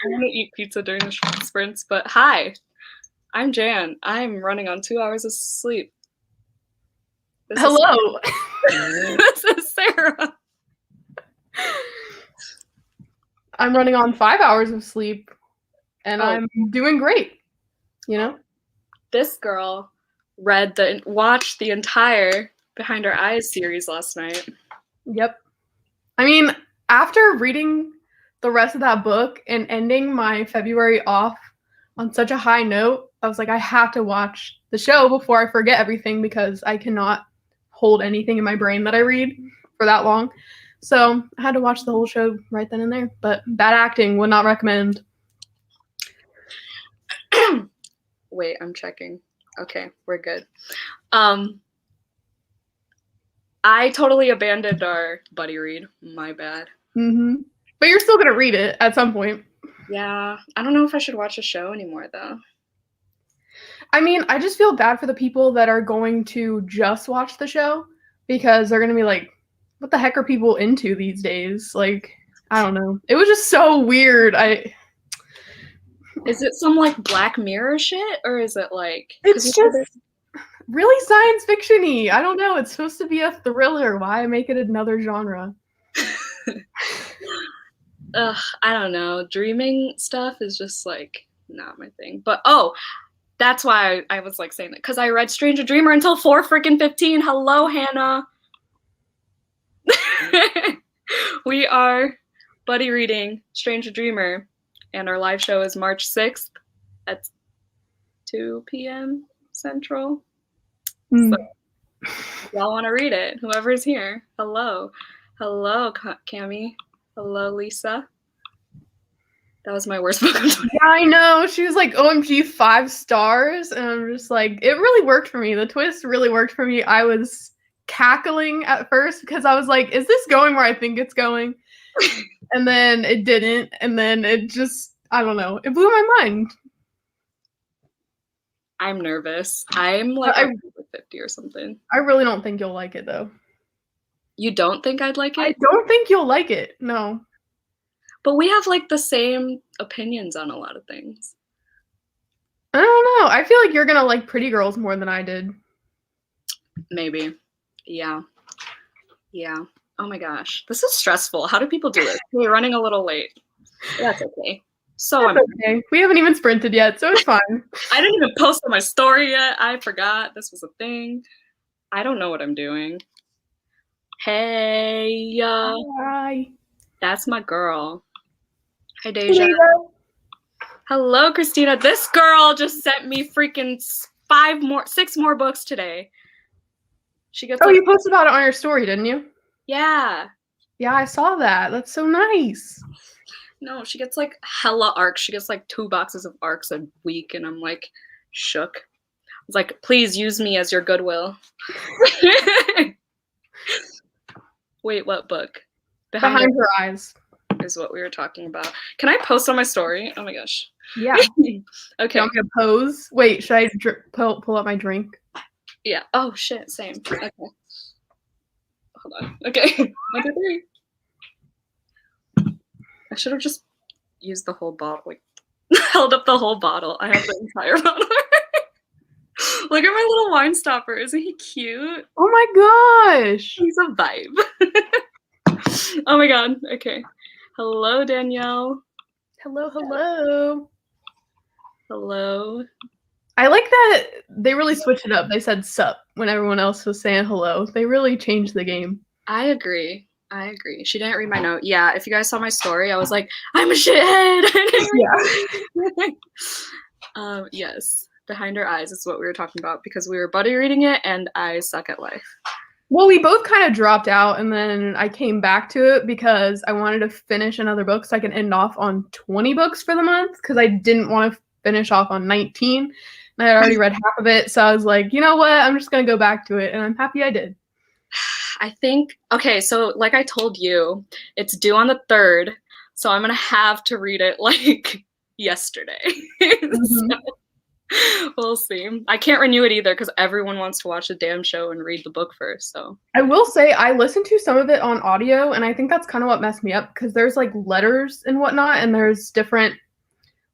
I'm gonna eat pizza during the sprints, but hi, I'm Jan. I'm running on 2 hours of sleep. Hello. This is Sarah. I'm running on 5 hours of sleep, and I'm doing great. You know? This girl watched the entire Behind Our Eyes series last night. Yep. I mean, after reading the rest of that book and ending my February off on such a high note, I was like, I have to watch the show before I forget everything because I cannot hold anything in my brain that I read for that long. So I had to watch the whole show right then and there. But bad acting, would not recommend. Wait, I'm checking. Okay, we're good. I totally abandoned our buddy read. My bad. Mm-hmm. But you're still gonna read it at some point. Yeah, I don't know if I should watch a show anymore though. I mean, I just feel bad for the people that are going to just watch the show because they're gonna be like, what the heck are people into these days? Like, I don't know. It was just so weird. Is it some like Black Mirror shit, or is it like? It's just really science fiction-y. I don't know. It's supposed to be a thriller. Why make it another genre? I don't know. Dreaming stuff is just like not my thing. But that's why I was like saying that because I read Stranger Dreamer until 4:15. Hello, Hannah. We are buddy reading Stranger Dreamer, and our live show is March 6th at 2 p.m. Central. So if y'all want to read it, whoever's here, hello. Hello, Cami. Hello, Lisa. That was my worst book of 20. Yeah, I know. She was like, OMG, 5 stars. And I'm just like, it really worked for me. The twist really worked for me. I was cackling at first because I was like, is this going where I think it's going? And then it didn't. And then it just, I don't know. It blew my mind. I'm nervous. I'm like 50 or something. I really don't think you'll like it, though. You don't think I'd like it? I don't think you'll like it. No. But we have like the same opinions on a lot of things. I don't know. I feel like you're going to like Pretty Girls more than I did. Maybe. Yeah. Yeah. Oh my gosh. This is stressful. How do people do this? We're running a little late. That's okay. That's okay. We haven't even sprinted yet, so it's fine. I didn't even post on my story yet. I forgot this was a thing. I don't know what I'm doing. Hey, Hi. That's my girl. Hi, Deja. Hello, Christina. This girl just sent me freaking 6 more books today. She gets. You posted about it on your story, didn't you? Yeah. Yeah, I saw that. That's so nice. No, she gets like hella arcs. She gets like 2 boxes of arcs a week, and I'm like shook. I was like, please use me as your Goodwill. Wait, what book? Behind Her Eyes is what we were talking about. Can I post on my story? Oh my gosh. Yeah. Okay. I'm gonna pose. Wait, should I pull up my drink? Yeah. Oh shit. Same. Okay. Hold on. Okay. 1, 2, 3. I should have just used the whole bottle. Like, held up the whole bottle. I have the entire bottle. Look at my little wine stopper. Isn't he cute? Oh my gosh. He's a vibe. Oh my god. Okay. Hello, Danielle. Hello, hello. Hello. I like that they really switched it up. They said sup when everyone else was saying hello. They really changed the game. I agree. She didn't read my note. Yeah, if you guys saw my story, I was like, I'm a shithead. Yeah. Yes. Behind Her Eyes is what we were talking about because we were buddy reading it and I suck at life. Well, we both kind of dropped out and then I came back to it because I wanted to finish another book so I can end off on 20 books for the month because I didn't want to finish off on 19. And I had already read half of it. So I was like, you know what? I'm just going to go back to it. And I'm happy I did. I think, okay, so like I told you, it's due on the 3rd. So I'm going to have to read it like yesterday. So We'll see. I can't renew it either because everyone wants to watch the damn show and read the book first. So I will say I listened to some of it on audio, and I think that's kind of what messed me up because there's like letters and whatnot, and there's different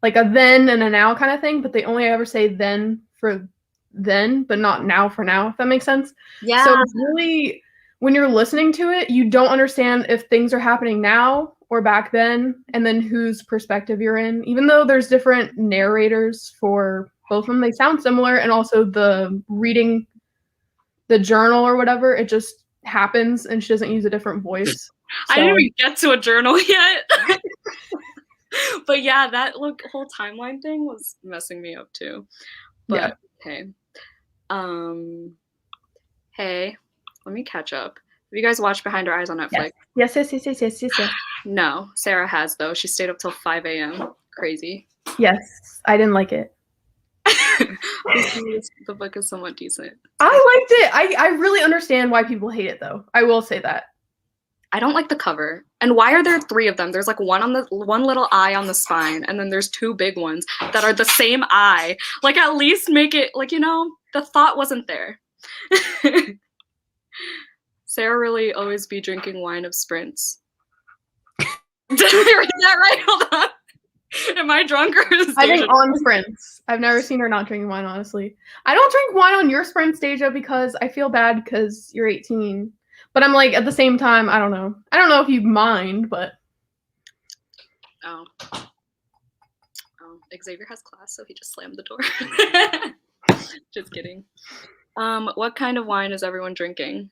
like a then and a now kind of thing, but they only ever say then for then, but not now for now, if that makes sense. yeah, So it's really, when you're listening to it, you don't understand if things are happening now or back then, and then whose perspective you're in. Even though there's different narrators for both of them, they sound similar, and also the reading the journal or whatever, it just happens, and she doesn't use a different voice. I didn't even get to a journal yet. But yeah, that whole timeline thing was messing me up too. But okay. Hey, let me catch up. Have you guys watched Behind Our Eyes on Netflix? Yes. No, Sarah has though. She stayed up till 5 a.m. Crazy. Yes, I didn't like it. The book is somewhat decent. I liked it. I really understand why people hate it though. I will say that. I don't like the cover. And why are there 3 of them? There's like one little eye on the spine, and then there's 2 big ones that are the same eye. Like at least make it like, the thought wasn't there. Sarah really always be drinking wine of sprints. Did I read that right? Hold on. Am I drunk or is I think on sprints. I've never seen her not drinking wine, honestly. I don't drink wine on your sprints, Deja, because I feel bad because you're 18. But I'm like, at the same time, I don't know. I don't know if you mind, but. Oh, Xavier has class, so he just slammed the door. Just kidding. What kind of wine is everyone drinking?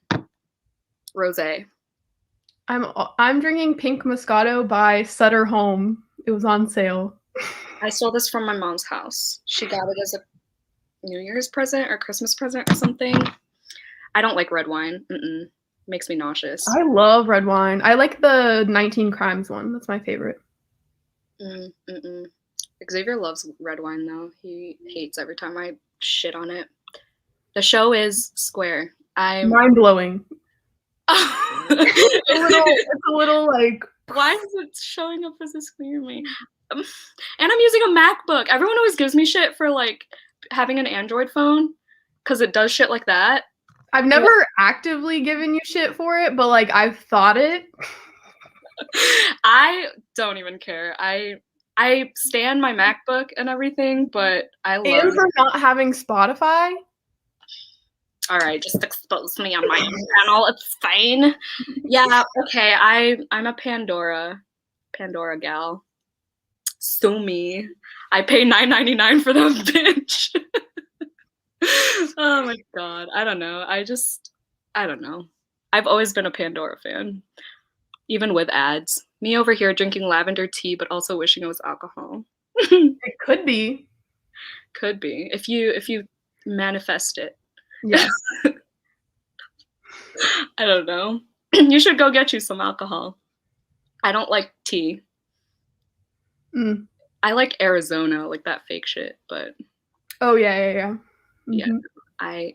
Rosé. I'm drinking Pink Moscato by Sutter Home. It was on sale. I stole this from my mom's house. She got it as a New Year's present or Christmas present or something. I don't like red wine. Makes me nauseous. I love red wine. I like the 19 Crimes one. That's my favorite. Xavier loves red wine though. He hates every time I shit on it. The show is Square. I'm mind blowing. It's a little like. Why is it showing up as a screen me? And I'm using a MacBook. Everyone always gives me shit for like having an Android phone because it does shit like that. I've never actively given you shit for it, but like I've thought it. I don't even care. I stan my MacBook and everything, but I love. And for not having Spotify. All right, just expose me on my channel. It's fine. Yeah, okay. I'm a Pandora gal. Sue me. I pay $9.99 for them, bitch. Oh my god. I don't know. I don't know. I've always been a Pandora fan, even with ads. Me over here drinking lavender tea, but also wishing it was alcohol. It could be. Could be if you manifest it. Yes. I don't know. You should go get you some alcohol. I don't like tea. I like Arizona, like that fake shit, but. Oh yeah. Yeah. I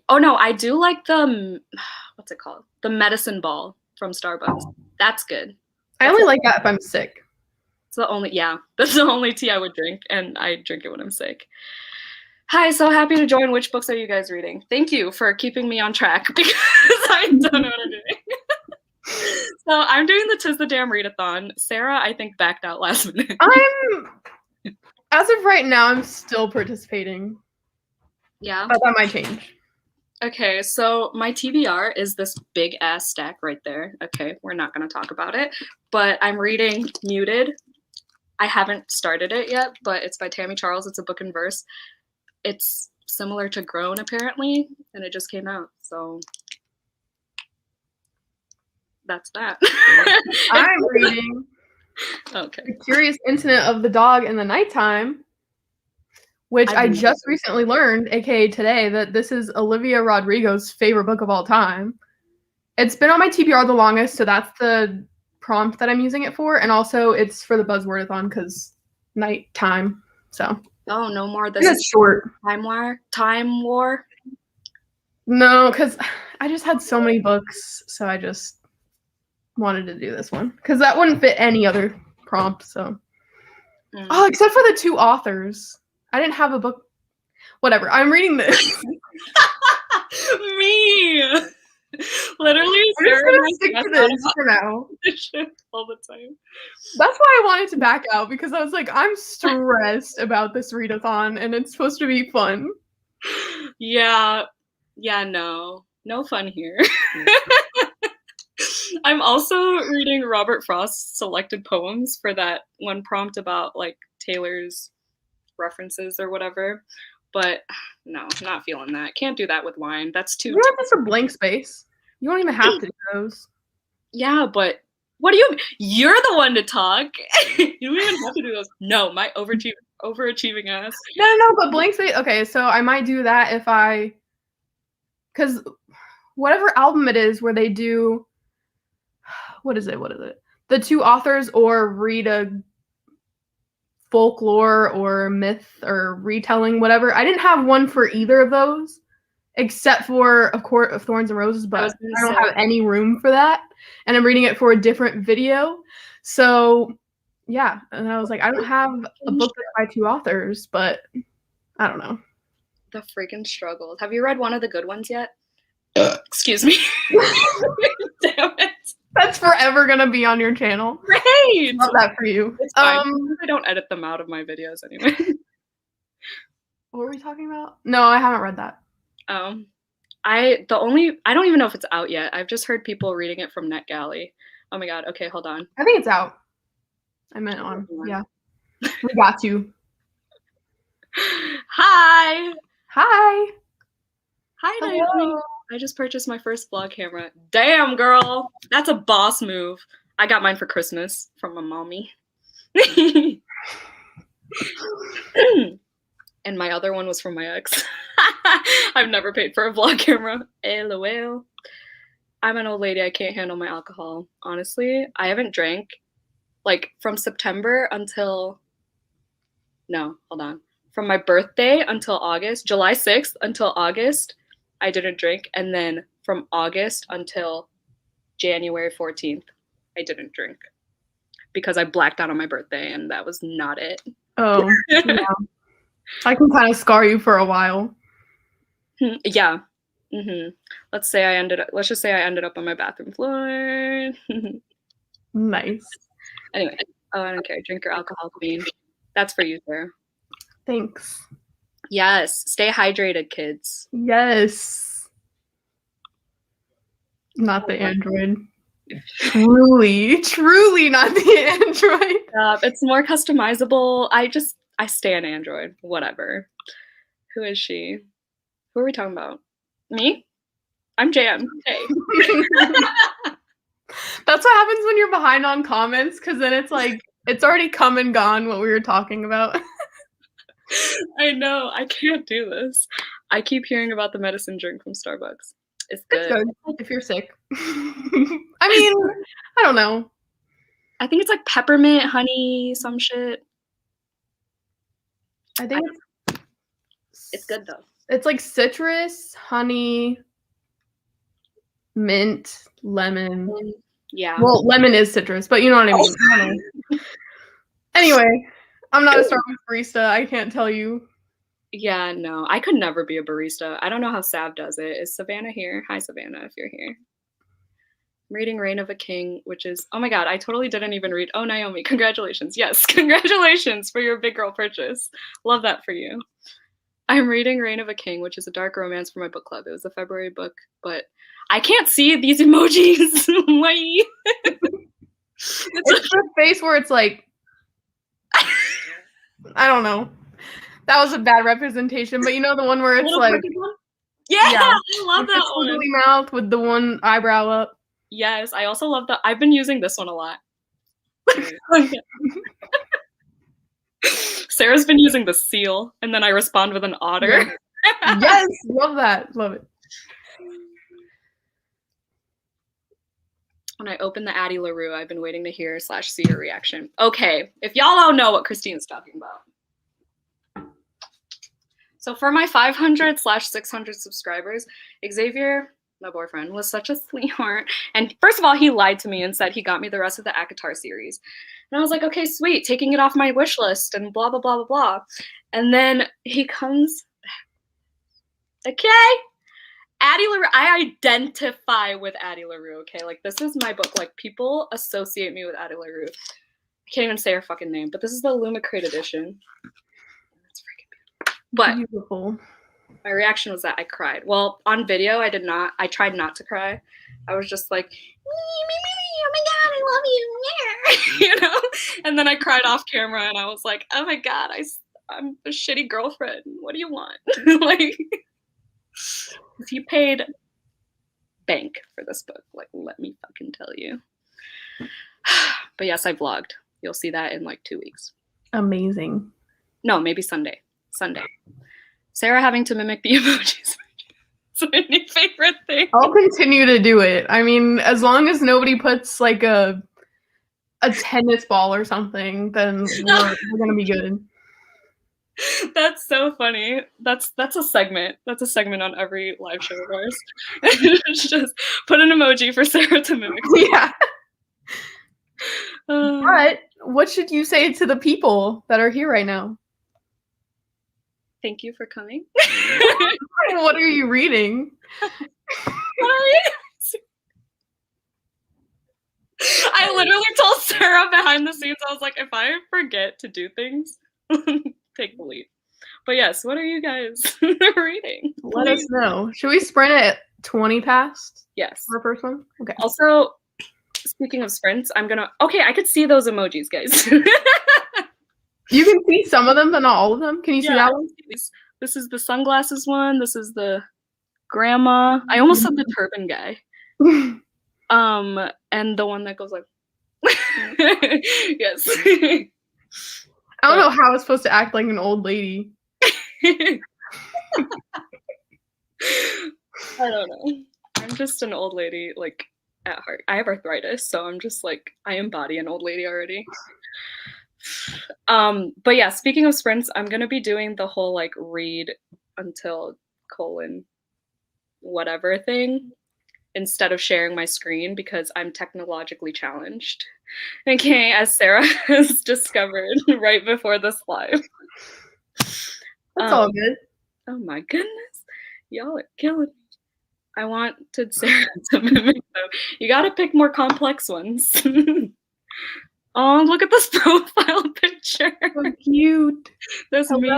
do like the, what's it called? The medicine ball from Starbucks. That's good. I only like that if I'm sick. That's the only tea I would drink, and I drink it when I'm sick. Hi, so happy to join. Which books are you guys reading? Thank you for keeping me on track because I don't know what I'm doing. So I'm doing the Tis the Damn Readathon. Sarah, I think, backed out last minute. As of right now, I'm still participating. Yeah. But that might change. Okay, so my TBR is this big ass stack right there. Okay, we're not going to talk about it, but I'm reading Muted. I haven't started it yet, but it's by Tammy Charles. It's a book in verse. It's similar to Grown, apparently, and it just came out, so that's that. I'm reading Okay. The Curious Incident of the Dog in the Nighttime, which I just recently learned, aka today, that this is Olivia Rodrigo's favorite book of all time. It's been on my TBR the longest, so that's the prompt that I'm using it for, and also it's for the Buzzwordathon because nighttime, so. Oh, no more. This is short. Time War? No, because I just had so many books, so I just wanted to do this one. Because that wouldn't fit any other prompt, so. Oh, except for the 2 authors. I didn't have a book. Whatever. I'm reading this. Me. Literally, I'm just Sarah and gonna I stick stress to out this about for now. this shit all the time. That's why I wanted to back out, because I was like, I'm stressed about this readathon and it's supposed to be fun. Yeah, no fun here. I'm also reading Robert Frost's selected poems for that one prompt about like Taylor's references or whatever. But no, not feeling that. Can't do that with wine. That's too. You want this a blank space? You don't even have to do those. Yeah, but what do you? You're the one to talk. You don't even have to do those. No, my overachieving ass. No, but blank space. Okay, so I might do that if because whatever album it is where they do, what is it? The two authors or read a folklore or myth or retelling, whatever. I didn't have one for either of those, except for A Court of Thorns and Roses, but I don't have any room for that. And I'm reading it for a different video. So yeah, and I was like, I don't have a book by two authors, but I don't know. The freaking struggles. Have you read one of the good ones yet? Excuse me. Damn it. That's forever gonna be on your channel. Great. Love that for you. It's fine. I don't edit them out of my videos anyway. What were we talking about? No, I haven't read that. I don't even know if it's out yet. I've just heard people reading it from NetGalley. Oh my god. Okay, hold on. I think it's out. I meant on. Yeah. We got you. Hi. Hi. Hi, Naomi. I just purchased my first vlog camera. Damn, girl. That's a boss move. I got mine for Christmas from my mommy. And my other one was from my ex. I've never paid for a vlog camera. LOL. I'm an old lady. I can't handle my alcohol. Honestly, I haven't drank like from September until from my birthday until August, July 6th until August, I didn't drink. And then from August until January 14th, I didn't drink because I blacked out on my birthday and that was not it. Oh, yeah. I can kind of scar you for a while. Yeah. Mm-hmm. Let's just say I ended up on my bathroom floor. Nice. Anyway, I don't care. Drink your alcohol, queen. That's for you, sir. Thanks. Yes. Stay hydrated, kids. Yes. Not the Android. Truly not the Android. It's more customizable. I stay on Android. Whatever. Who is she? Who are we talking about? Me? I'm Jan. Hey. That's what happens when you're behind on comments, because then it's like, it's already come and gone what we were talking about. I know. I can't do this. I keep hearing about the medicine drink from Starbucks. It's good. It's good if you're sick. I mean, I don't know. I think it's like peppermint, honey, some shit. I think it's good though. It's like citrus, honey, mint, lemon. Yeah. Well, lemon is citrus, but you know what I mean. I don't know. Anyway, I'm not a Starbucks barista. I can't tell you. Yeah, no. I could never be a barista. I don't know how Sav does it. Is Savannah here? Hi, Savannah, if you're here. I'm reading Reign of a King, which is, oh my god, I totally didn't even read. Oh, Naomi, congratulations. Yes, congratulations for your big girl purchase. Love that for you. I'm reading Reign of a King, which is a dark romance for my book club. It was a February book, but I can't see these emojis. Why? It's the face where it's like, I don't know. That was a bad representation, but you know the one where it's like, yeah, I love that one. Squiggly mouth with the one eyebrow up. Yes, I also love that. I've been using this one a lot. Sarah's been using the seal, and then I respond with an otter. Yeah. Yes, love that. Love it. When I open the Addie LaRue, I've been waiting to hear / see your reaction. Okay, if y'all don't know what Christine's talking about. So for my 500 / 600 subscribers, Xavier, my boyfriend, was such a sweetheart. And first of all, he lied to me and said he got me the rest of the ACOTAR series. And I was like, okay, sweet, taking it off my wish list and blah, blah, blah, blah, blah. And then he comes back Okay? Addie LaRue, I identify with Addie LaRue, okay? Like, this is my book. Like, people associate me with Addie LaRue. I can't even say her fucking name, but this is the Lumicrate edition. That's freaking beautiful. But beautiful. My reaction was that I cried. Well, on video, I tried not to cry. I was just like, oh my God, I love you. You know? And then I cried off camera and I was like, oh my God, I'm a shitty girlfriend. What do you want? Like, he paid bank for this book. Like, let me fucking tell you. But yes, I vlogged. You'll see that in like 2 weeks. Amazing. No, maybe Sunday. Sarah having to mimic the emojis. It's my new favorite thing. I'll continue to do it. I mean, as long as nobody puts like a tennis ball or something, then we're gonna be good. That's so funny. That's a segment. That's a segment on every live show of ours. It's just put an emoji for Sarah to mimic. Yeah. But what should you say to the people that are here right now? Thank you for coming. What are you reading? I literally told Sarah behind the scenes, I was like, if I forget to do things, take the lead. But yes, what are you guys reading? Let us know. Should we sprint it at 20 past? Yes. For first one? Okay. Also, speaking of sprints, okay, I could see those emojis, guys. You can see some of them, but not all of them. Can you see that one? This is the sunglasses one. This is the grandma. I almost said the turban guy. And the one that goes like, yes. I don't know how it's supposed to act like an old lady. I don't know. I'm just an old lady, like, at heart. I have arthritis, so I'm just like, I embody an old lady already. But yeah, speaking of sprints, I'm gonna be doing the whole like read until whatever thing instead of sharing my screen because I'm technologically challenged. Okay, as Sarah has discovered right before this live. That's all good. Oh my goodness. Y'all are killing me. I wanted Sarah to mimic them. You gotta pick more complex ones. Oh, look at this profile picture. So cute. That's me.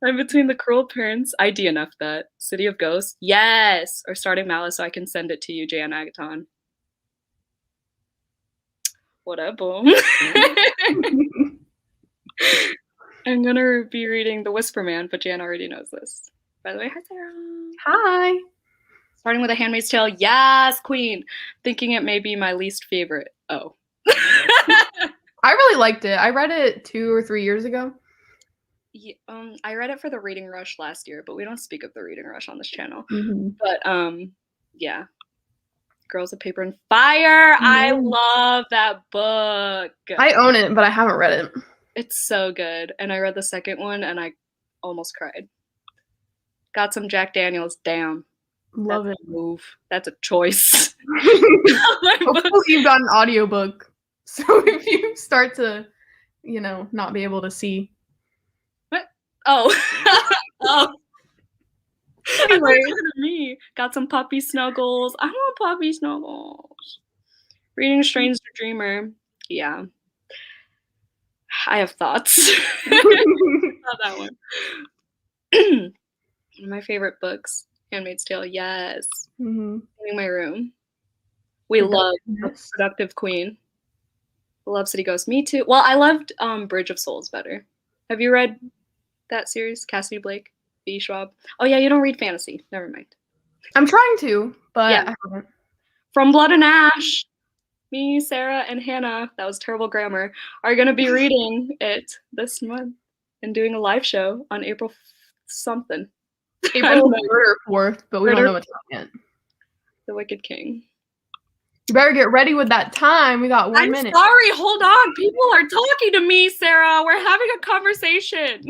I'm between the cruel parents. I DNF that. City of Ghosts. Yes. Or Starting Malice so I can send it to you, Jan Agaton. What up, boom? I'm gonna be reading The Whisper Man, but Jan already knows this. By the way, hi Sarah. Hi. Starting with A Handmaid's Tale. Yes, Queen. Thinking it may be my least favorite. Oh. I really liked it. I read it 2 or 3 years ago. Yeah, I read it for the reading rush last year, but we don't speak of the reading rush on this channel. Mm-hmm. But yeah. Girls of Paper and Fire. Mm-hmm. I love that book. I own it, but I haven't read it. It's so good. And I read the second one and I almost cried. Got some Jack Daniels. Damn. Love it. Move. That's a choice. Hopefully you've got an audiobook. So if you start to, not be able to see. What? Oh. Oh. Anyway, me. Got some puppy snuggles. I want puppy snuggles. Reading Strange the Dreamer. Yeah. I have thoughts. Not that one. One of my favorite books. Handmaid's Tale, yes. Mm-hmm. In my room. We love Productive Queen. Love City Ghost. Me too. Well, I loved Bridge of Souls better. Have you read that series? Cassidy Blake, B. Schwab. Oh yeah, you don't read fantasy. Never mind. I'm trying to, but yeah. I haven't. From Blood and Ash. Me, Sarah, and Hannah, that was terrible grammar, are going to be reading it this month and doing a live show on April something. April 3rd or 4th, but we don't know what time yet. The Wicked King. You better get ready with that time. We got 1 minute. I'm sorry. Hold on. People are talking to me, Sarah. We're having a conversation.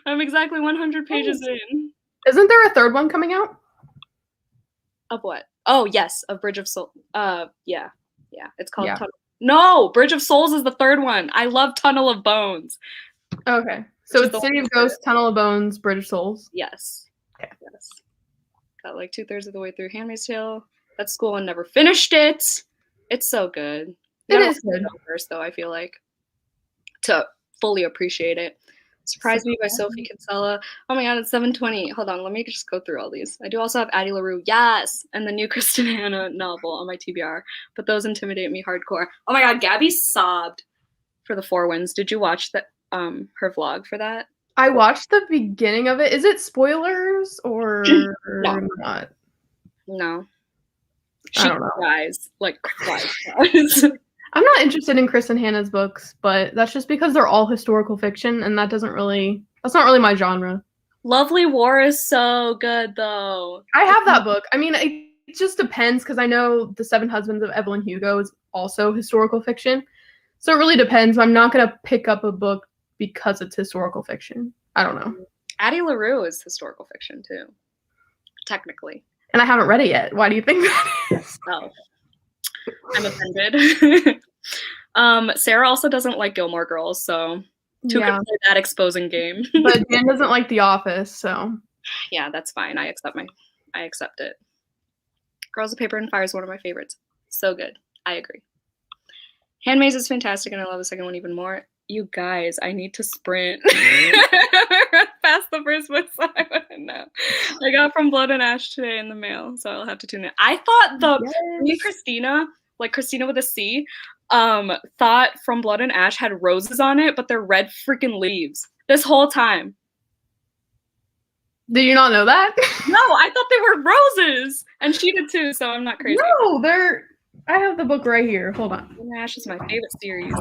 I'm exactly 100 pages in. Isn't there a third one coming out? Of what? Oh, yes. Of Bridge of Soul. Yeah. It's called No, Bridge of Souls is the third one. I love Tunnel of Bones. Okay. So Which is it's the City one of Ghosts, Tunnel of Bones, Bridge of Souls. Yes. Okay. Yes. Got like 2/3 of the way through Handmaid's Tale. That's school and never finished it. It's so good. It is good. First, though, I feel like, to fully appreciate it. Surprise Me by Sophie Kinsella. Oh my god, it's 7:20. Hold on, let me just go through all these. I do also have Addie LaRue, yes, and the new Kristen Hanna novel on my TBR, but those intimidate me hardcore. Oh my god, Gabby sobbed for The Four Winds. Did you watch that her vlog for that? I watched the beginning of it. Is it spoilers or not? No. I don't know. Cries. Like, cries. I'm not interested in Kristen Hanna's books, but that's just because they're all historical fiction, and that's not really my genre. Lovely War is so good, though. I have that book. I mean, it just depends, because I know The Seven Husbands of Evelyn Hugo is also historical fiction. So it really depends. I'm not going to pick up a book because it's historical fiction. I don't know. Addie LaRue is historical fiction, too. Technically. And I haven't read it yet. Why do you think that is? Oh. I'm offended. Sarah also doesn't like Gilmore Girls, so can play that exposing game. But Dan doesn't like The Office, so yeah, that's fine. I accept it. Girls of Paper and Fire is one of my favorites. So good. I agree. Handmaids is fantastic, and I love the second one even more. You guys, I need to sprint past the first book, so I wouldn't know. I got From Blood and Ash today in the mail, so I'll have to tune in. I thought me, Christina, like Christina with a C, thought From Blood and Ash had roses on it, but they're red freaking leaves this whole time. Did you not know that? No, I thought they were roses, and she did too, so I'm not crazy. No, I have the book right here. Hold on. Blood and Ash is my favorite series.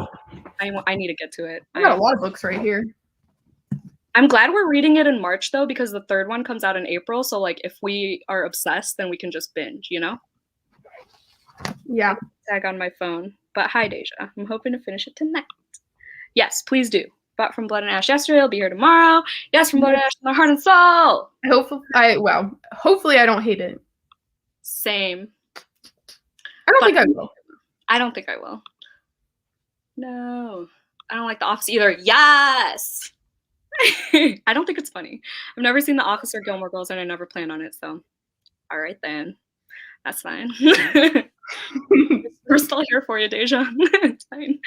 I need to get to it. I got a lot of books right here. I'm glad we're reading it in March, though, because the third one comes out in April. So, like, if we are obsessed, then we can just binge, you know? Yeah. Tag on my phone. But hi, Deja. I'm hoping to finish it tonight. Yes, please do. Bought From Blood and Ash yesterday. I'll be here tomorrow. Yes, From Blood and Ash in my heart and soul. Hopefully I don't hate it. Same. I don't think I will. I don't think I will. No. I don't like The Office either. Yes! I don't think it's funny. I've never seen The Office or Gilmore Girls, and I never plan on it, so all right then. That's fine. We're still here for you, Deja. It's fine.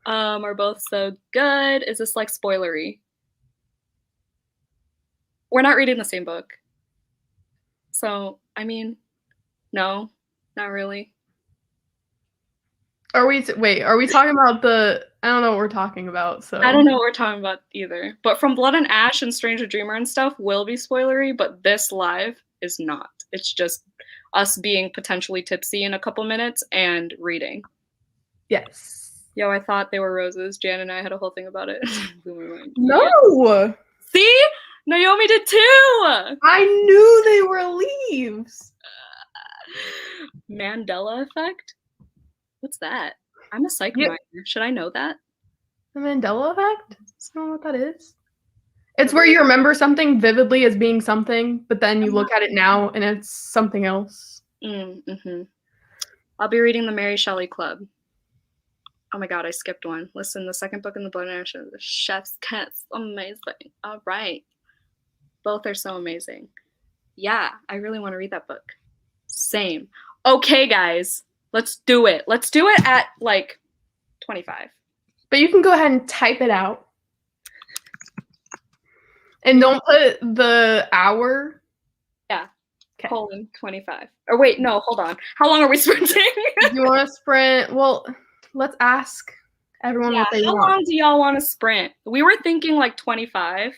Are both so good. Is this like spoilery? We're not reading the same book. So, I mean, no, not really. Are we talking about I don't know what we're talking about, so. I don't know what we're talking about either. But From Blood and Ash and Stranger Dreamer and stuff will be spoilery, but this live is not. It's just us being potentially tipsy in a couple minutes and reading. Yes. Yo, I thought they were roses. Jan and I had a whole thing about it. No! See? Naomi did too! I knew they were leaves. Mandela effect? What's that? I'm a psych minor. Should I know that? The Mandela effect? I don't know what that is. It's where you remember something vividly as being something, but then you look at it now and it's something else. Mm-hmm. I'll be reading the Mary Shelley Club. Oh my god, I skipped one. Listen, the second book in the Blood and Ash, The Chef's Kiss. Amazing. All right. Both are so amazing. Yeah, I really want to read that book. Same. Okay, guys. Let's do it. Let's do it at, like, 25. But you can go ahead and type it out. And don't put the hour. Yeah. Okay. Colon 25. Or wait, no, hold on. How long are we sprinting? If you want to sprint, well, let's ask everyone what they want. How long do y'all want to sprint? We were thinking, like, 25.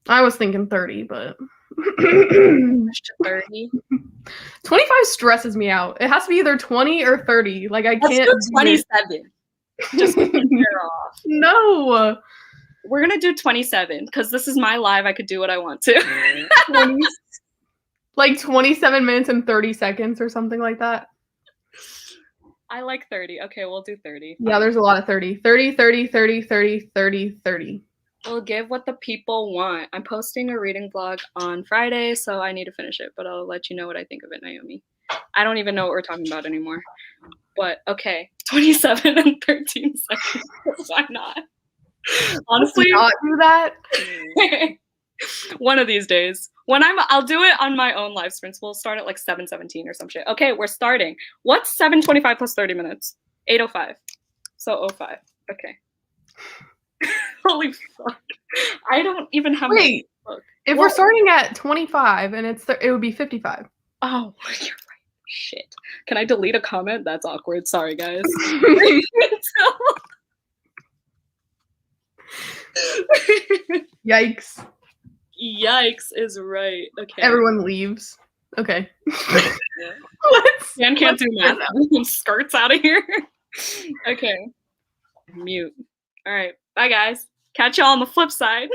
I was thinking 30, but 30. 25 stresses me out. It has to be either 20 or 30. Like I can't do 27. Just clear off. No. We're gonna do 27 because this is my live. I could do what I want to. 20, like 27 minutes and 30 seconds or something like that. I like 30. Okay, we'll do 30. Yeah, there's a lot of 30. 30, 30, 30, 30, 30, 30. We'll give what the people want. I'm posting a reading vlog on Friday, so I need to finish it, but I'll let you know what I think of it, Naomi. I don't even know what we're talking about anymore. What? Okay. 27 and 13 seconds. Why not? Honestly, not do that. one of these days. I'll do it on my own live sprints. We'll start at like 7:17 or some shit. Okay, we're starting. What's 7:25 plus 30 minutes? 8:05. So 05. Okay. Holy fuck. I don't even have Wait. my book. If we're starting at 25 and it would be 55. Oh, you're right. Shit. Can I delete a comment? That's awkward. Sorry, guys. Yikes. Yikes is right. Okay. Everyone leaves. Okay. Dan can't do math. Everyone skirts out of here. Okay. Mute. All right. Bye, guys. Catch y'all on the flip side.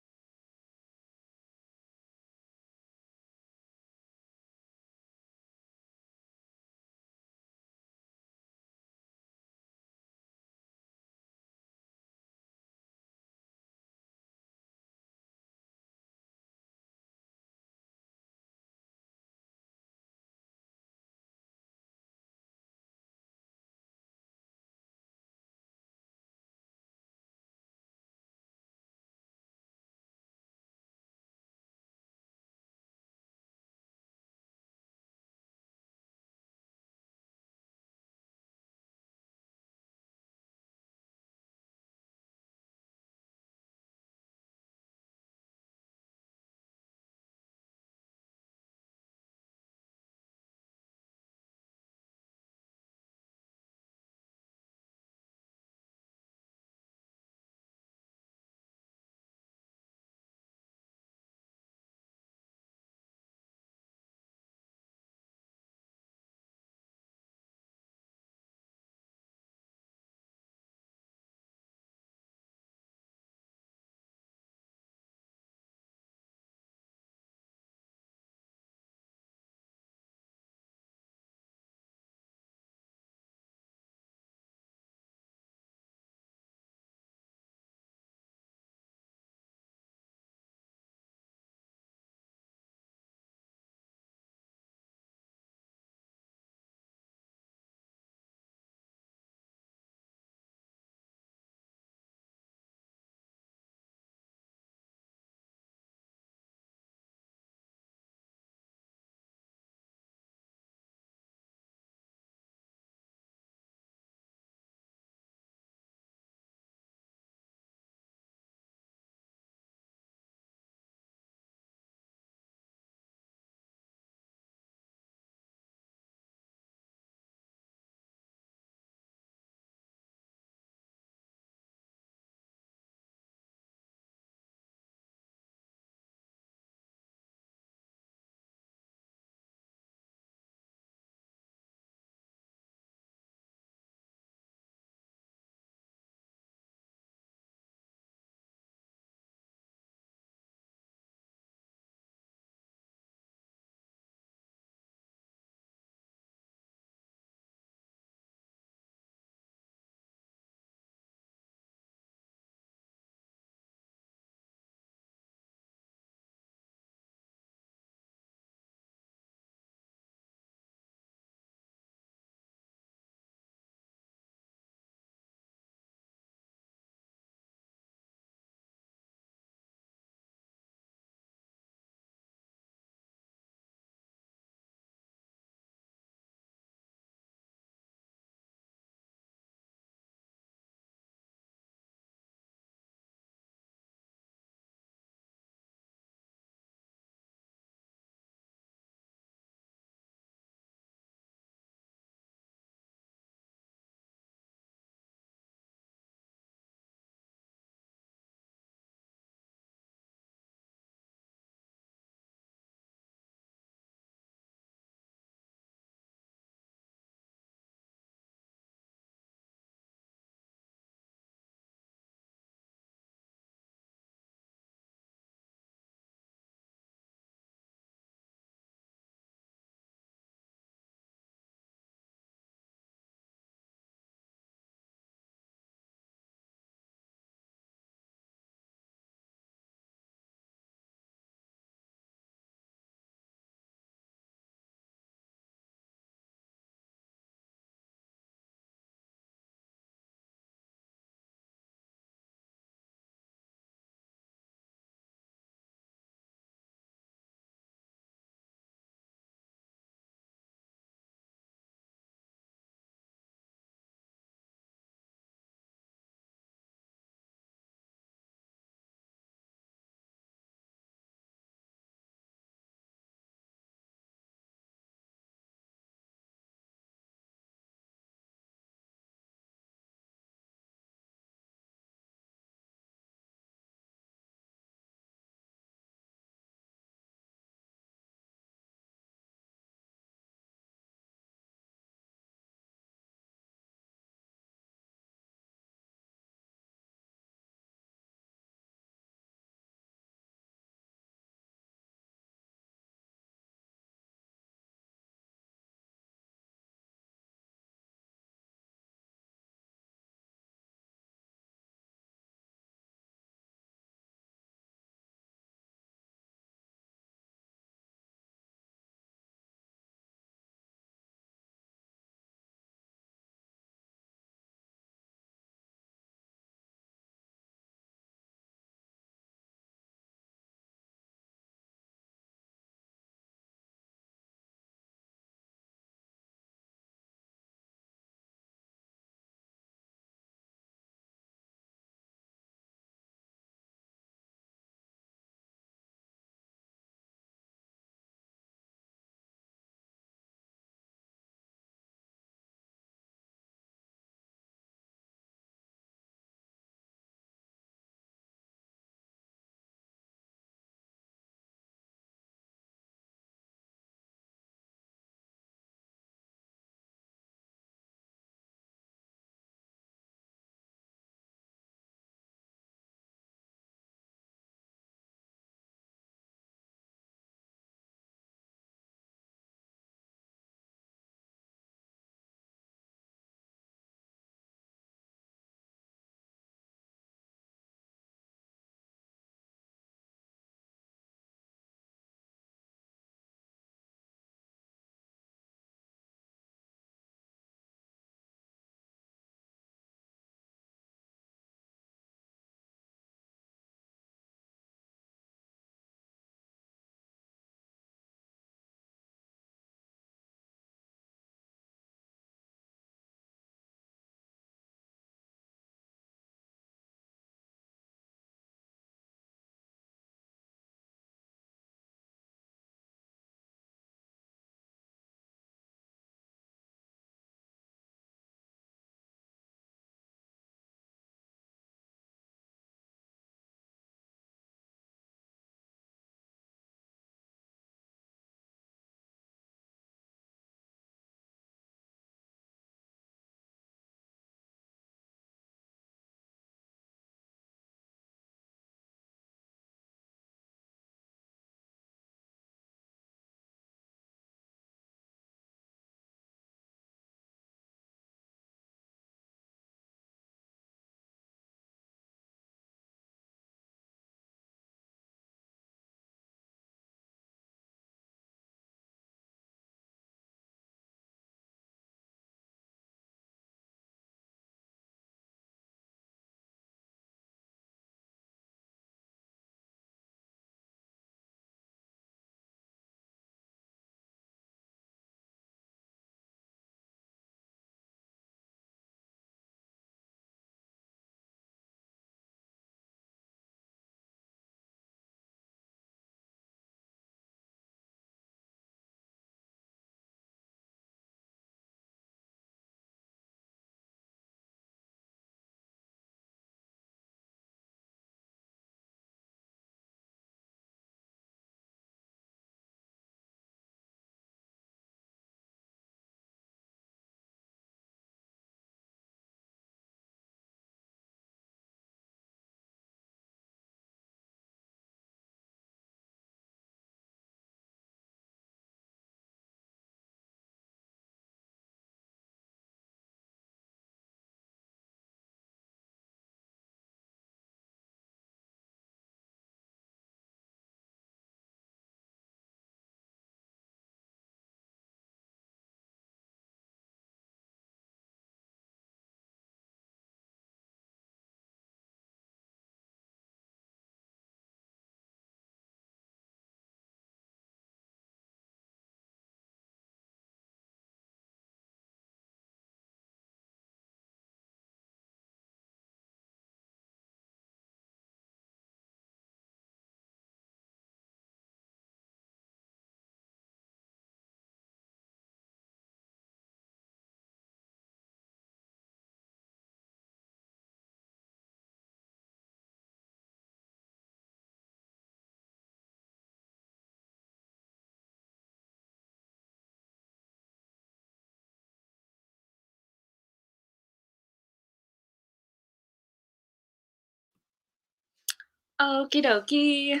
Okie dokie.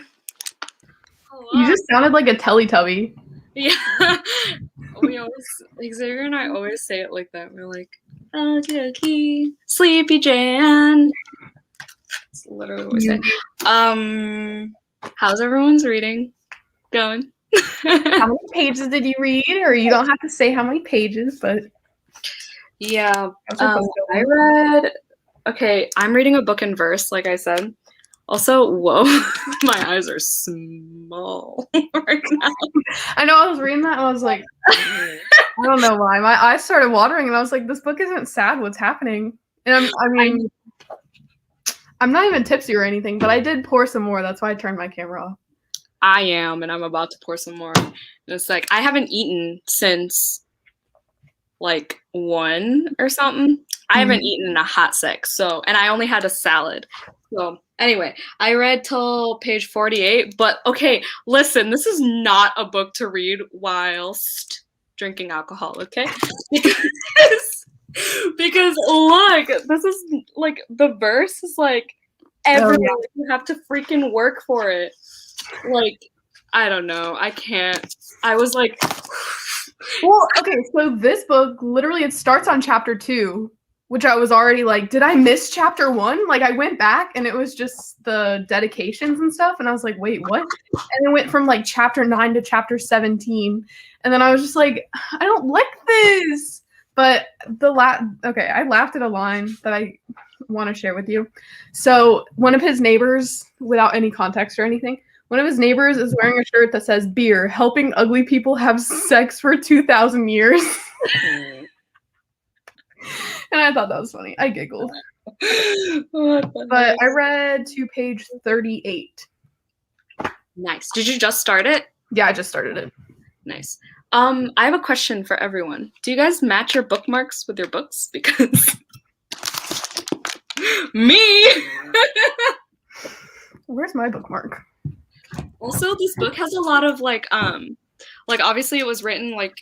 You just sounded like a Teletubby. Yeah. We always, Xavier and I always say it like that. We're like, okie dokie, Sleepy Jan. That's literally what we say. How's everyone's reading going? How many pages did you read? Or you don't have to say how many pages, but yeah. I read. Okay, I'm reading a book in verse, like I said. Also, whoa, my eyes are small right now. I know, I was reading that and I was like, I don't know why. My eyes started watering and I was like, this book isn't sad. What's happening? And I'm not even tipsy or anything, but I did pour some more. That's why I turned my camera off. I am, and I'm about to pour some more. And it's like, I haven't eaten since like 1 or something. I haven't eaten in a hot sec, so, and I only had a salad. So anyway, I read till page 48, but okay, listen, this is not a book to read whilst drinking alcohol, okay? Because look, this is like, the verse is like everywhere. Oh, yeah. You have to freaking work for it. Like, I don't know. I can't. I was like, well, okay, so this book, literally, it starts on chapter 2, which I was already like, did I miss chapter 1? Like, I went back and it was just the dedications and stuff. And I was like, wait, what? And it went from like chapter 9 to chapter 17. And then I was just like, I don't like this. But okay, I laughed at a line that I want to share with you. So one of his neighbors, without any context or anything, one of his neighbors is wearing a shirt that says beer, helping ugly people have sex for 2,000 years. And I thought that was funny. I giggled. But I read to page 38. Nice. Did you just start it? Yeah, I just started it. Nice. I have a question for everyone. Do you guys match your bookmarks with your books? Because me. Where's my bookmark? Also, this book has a lot of like obviously it was written, like,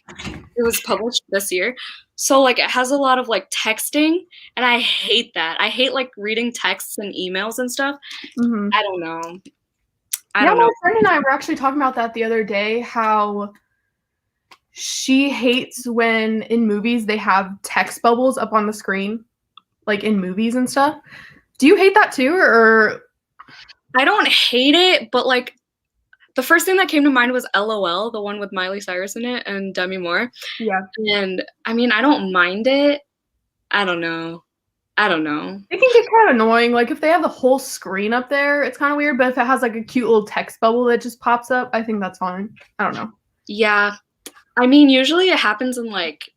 it was published this year. So like it has a lot of like texting, and I hate that. I hate like reading texts and emails and stuff. Mm-hmm. I don't know. I don't know. My friend and I were actually talking about that the other day, how she hates when in movies they have text bubbles up on the screen, like in movies and stuff. Do you hate that too, or? I don't hate it, but like the first thing that came to mind was LOL, the one with Miley Cyrus in it and Demi Moore. Yeah. And I mean, I don't mind it. I don't know. It can get kind of annoying. Like if they have the whole screen up there, it's kind of weird. But if it has like a cute little text bubble that just pops up, I think that's fine. I don't know. Yeah. I mean, usually it happens in like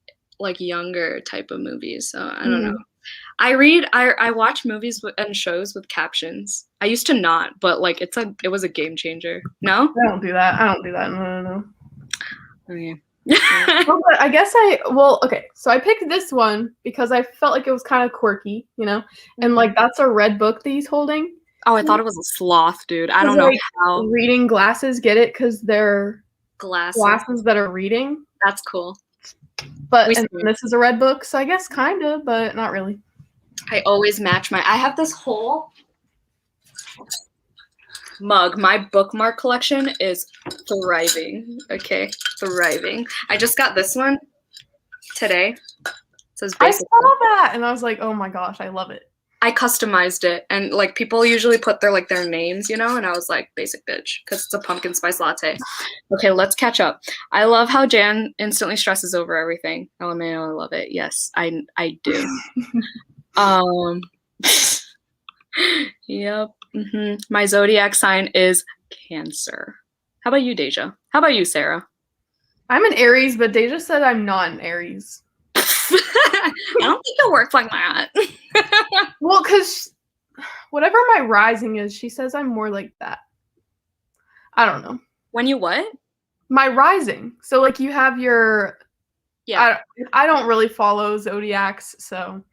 younger type of movies. So I don't know. I watch movies and shows with captions. I used to not, but like it was a game changer. No? I don't do that. No. Okay. Well, but I guess okay, so I picked this one because I felt like it was kind of quirky, you know? And like that's a red book that he's holding. Oh, I thought it was a sloth, dude. I don't know like, how. Reading glasses, get it? Because they're glasses that are reading. That's cool. But and this is a red book, so I guess kind of, but not really. I always match I have this whole mug. My bookmark collection is thriving. Okay, thriving. I just got this one today. It says basic. I saw that and I was like, oh my gosh, I love it. I customized it, and like people usually put their names, you know, and I was like, basic bitch, because it's a pumpkin spice latte. Okay, let's catch up. I love how Jan instantly stresses over everything. LMAO, I love it. Yes, I do. Yep. Mm-hmm. My zodiac sign is Cancer. How about you, Deja? How about you, Sarah? I'm an Aries, but Deja said I'm not an Aries. I don't think it works like that. Well, because whatever my rising is, she says I'm more like that. I don't know. When you what? My rising. So like you have your. Yeah. I don't really follow zodiacs, so.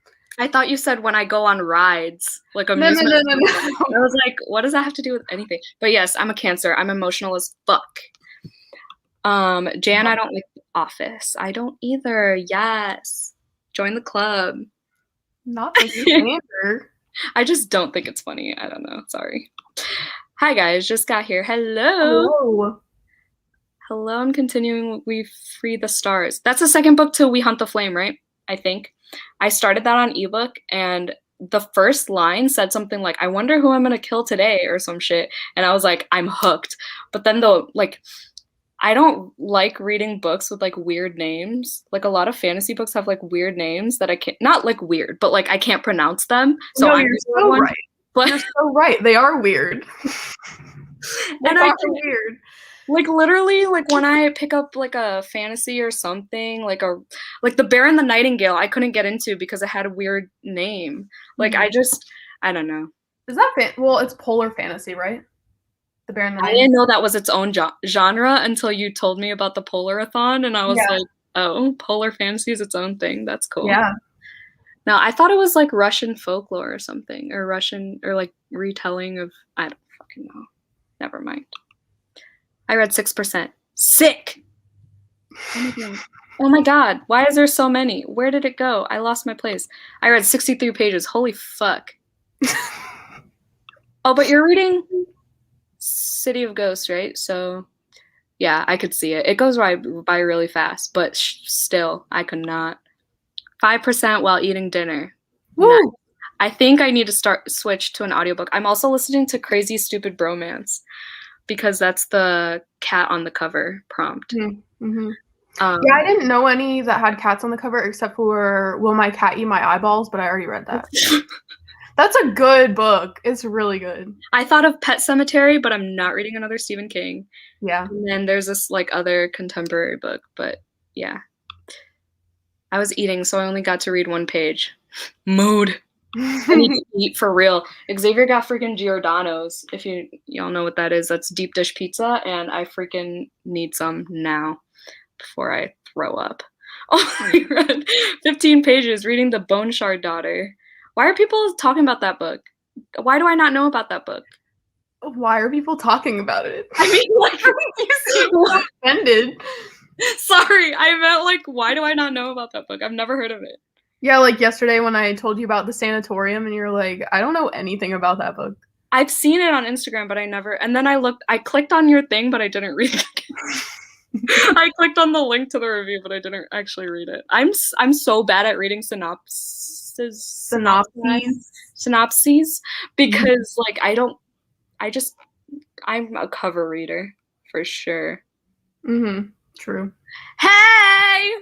I thought you said when I go on rides, like amusement. No. I was like, what does that have to do with anything? But yes, I'm a Cancer. I'm emotional as fuck. Jan, I don't like The Office. I don't either. Yes. Join the club. Not the standard. I just don't think it's funny. I don't know. Sorry. Hi guys, just got here. Hello. Hello. Hello, I'm continuing We Free the Stars. That's the second book to We Hunt the Flame, right? I think. I started that on ebook and the first line said something like, I wonder who I'm gonna kill today or some shit. And I was like, I'm hooked. But then I don't like reading books with like weird names. Like a lot of fantasy books have like weird names that I can't, not like weird, but like I can't pronounce them. So No, I'm you're the so one. right. But You're so right. They are weird. They and are weird. like literally, like when I pick up like a fantasy or something, like the Bear and the Nightingale, I couldn't get into because it had a weird name. Like I don't know. Is that well? It's polar fantasy, right? The Bear and the I Nightingale. didn't know that was its own genre until you told me about the Polarathon, and I was like, oh, polar fantasy is its own thing. That's cool. Yeah. Now I thought it was like Russian folklore or something, or Russian or like retelling of I don't fucking know. Never mind. I read 6%. Sick. Oh my god. Why is there so many? Where did it go? I lost my place. I read 63 pages. Holy fuck. Oh, but you're reading City of Ghosts, right? So, yeah, I could see it. It goes by really fast, but still, I could not. 5% while eating dinner. Woo! Nice. I think I need to switch to an audiobook. I'm also listening to Crazy Stupid Bromance because that's the cat on the cover prompt. Mm-hmm. Yeah, I didn't know any that had cats on the cover except for Will My Cat Eat My Eyeballs, but I already read that. That's a good book. It's really good. I thought of Pet Sematary, but I'm not reading another Stephen King. Yeah. And then there's this like other contemporary book, but yeah. I was eating, so I only got to read one page. Mood. I need to eat for real. Xavier got freaking Giordano's. If y'all know what that is, that's deep dish pizza, and I freaking need some now before I throw up. Oh, I read 15 pages reading The Bone Shard Daughter. Why are people talking about that book? Why do I not know about that book? Why are people talking about it? I mean, like, you seem so offended. Sorry, I meant like, why do I not know about that book? I've never heard of it. Yeah, like yesterday when I told you about the sanatorium and you're like, I don't know anything about that book. I've seen it on Instagram, but I never, and then I clicked on your thing, but I didn't read it. I clicked on the link to the review, but I didn't actually read it. I'm so bad at reading synopses because like I'm a cover reader for sure. True. Hey!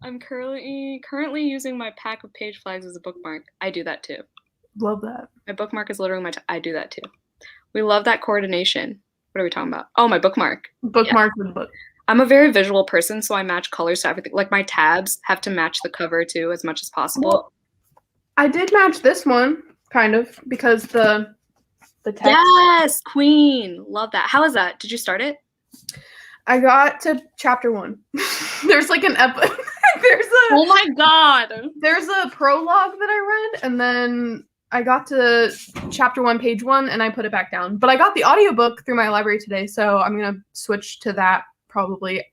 I'm currently using my pack of page flags as a bookmark. I do that too. Love that. My bookmark is literally I do that too. We love that coordination. What are we talking about? Oh, my bookmark. Bookmark with book. I'm a very visual person, so I match colors to everything. Like my tabs have to match the cover too as much as possible. Well, I did match this one, kind of, because the text. Yes, Queen. Love that. How is that? Did you start it? I got to chapter 1. There's like an episode. Oh my god. There's a prologue that I read, and then I got to chapter 1, page 1, and I put it back down. But I got the audiobook through my library today, so I'm gonna switch to that probably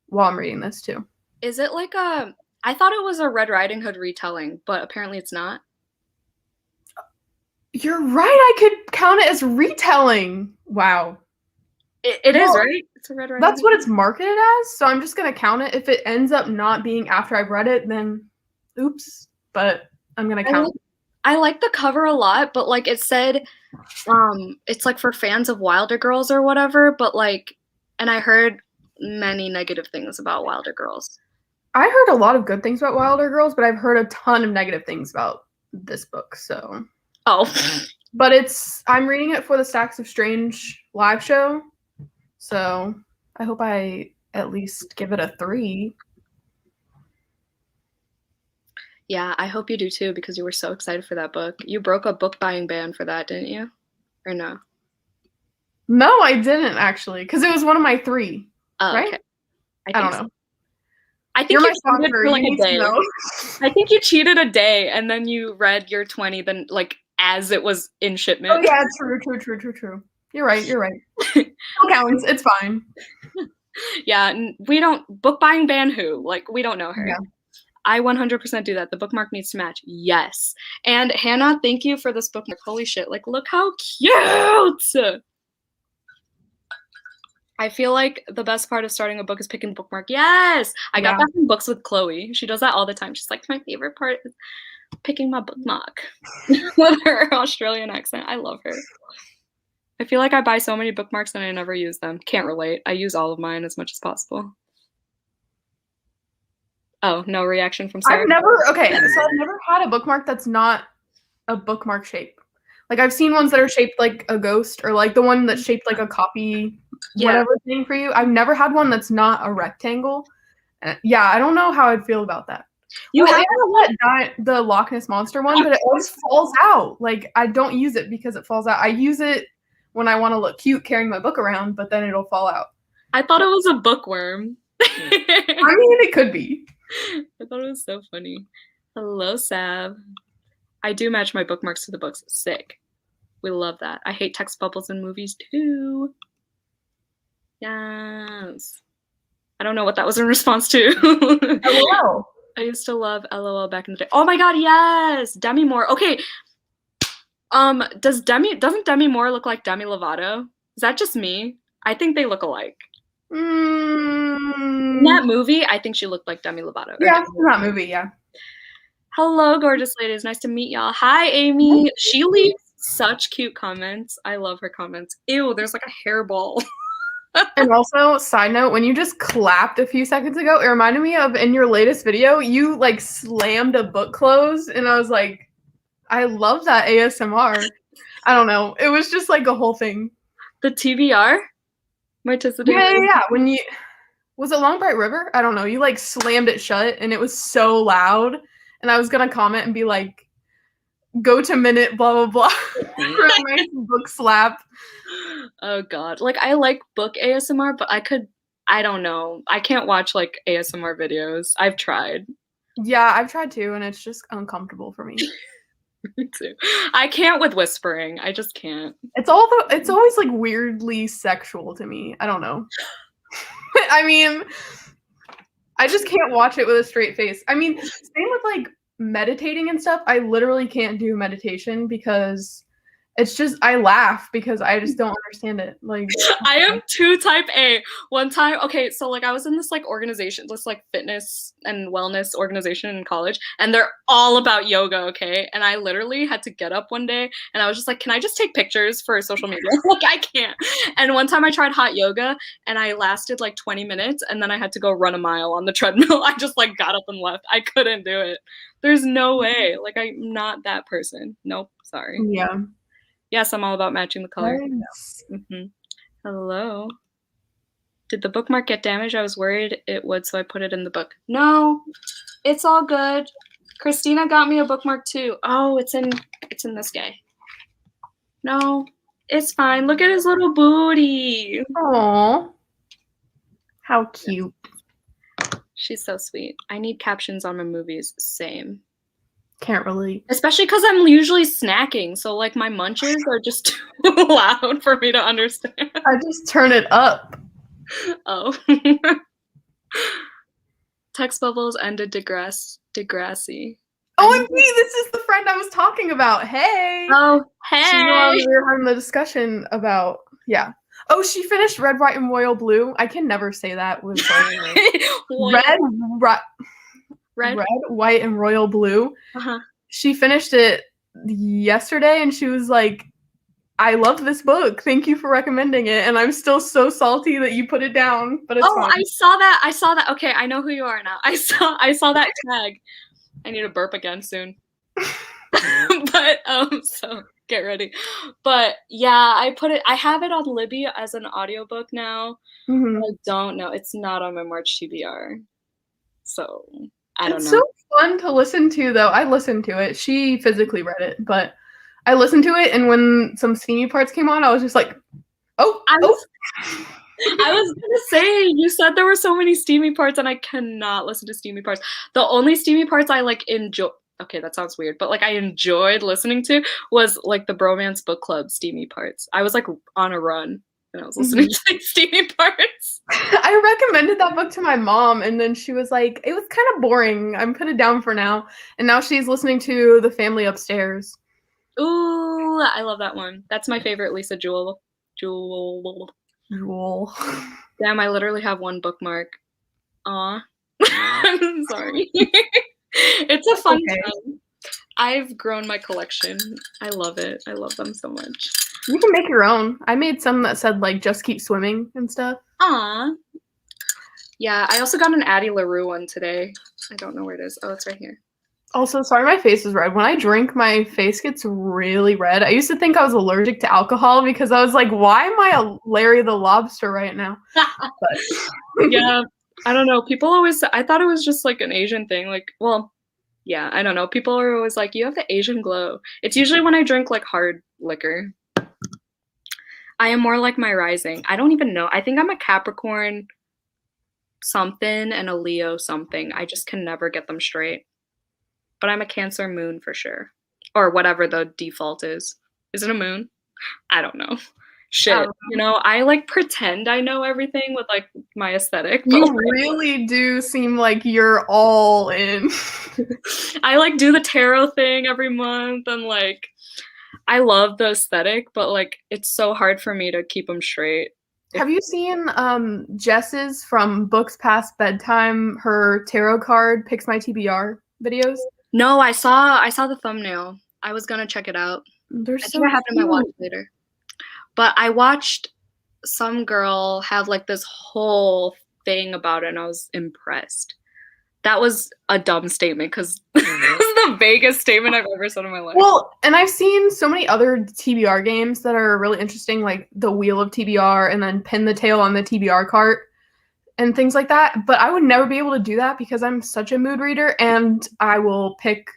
while I'm reading this too. Is it like I thought it was a Red Riding Hood retelling, but apparently it's not. You're right, I could count it as retelling. Wow. It is, right? It's a Red Riding Hood. That's what it's marketed as, so I'm just gonna count it. If it ends up not being after I've read it, then oops. But I'm gonna count it. I like the cover a lot, but like it said, it's like for fans of Wilder Girls or whatever, but like, and I heard many negative things about Wilder Girls. I heard a lot of good things about Wilder Girls, but I've heard a ton of negative things about this book, so. Oh. But I'm reading it for the Stacks of Strange live show, so I hope I at least give it a 3. Yeah, I hope you do too, because you were so excited for that book. You broke a book buying ban for that, didn't you? Or no? No, I didn't actually, because it was one of my 3. Right? Okay. I don't know. I think you cheated for like a day. I think you cheated a day, and then you read your 20, then like as it was in shipment. Oh yeah, true. You're right. Still counts. It's fine. Yeah, we don't book buying ban who? Like we don't know her. Yeah. I 100% do that. The bookmark needs to match. Yes. And Hannah, thank you for this bookmark. Holy shit. Like, look how cute. I feel like the best part of starting a book is picking the bookmark. Yes. I got that from Books with Chloe. She does that all the time. She's like, my favorite part is picking my bookmark with her Australian accent. I love her. I feel like I buy so many bookmarks and I never use them. Can't relate. I use all of mine as much as possible. Oh, no reaction from Sarah? I've never had a bookmark that's not a bookmark shape. Like, I've seen ones that are shaped like a ghost, or like the one that's shaped like a copy whatever thing for you. I've never had one that's not a rectangle. Yeah, I don't know how I'd feel about that. You have the Loch Ness Monster one, but it always falls out. Like, I don't use it because it falls out. I use it when I want to look cute carrying my book around, but then it'll fall out. I thought it was a bookworm. I mean, it could be. I thought it was so funny. Hello, Sav. I do match my bookmarks to the books. Sick. We love that. I hate text bubbles in movies too. Yes. I don't know what that was in response to. LOL. I used to love LOL back in the day. Oh my god, yes! Demi Moore. Okay. Doesn't Demi Moore look like Demi Lovato? Is that just me? I think they look alike. In that movie, I think she looked like Demi Lovato. Yeah, in that movie, yeah. Hello, gorgeous ladies. Nice to meet y'all. Hi, Amy. She leaves such cute comments. I love her comments. Ew, there's like a hairball. And also, side note, when you just clapped a few seconds ago, it reminded me of in your latest video, you like slammed a book close, and I was like, I love that ASMR. I don't know. It was just like a whole thing. The TBR? My Tis the Damn Readathon? Yeah. When you... Was it Long Bright River? I don't know. You like slammed it shut, and it was so loud. And I was going to comment and be like, go to minute, blah, blah, blah. For a nice book slap. Oh, God. Like, I like book ASMR, but I don't know. I can't watch, like, ASMR videos. I've tried. Yeah, I've tried too, and it's just uncomfortable for me. Me too. I can't with whispering. I just can't. It's always, like, weirdly sexual to me. I don't know. I mean, I just can't watch it with a straight face. I mean, same with, like, meditating and stuff. I literally can't do meditation because it's just, I laugh because I just don't understand it. Like, I am too type A. One time, okay, so like I was in this like organization, this like fitness and wellness organization in college, and they're all about yoga, okay? And I literally had to get up one day and I was just like, can I just take pictures for social media? Like, I can't. And one time I tried hot yoga and I lasted like 20 minutes and then I had to go run a mile on the treadmill. I just like got up and left. I couldn't do it. There's no way. Like, I'm not that person. Nope, sorry. Yeah. Yes, I'm all about matching the color. Nice. Hello. Did the bookmark get damaged? I was worried it would, so I put it in the book. No, it's all good. Christina got me a bookmark too. Oh, it's in this guy. No, it's fine. Look at his little booty. Aww. How cute. She's so sweet. I need captions on my movies. Same. Can't relate. Especially because I'm usually snacking, so like my munches are just too loud for me to understand. I just turn it up. Oh. Text bubbles ended Degrassi. OMG, this is the friend I was talking about. Hey. Oh, hey. We were having the discussion about, yeah. Oh, she finished Red, White, and Royal Blue. I can never say that with Red, White, and Royal Blue. Uh-huh. She finished it yesterday, and she was like, I love this book. Thank you for recommending it. And I'm still so salty that you put it down, but it's fine. I saw that. Okay, I know who you are now. I saw that tag. I need to burp again soon. But so get ready. But yeah, I have it on Libby as an audiobook now. Mm-hmm. I don't know. It's not on my March TBR. So I don't know. It's so fun to listen to, though. I listened to it. She physically read it, but I listened to it, and when some steamy parts came on, I was just like, I was gonna say, you said there were so many steamy parts, and I cannot listen to steamy parts. The only steamy parts I like enjoy. Okay, that sounds weird, but like I enjoyed listening to was like the Bromance Book Club steamy parts. I was like on a run. and I was listening to like steamy parts. I recommended that book to my mom, and then she was like, it was kind of boring. I'm put it down for now. And now she's listening to The Family Upstairs. Ooh, I love that one. That's my favorite Lisa Jewell. Jewel. Damn, I literally have one bookmark. Aw. I'm sorry. It's a fun time. I've grown my collection. I love it. I love them so much. You can make your own. I made some that said like just keep swimming and stuff. Aw. Yeah, I also got an Addie LaRue one today. I don't know where it is. Oh, it's right here. Also, sorry my face is red. When I drink, my face gets really red. I used to think I was allergic to alcohol because I was like, why am I a Larry the Lobster right now? But yeah, I don't know. People always, I thought it was just like an Asian thing. Like, well, yeah, I don't know. People are always like, you have the Asian glow. It's usually when I drink like hard liquor. I am more like my rising. I don't even know. I think I'm a Capricorn something and a Leo something. I just can never get them straight. But I'm a Cancer moon for sure. Or whatever the default is. Is it a moon? I don't know. Shit. You know, I like pretend I know everything with like my aesthetic. But you really do seem like you're all in. I like do the tarot thing every month and like I love the aesthetic, but like it's so hard for me to keep them straight. Have you seen Jess's from Books Past Bedtime, her tarot card Picks My TBR videos? No, I saw the thumbnail. I was gonna check it out. They're I so think I have it in my cute. watch later. But I watched some girl have like this whole thing about it and I was impressed. That was a dumb statement because this is the vaguest statement I've ever said in my life. Well, and I've seen so many other TBR games that are really interesting, like the Wheel of TBR and then Pin the Tail on the TBR cart and things like that. But I would never be able to do that because I'm such a mood reader and I will pick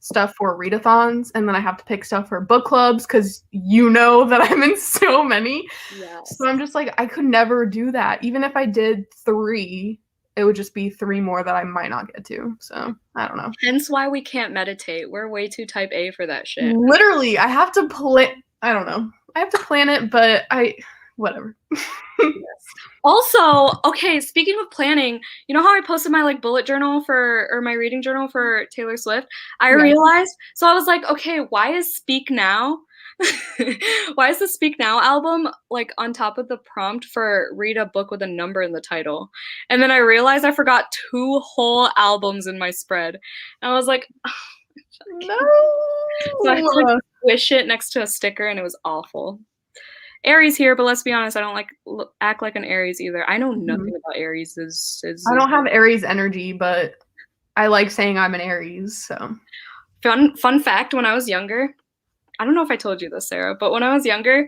stuff for readathons and then I have to pick stuff for book clubs because you know that I'm in so many. Yes. So I'm just like, I could never do that. Even if I did 3, it would just be 3 more that I might not get to. So I don't know. Hence why we can't meditate. We're way too type A for that shit. Literally, I have to plan. I don't know. I have to plan it, but whatever. Yes. Also, okay, speaking of planning, you know how I posted my like bullet journal or my reading journal for Taylor Swift? I realized, so I was like, okay, why is Speak Now? Why is the Speak Now album like on top of the prompt for read a book with a number in the title? And then I realized I forgot 2 whole albums in my spread. And I was like, oh, no. So I had to like squish it next to a sticker and it was awful. Aries here, but let's be honest, I don't like act like an Aries either. I know nothing about Aries. I don't have Aries energy, but I like saying I'm an Aries. So fun fact: when I was younger, I don't know if I told you this, Sarah, but when I was younger,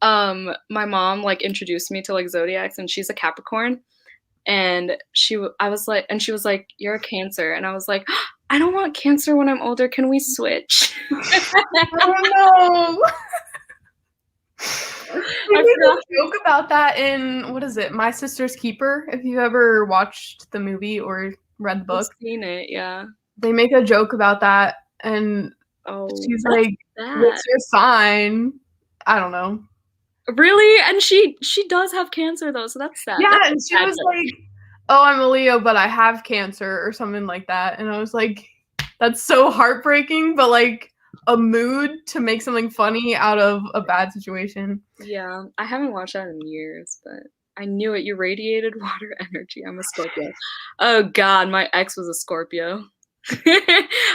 my mom like introduced me to like Zodiacs, and she's a Capricorn, and she was like, "You're a Cancer," and I was like, "I don't want Cancer when I'm older. Can we switch?" Oh no. I made a joke about that in, what is it, My Sister's Keeper, if you ever watched the movie or read the book. I've seen it, yeah. They make a joke about that, and she's like, what's your sign? I don't know. Really? And she does have Cancer, though, so that's sad. Yeah, that's and she was like, oh, I'm a Leo, but I have Cancer, or something like that. And I was like, that's so heartbreaking, but like, a mood to make something funny out of a bad situation. Yeah, I haven't watched that in years, but I knew it. You radiated water energy. I'm a Scorpio. Oh God, my ex was a Scorpio.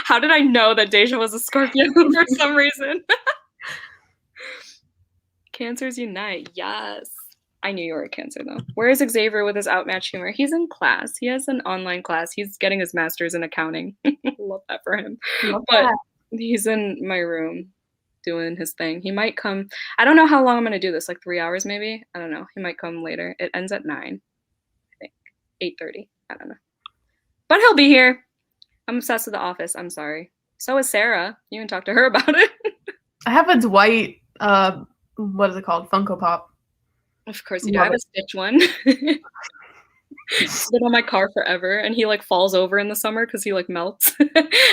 How did I know that Deja was a Scorpio for some reason? Cancers unite. Yes. I knew you were a Cancer though. Where is Xavier with his outmatched humor? He's in class. He has an online class. He's getting his master's in accounting. Love that for him. But he's in my room doing his thing. He might come. I don't know how long I'm going to do this, like 3 hours maybe. I don't know. He might come later. It ends at 9, I think. 8:30. I don't know. But he'll be here. I'm obsessed with The Office. I'm sorry. So is Sarah. You can talk to her about it. I have a Dwight, what is it called? Funko Pop. Of course you do. I have a Stitch one. It's been on my car forever, and he like falls over in the summer because he like melts.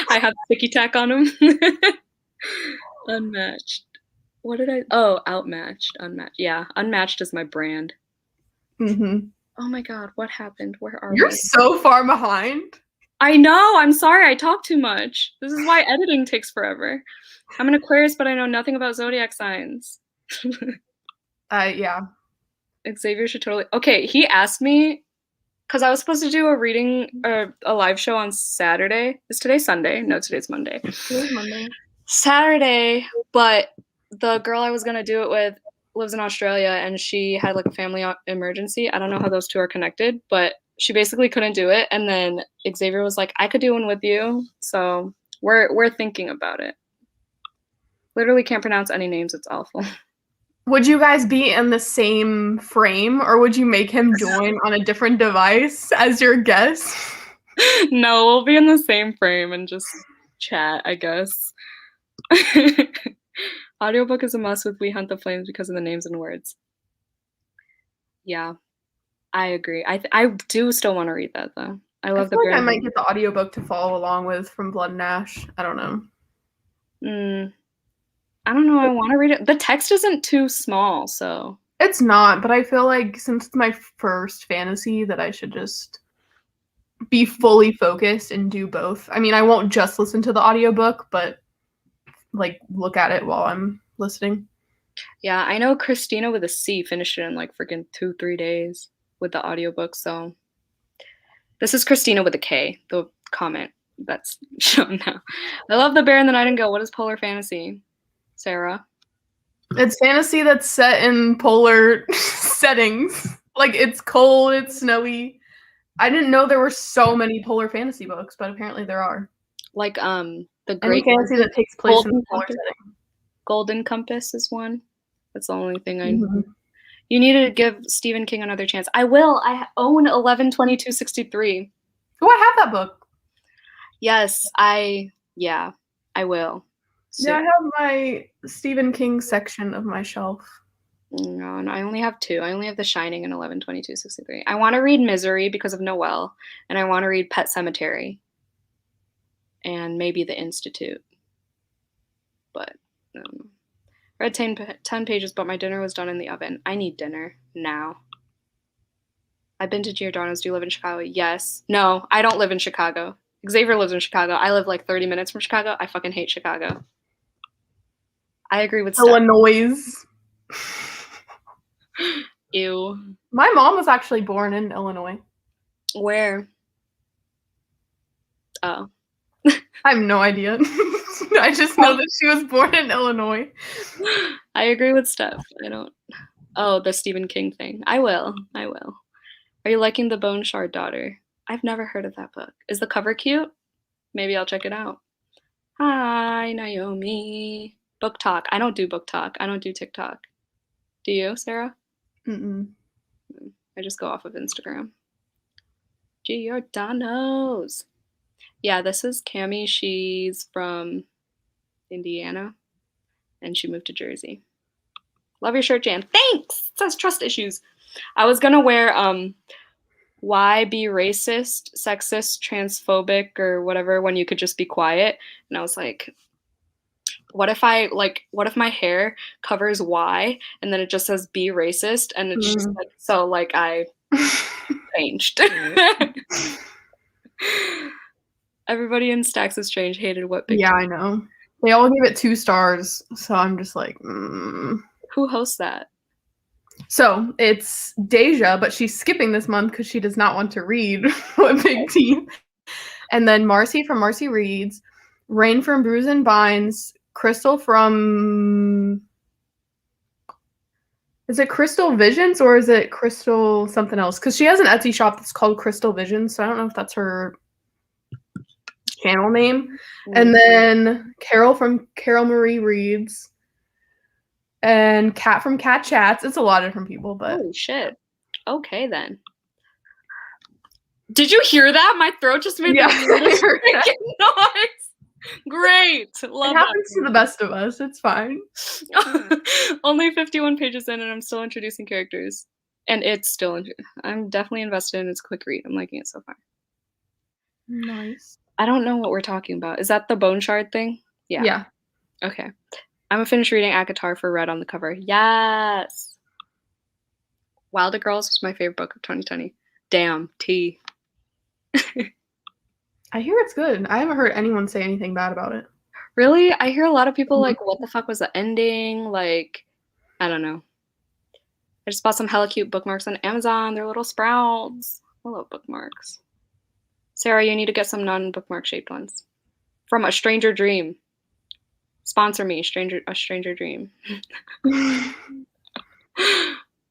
I have sticky tack on him. Unmatched. What did I? Oh, outmatched, unmatched. Yeah, unmatched is my brand. Mm-hmm. Oh my god, what happened? Where are You're we? so far behind. I know. I'm sorry. I talk too much. This is why editing takes forever. I'm an Aquarius, but I know nothing about zodiac signs. Yeah. Xavier should totally. Okay, he asked me because I was supposed to do a reading or a live show on Saturday. Is today Sunday? No, today's Monday. Today's Monday. Saturday, but the girl I was gonna do it with lives in Australia and she had like a family emergency. I don't know how those two are connected, but she basically couldn't do it. And then Xavier was like, I could do one with you. So we're thinking about it. Literally can't pronounce any names, it's awful. Would you guys be in the same frame, or would you make him join on a different device as your guest? No, we'll be in the same frame and just chat, I guess. Audiobook is a must with We Hunt the Flames because of the names and words. Yeah, I agree. I do still want to read that though. I love feel like I might get the audiobook to follow along with from Blood and Ash. I don't know. I don't know. I want to read it. The text isn't too small, so. It's not, but I feel like since it's my first fantasy that I should just be fully focused and do both. I mean, I won't just listen to the audiobook, but like look at it while I'm listening. Yeah, I know Christina with a C finished it in like freaking 2-3 days with the audiobook, so. This is Christina with a K, the comment that's shown now. I love The Bear and the Nightingale. What is polar fantasy? Sarah? It's fantasy that's set in polar settings. Like it's cold, it's snowy. I didn't know there were so many polar fantasy books, but apparently there are. Like the Great fantasy that takes place in the polar setting. Golden Compass is one. That's the only thing I know. You need to give Stephen King another chance. I will. I own 11/22/63. Oh, I have that book. Yes, I will. So. Yeah, I have my Stephen King section of my shelf. No, I only have 2. I only have The Shining and 11/22/63. I want to read Misery because of Noelle, and I want to read Pet Sematary, and maybe The Institute. But read 10 pages, but my dinner was done in the oven. I need dinner now. I've been to Giordano's. Do you live in Chicago? Yes. No, I don't live in Chicago. Xavier lives in Chicago. I live like 30 minutes from Chicago. I fucking hate Chicago. I agree with Illinois. Ew. My mom was actually born in Illinois. Where? Oh. I have no idea. I just know that she was born in Illinois. I agree with Steph. I don't. Oh, the Stephen King thing. I will. Are you liking The Bone Shard Daughter? I've never heard of that book. Is the cover cute? Maybe I'll check it out. Hi, Naomi. Book talk. I don't do book talk. I don't do TikTok. Do you, Sarah? Mm-mm. I just go off of Instagram. Giordano's. Yeah, this is Cammie. She's from Indiana, and she moved to Jersey. Love your shirt, Jan. Thanks! It says trust issues. I was gonna wear why be racist, sexist, transphobic, or whatever when you could just be quiet. And I was like, what if my hair covers why and then it just says be racist and it's just like so like I changed. Everybody in Stacks is Strange hated what big. Yeah, I know. They all gave it 2 stars, so I'm just like, Who hosts that? So it's Deja, but she's skipping this month because she does not want to read What Big Team. And then Marcy from Marcy Reads, Rain from Brews and Binds, Crystal from... Is it Crystal Visions or is it Crystal something else? Because she has an Etsy shop that's called Crystal Visions, so I don't know if that's her channel name. And then Carol from Carol Marie Reads. And Cat from Cat Chats. It's a lot of different people, but... Holy shit. Okay, then. Did you hear that? My throat just made the noise. Great. Love it happens to the best of us. It's fine. Only 51 pages in and I'm still introducing characters. And it's still... I'm definitely invested in its quick read. I'm liking it so far. Nice. I don't know what we're talking about. Is that the Bone Shard thing? Yeah. Okay. I'm gonna finish reading ACOTAR for Red on the cover. Yes. Wilder Girls was my favorite book of 2020. Damn, T. I hear it's good. I haven't heard anyone say anything bad about it. Really? I hear a lot of people like, what the fuck was the ending? Like, I don't know. I just bought some hella cute bookmarks on Amazon. They're little sprouts. I love bookmarks. Sarah, you need to get some non-bookmark shaped ones. From A Stranger Dream. Sponsor me, A Stranger Dream.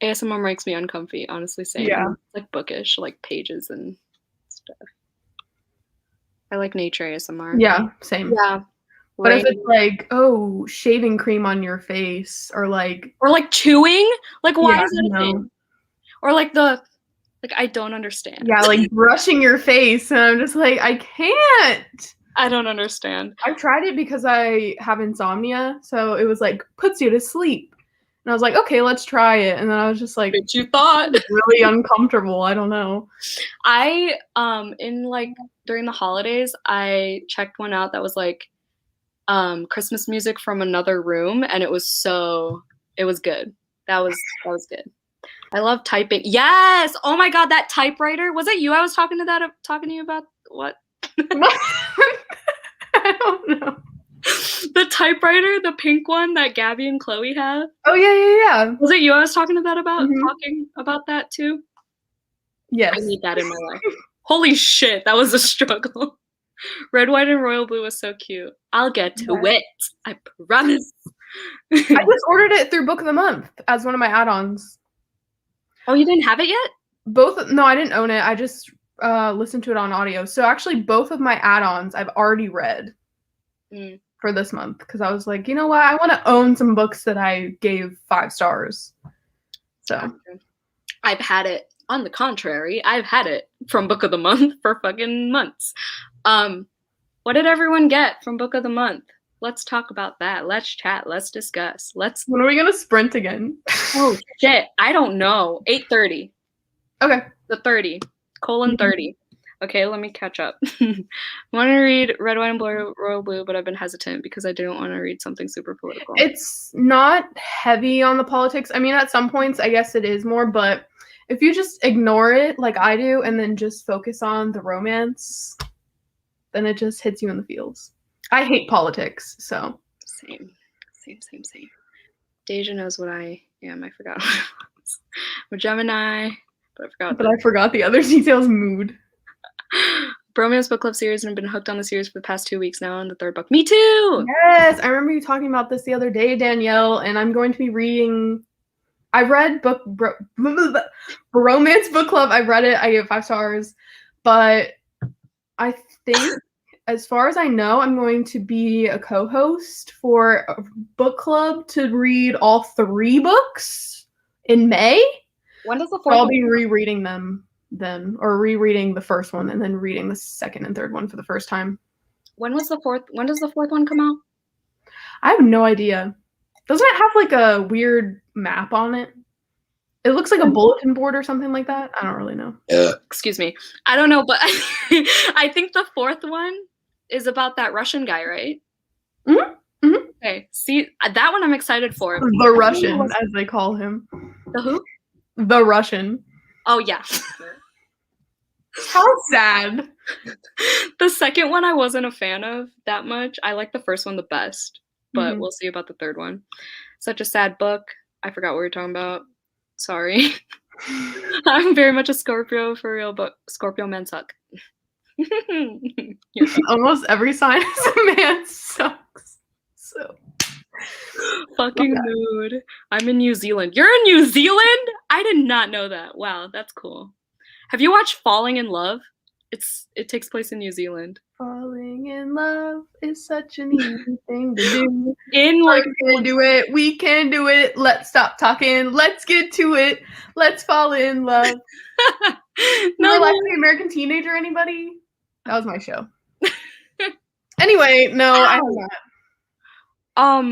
ASMR makes me uncomfy, honestly saying. Yeah. It's like bookish, like pages and stuff. I like nature ASMR. Yeah, same. Yeah. But if it's like, oh, shaving cream on your face, or like chewing, like why is that a thing? Or like I don't understand. Yeah, like brushing your face, and I'm just like, I can't. I don't understand. I tried it because I have insomnia, so it was like puts you to sleep, and I was like, okay, let's try it, and then I was just like, what you thought? Really uncomfortable. I don't know. I in like during the holidays, I checked one out that was like Christmas music from another room, and it was good. That was good. I love typing. Yes. Oh my god, that typewriter. Was it you I was talking to you about? What? I don't know. The typewriter, the pink one that Gabby and Chloe have. Oh yeah. Was it you I was talking to that about? Mm-hmm. Talking about that too? Yes. I need that in my life. Holy shit, that was a struggle. Red, white, and royal blue was so cute. I'll get to it. I promise. I just ordered it through Book of the Month as one of my add-ons. Oh, you didn't have it yet? No, I didn't own it. I just listened to it on audio. So actually, both of my add-ons I've already read for this month, because I was like, you know what? I want to own some books that I gave 5 stars. So I've had it. On the contrary, I've had it from Book of the Month for fucking months. What did everyone get from Book of the Month? Let's talk about that. Let's chat. Let's discuss. When are we gonna sprint again? Oh shit! I don't know. 8:30. Okay. The 30:30. Okay, let me catch up. I want to read Red, White, and Royal Blue, but I've been hesitant because I didn't want to read something super political. It's not heavy on the politics. I mean, at some points, I guess it is more, but if you just ignore it like I do and then just focus on the romance, then it just hits you in the feels. I hate politics, so. Same. Deja knows what I am. I forgot what I was. I'm a Gemini, but I forgot the other details. Mood. Bromance book club series, and I've been hooked on the series for the past 2 weeks now on the 3rd book. Me too! Yes, I remember you talking about this the other day, Danielle, and I'm going to be reading. I read Bromance book club. I read it. I gave it 5 stars, but I think, as far as I know, I'm going to be a co-host for a book club to read all 3 books in May. When does the 4th? I'll be rereading them then, or rereading the first one and then reading the second and third one for the first time. When does the 4th one come out? I have no idea. Doesn't it have like a weird map on it? It looks like a bulletin board or something like that. I don't really know. Excuse me. I don't know, but I think the 4th one is about that Russian guy, right? Mm-hmm. Okay. See, that one I'm excited for. The Russian, as they call him. The who? The Russian. Oh, yeah. How sad. The second one I wasn't a fan of that much. I like the first one the best, but we'll see about the 3rd one. Such a sad book. I forgot what we were talking about. Sorry. I'm very much a Scorpio for real, but Scorpio men suck. Almost every sign as a man sucks. So fucking mood. I'm in New Zealand. You're in New Zealand? I did not know that. Wow, that's cool. Have you watched Falling in Love? It takes place in New Zealand. Falling in love is such an easy thing to do. We can do it. Let's stop talking. Let's get to it. Let's fall in love. No, like the American Teenager, anybody? That was my show. Anyway, no, I don't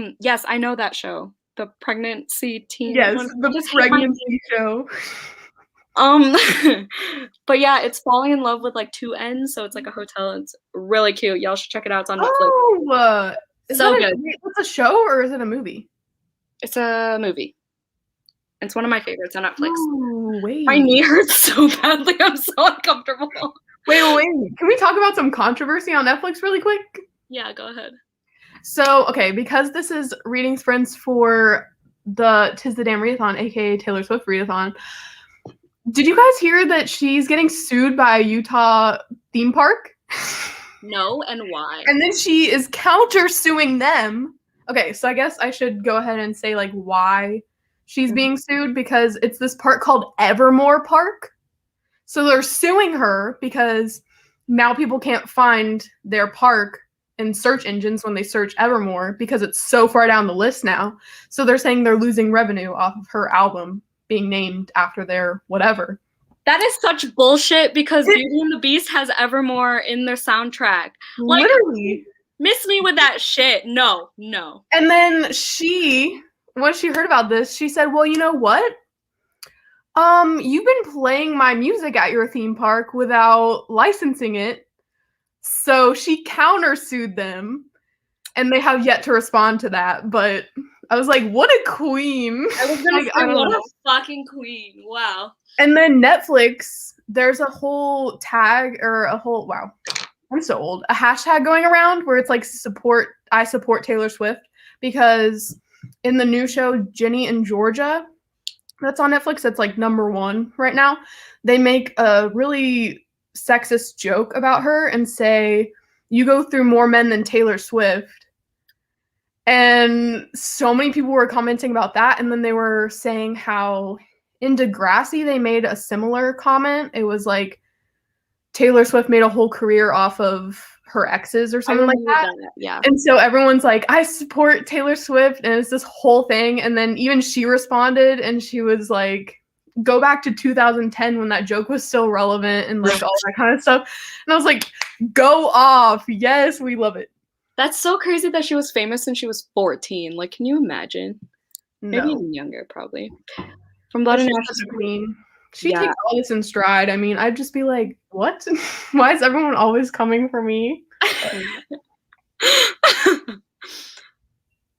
know. Yes, I know that show. The pregnancy teen. Yes, the pregnancy show. But yeah, it's Falling in Love with like 2 N's, so it's like a hotel. It's really cute. Y'all should check it out. It's on Netflix. Oh, So good. It's a show or is it a movie? It's a movie. It's one of my favorites on Netflix. Ooh, wait. My knee hurts so badly. I'm so uncomfortable. Wait. Can we talk about some controversy on Netflix really quick? Yeah, go ahead. So, okay, because this is reading sprints for the Tis the Damn Readathon, aka Taylor Swift Readathon, did you guys hear that she's getting sued by a Utah theme park? No, and why? And then she is counter-suing them. Okay, so I guess I should go ahead and say, like, why she's being sued, because it's this park called Evermore Park. So they're suing her because now people can't find their park in search engines when they search Evermore because it's so far down the list now. So they're saying they're losing revenue off of her album being named after their whatever. That is such bullshit because Beauty and the Beast has Evermore in their soundtrack. Like, literally. Miss me with that shit. No. And then when she heard about this, she said, well, you know what? You've been playing my music at your theme park without licensing it. So she countersued them, and they have yet to respond to that. But I was like, what a queen. I was gonna say, what a fucking queen. Wow. And then Netflix, there's a whole tag wow, I'm so old. A hashtag going around where it's like I support Taylor Swift, because in the new show, Ginny and Georgia, that's on Netflix, that's like #1 right now, they make a really sexist joke about her and say, you go through more men than Taylor Swift. And so many people were commenting about that. And then they were saying how in Degrassi, they made a similar comment. It was like Taylor Swift made a whole career off of her exes or something like that. Yeah. And so everyone's like, I support Taylor Swift. And it's this whole thing. And then even she responded and she was like, go back to 2010 when that joke was still relevant and like all that kind of stuff. And I was like, go off. Yes, we love it. That's so crazy that she was famous since she was 14. Like, can you imagine? No. Maybe even younger, probably. From Blood and Ashes. Queen. She takes all this in stride. I mean, I'd just be like, what? Why is everyone always coming for me?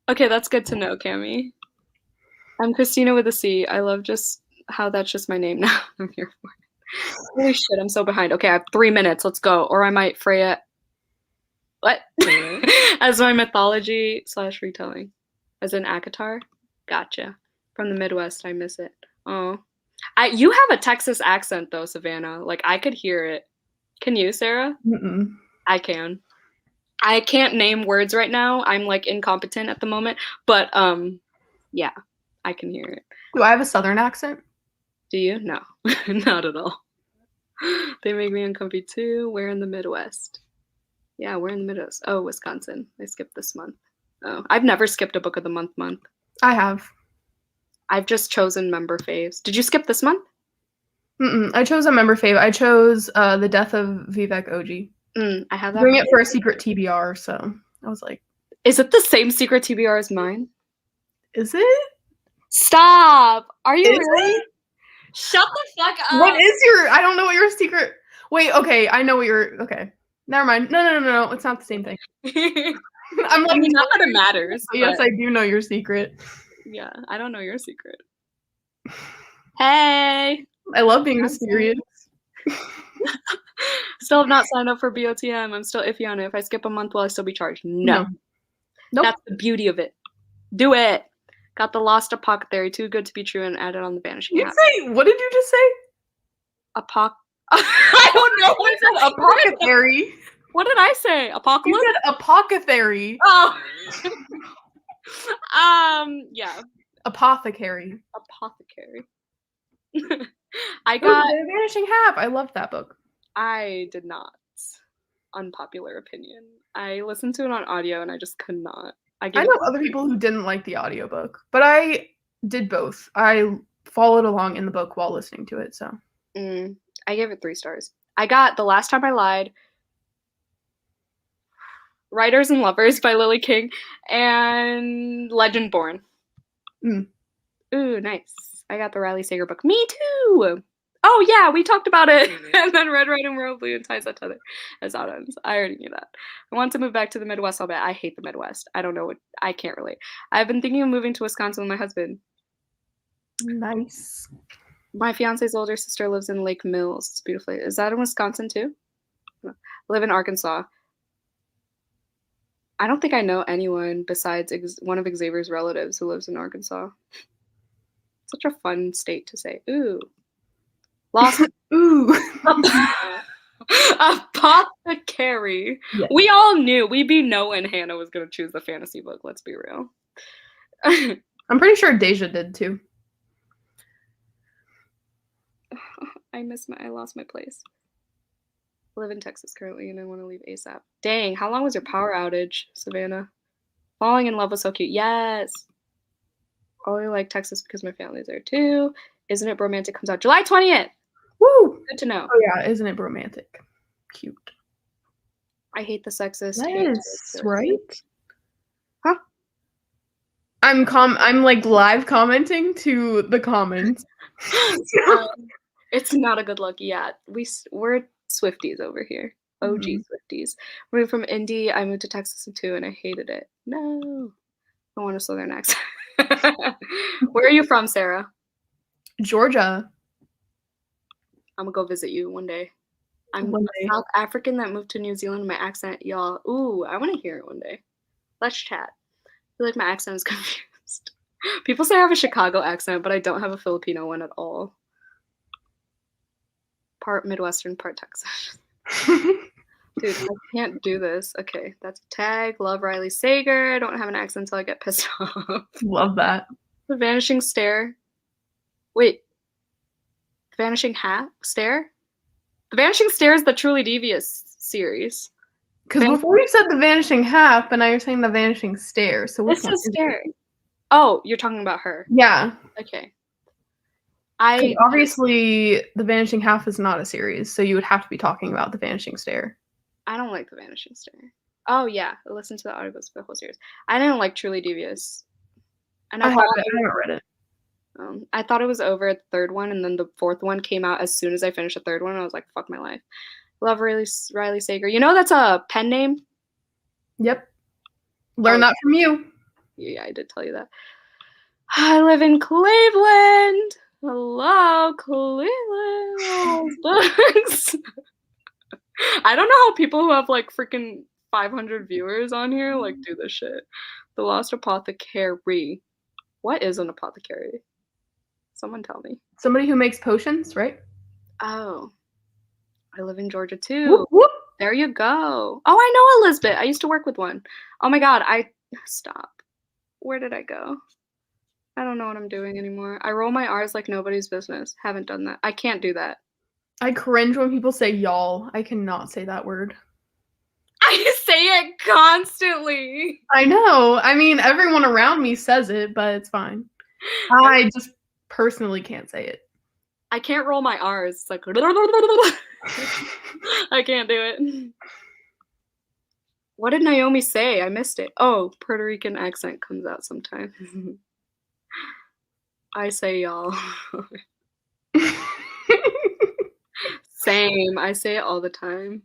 Okay, that's good to know, Cami. I'm Christina with a C. I love just how that's just my name now. I'm here for it. Holy shit, I'm so behind. Okay, I have 3 minutes. Let's go. Or I might Freya. What? As my mythology / retelling. As in Akatar? Gotcha. From the Midwest, I miss it. Oh. You have a Texas accent, though, Savannah. Like, I could hear it. Can you, Sarah? Mm-mm. I can. I can't name words right now. I'm, like, incompetent at the moment. But, yeah, I can hear it. Do I have a Southern accent? Do you? No. Not at all. They make me uncomfy, too. We're in the Midwest. Yeah, we're in the Midwest. Oh, Wisconsin. I skipped this month. Oh, I've never skipped a book of the month. I have. I've just chosen member faves. Did you skip this month? I chose a member fave. I chose The Death of Vivek Oji. I have that. Bring it for a secret TBR, so I was like... Is it the same secret TBR as mine? Is it? Stop! Are you really? Shut the fuck up! What is your... I don't know what your secret... Wait, okay, I know what your... Okay. Never mind. No. It's not the same thing. I'm like... not that it matters. Yes, I do know your secret. Yeah, I don't know your secret. Hey! I love being mysterious. Still have not signed up for BOTM. I'm still iffy on it. If I skip a month, will I still be charged? No. Nope. That's the beauty of it. Do it! Got the Lost Apothecary, too good to be true, and added on the Vanishing Hat. What did you just say? I don't know what I said. Apothecary. What did I say? Apocalypse? You said apothecary. Oh. Yeah. Apothecary. I got The Vanishing Half. I loved that book. I did not. Unpopular opinion. I listened to it on audio and I just could not. I know other people who didn't like the audiobook, but I did both. I followed along in the book while listening to it, so. I gave it 3 stars. I got The Last Time I Lied, Writers and Lovers by Lily King, and Legend Born. Ooh, nice. I got the Riley Sager book. Me too! Oh yeah, we talked about it. And then Red, Riding Hood, Royal Blue, and Ties That Tether as add-ons. I already knew that. I want to move back to the Midwest. I'll bet. I hate the Midwest. I don't know what. I can't relate. I've been thinking of moving to Wisconsin with my husband. Nice. My fiance's older sister lives in Lake Mills. It's beautiful. Is that in Wisconsin too? I live in Arkansas. I don't think I know anyone besides one of Xavier's relatives who lives in Arkansas. Such a fun state to say. Ooh. Lost. Ooh. Apothecary. Yes. We all knew. We be knowing Hannah was going to choose the fantasy book. Let's be real. I'm pretty sure Deja did too. I lost my place. I live in Texas currently and I want to leave ASAP. Dang, how long was your power outage, Savannah? Falling in love was so cute. Yes. I only like Texas because my family's there too. Isn't It Romantic comes out July 20th. Woo! Good to know. Oh yeah, Isn't It Romantic? Cute. I hate the sexist. Yes, right? Huh? I'm like live commenting to the comments. It's not a good look yet. We're Swifties over here. OG Swifties. Moved from Indy, I moved to Texas in 2 and I hated it. No. I want a Southern accent. Where are you from, Sarah? Georgia. I'm gonna go visit you one day. I'm a South African that moved to New Zealand. My accent, y'all. Ooh, I want to hear it one day. Let's chat. I feel like my accent is confused. People say I have a Chicago accent, but I don't have a Filipino one at all. Part Midwestern, part Texas. Dude, I can't do this. Okay, that's a tag. Love Riley Sager. I don't have an accent until I get pissed off. Love that. The Vanishing Stare. Wait. The Vanishing Stare? The Vanishing Stare is the Truly Devious series. Because before you said The Vanishing Half, but now you're saying The Vanishing Stare. So which this one is Stare. Oh, you're talking about her. Yeah. Okay. Obviously, The Vanishing Half is not a series, so you would have to be talking about The Vanishing Stare. I don't like The Vanishing Stare. Oh yeah, I listened to the audiobooks for the whole series. I didn't like Truly Devious. And I haven't read it. I thought it was over at the 3rd one, and then the 4th one came out as soon as I finished the 3rd one. I was like, fuck my life. Love Riley Sager. You know that's a pen name? Yep. Learn that from you. Yeah, I did tell you that. I live in Cleveland. Hello, Cleveland. Books. I don't know how people who have like freaking 500 viewers on here like do this shit. The Lost Apothecary. What is an apothecary? Someone tell me. Somebody who makes potions, right? Oh. I live in Georgia too. Whoop, whoop. There you go. Oh, I know Elizabeth. I used to work with one. Oh my god, stop. Where did I go? I don't know what I'm doing anymore. I roll my R's like nobody's business. Haven't done that. I can't do that. I cringe when people say y'all. I cannot say that word. I say it constantly. I know. I mean, everyone around me says it, but it's fine. I just personally can't say it. I can't roll my R's. It's like I can't do it. What did Naomi say? I missed it. Oh, Puerto Rican accent comes out sometimes. I say y'all. Same. I say it all the time.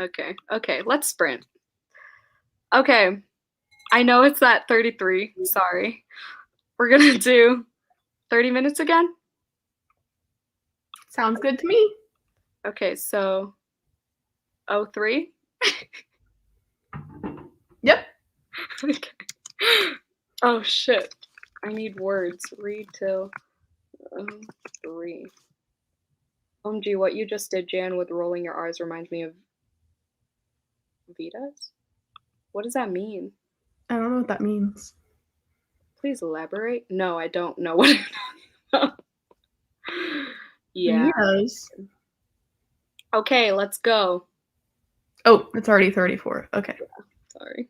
Okay, let's sprint. Okay. I know it's at 33. Sorry. We're going to do 30 minutes again? Sounds good to me. Okay, so 03? Yep. Okay. Oh, shit. I need words. Read till 03. OMG, what you just did, Jan, with rolling your R's reminds me of Vitas? What does that mean? I don't know what that means. Please elaborate. No, I don't know what you're talking about. Yeah. Yes. Okay, let's go. Oh, it's already 34. Okay. Yeah, sorry.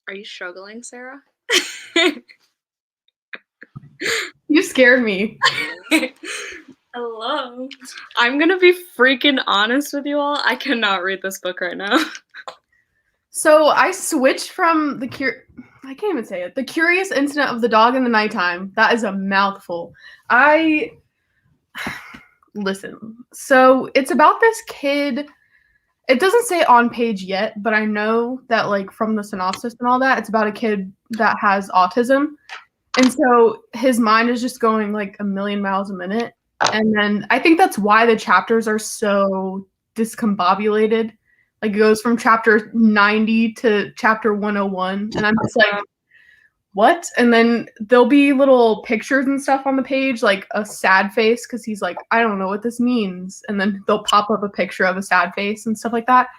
Are you struggling, Sarah? You scared me. Hello. I'm gonna be freaking honest with you all. I cannot read this book right now. So I switched from I can't even say it. The Curious Incident of the Dog in the Nighttime. That is a mouthful. Listen. So it's about this kid. It doesn't say on page yet, but I know that like from the synopsis and all that, it's about a kid that has autism. And so his mind is just going like a million miles a minute. And then I think that's why the chapters are so discombobulated. Like it goes from chapter 90 to chapter 101. And I'm just like, what? And then there'll be little pictures and stuff on the page, like a sad face, because he's like, I don't know what this means. And then they'll pop up a picture of a sad face and stuff like that.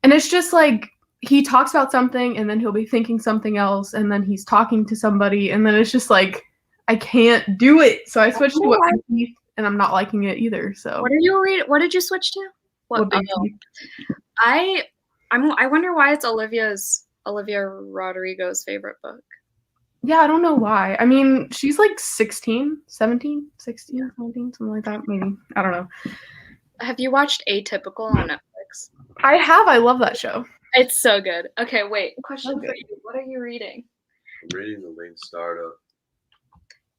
And it's just like, he talks about something and then he'll be thinking something else and then he's talking to somebody and then it's just like, I can't do it. So I switched to What Big Teeth and I'm not liking it either. So what did you switch to? What Big Teeth. I wonder why it's Olivia Rodrigo's favorite book. Yeah, I don't know why. I mean, she's like 17, 17, something like that, maybe. I don't know. Have you watched Atypical on Netflix? I have. I love that show. It's so good. Okay, wait. Question for you. What are you reading? I'm reading The Lean Startup.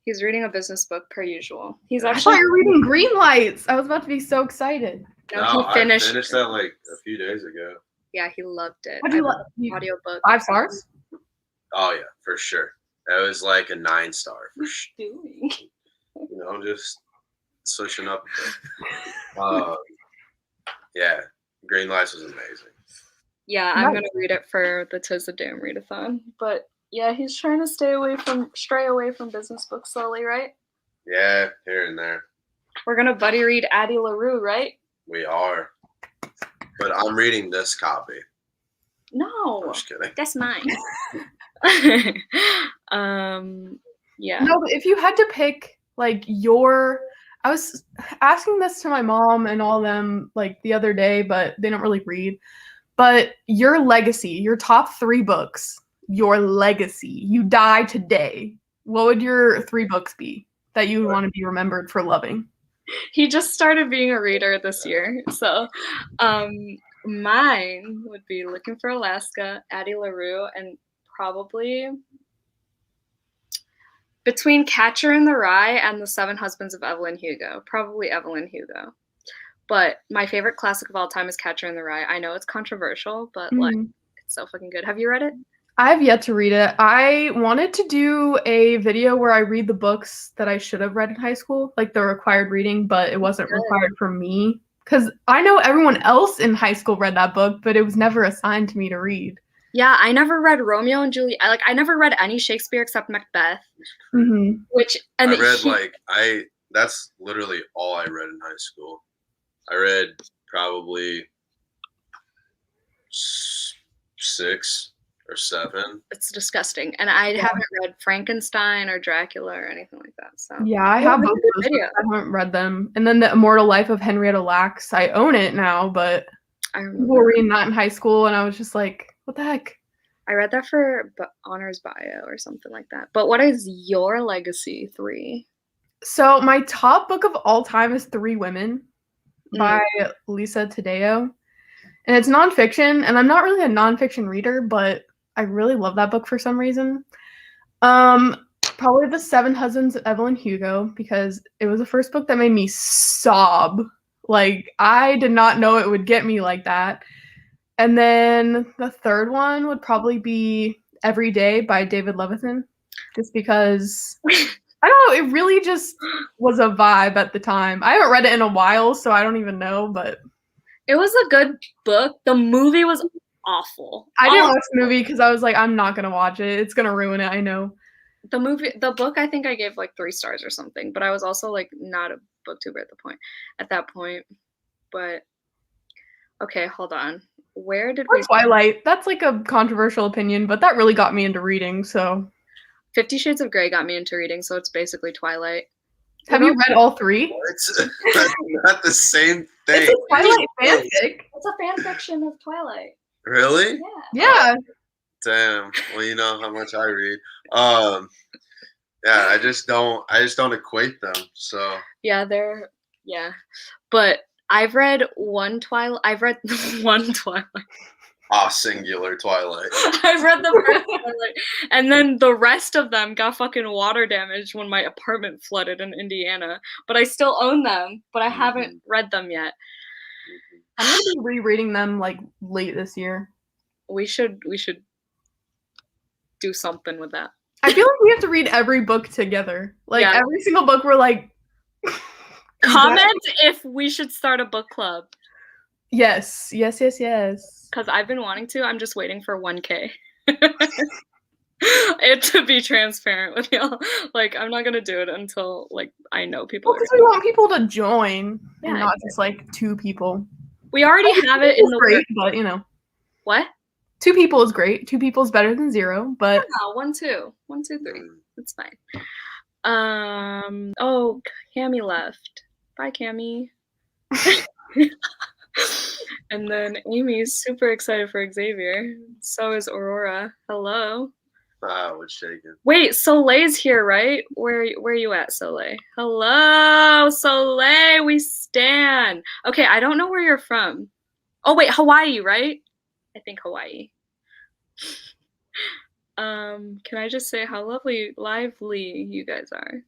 He's reading a business book per usual. He's I actually thought you were reading Green Lights. I was about to be so excited. No, he finished. I finished that like a few days ago. Yeah, he loved it. How'd you like audiobook? 5 stars? Oh yeah, for sure. That was like a 9-star for sure. Doing? You know, I'm just switching up. Yeah, Green Lights was amazing. Yeah, I'm gonna read it for the Tis the Damn Readathon. But yeah, he's trying to stray away from business books slowly, right? Yeah, here and there. We're gonna buddy read Addie LaRue, right? We are. But I'm reading this copy. No, I'm just kidding. That's mine. Yeah. No, but if you had to pick like I was asking this to my mom and all them like the other day, but they don't really read. But your legacy, your top 3 books, your legacy, you die today. What would your 3 books be that you would want to be remembered for loving? He just started being a reader this year. So mine would be Looking for Alaska, Addie LaRue, and probably between Catcher in the Rye and The 7 Husbands of Evelyn Hugo. Probably Evelyn Hugo. But my favorite classic of all time is Catcher in the Rye. I know it's controversial, but like it's so fucking good. Have you read it? I have yet to read it. I wanted to do a video where I read the books that I should have read in high school, like the required reading, but it wasn't required for me. Because I know everyone else in high school read that book, but it was never assigned to me to read. Yeah, I never read Romeo and Juliet. I never read any Shakespeare except Macbeth. Mm-hmm. That's literally all I read in high school. I read probably 6 or 7. It's disgusting. And I haven't read Frankenstein or Dracula or anything like that. So yeah, I have both of those. I haven't read them. And then The Immortal Life of Henrietta Lacks. I own it now, but people were reading that in high school, and I was just like, what the heck? I read that for honors bio or something like that. But what is your legacy 3? So my top book of all time is 3 Women by Lisa Taddeo. And it's nonfiction, and I'm not really a nonfiction reader, but I really love that book for some reason. Probably The 7 Husbands of Evelyn Hugo, because it was the first book that made me sob. Like, I did not know it would get me like that. And then the third one would probably be Every Day by David Levithan, just because, I don't know, it really just was a vibe at the time. I haven't read it in a while, so I don't even know, but it was a good book. The movie was awful. I didn't watch the movie because I was like, I'm not going to watch it. It's going to ruin it, I know. The book, I think I gave like 3 stars or something, but I was also like not a booktuber at that point. But, okay, hold on. Where did we... Twilight. That's like a controversial opinion, but that really got me into reading, so... 50 Shades of Grey got me into reading, so it's basically Twilight. Have you read all 3? That's not the same thing. It's a Twilight fanfic. It's a fan fiction of Twilight. Really? Yeah. Yeah. Damn. Well, you know how much I read. Yeah, I just don't equate them. So Yeah, but I've read one Twilight. I've read one Twilight. singular Twilight. I've read the first Twilight, and then the rest of them got fucking water damage when my apartment flooded in Indiana. But I still own them, but I haven't read them yet. I'm gonna be rereading them like late this year. We should do something with that. I feel like we have to read every book together. Like every single book, we're like. Comment if we should start a book club. Yes. Because I've been wanting to. I'm just waiting for 1K. It to be transparent with y'all. Like, I'm not gonna do it until like I know people. Because we want people to join, and not just like 2 people. We already have it in the great, but you know. What? 2 people is great. 2 people is better than 0, but 1, 2, 1, 2, 3. It's fine. Oh, Cammy left. Bye, Cammy. And then Amy's super excited for Xavier. So is Aurora. Hello. We're shaking. Wait, Soleil's here, right? Where you at, Soleil? Hello, Soleil. We stan. Okay, I don't know where you're from. Oh wait, Hawaii, right? I think Hawaii. Can I just say how lively you guys are?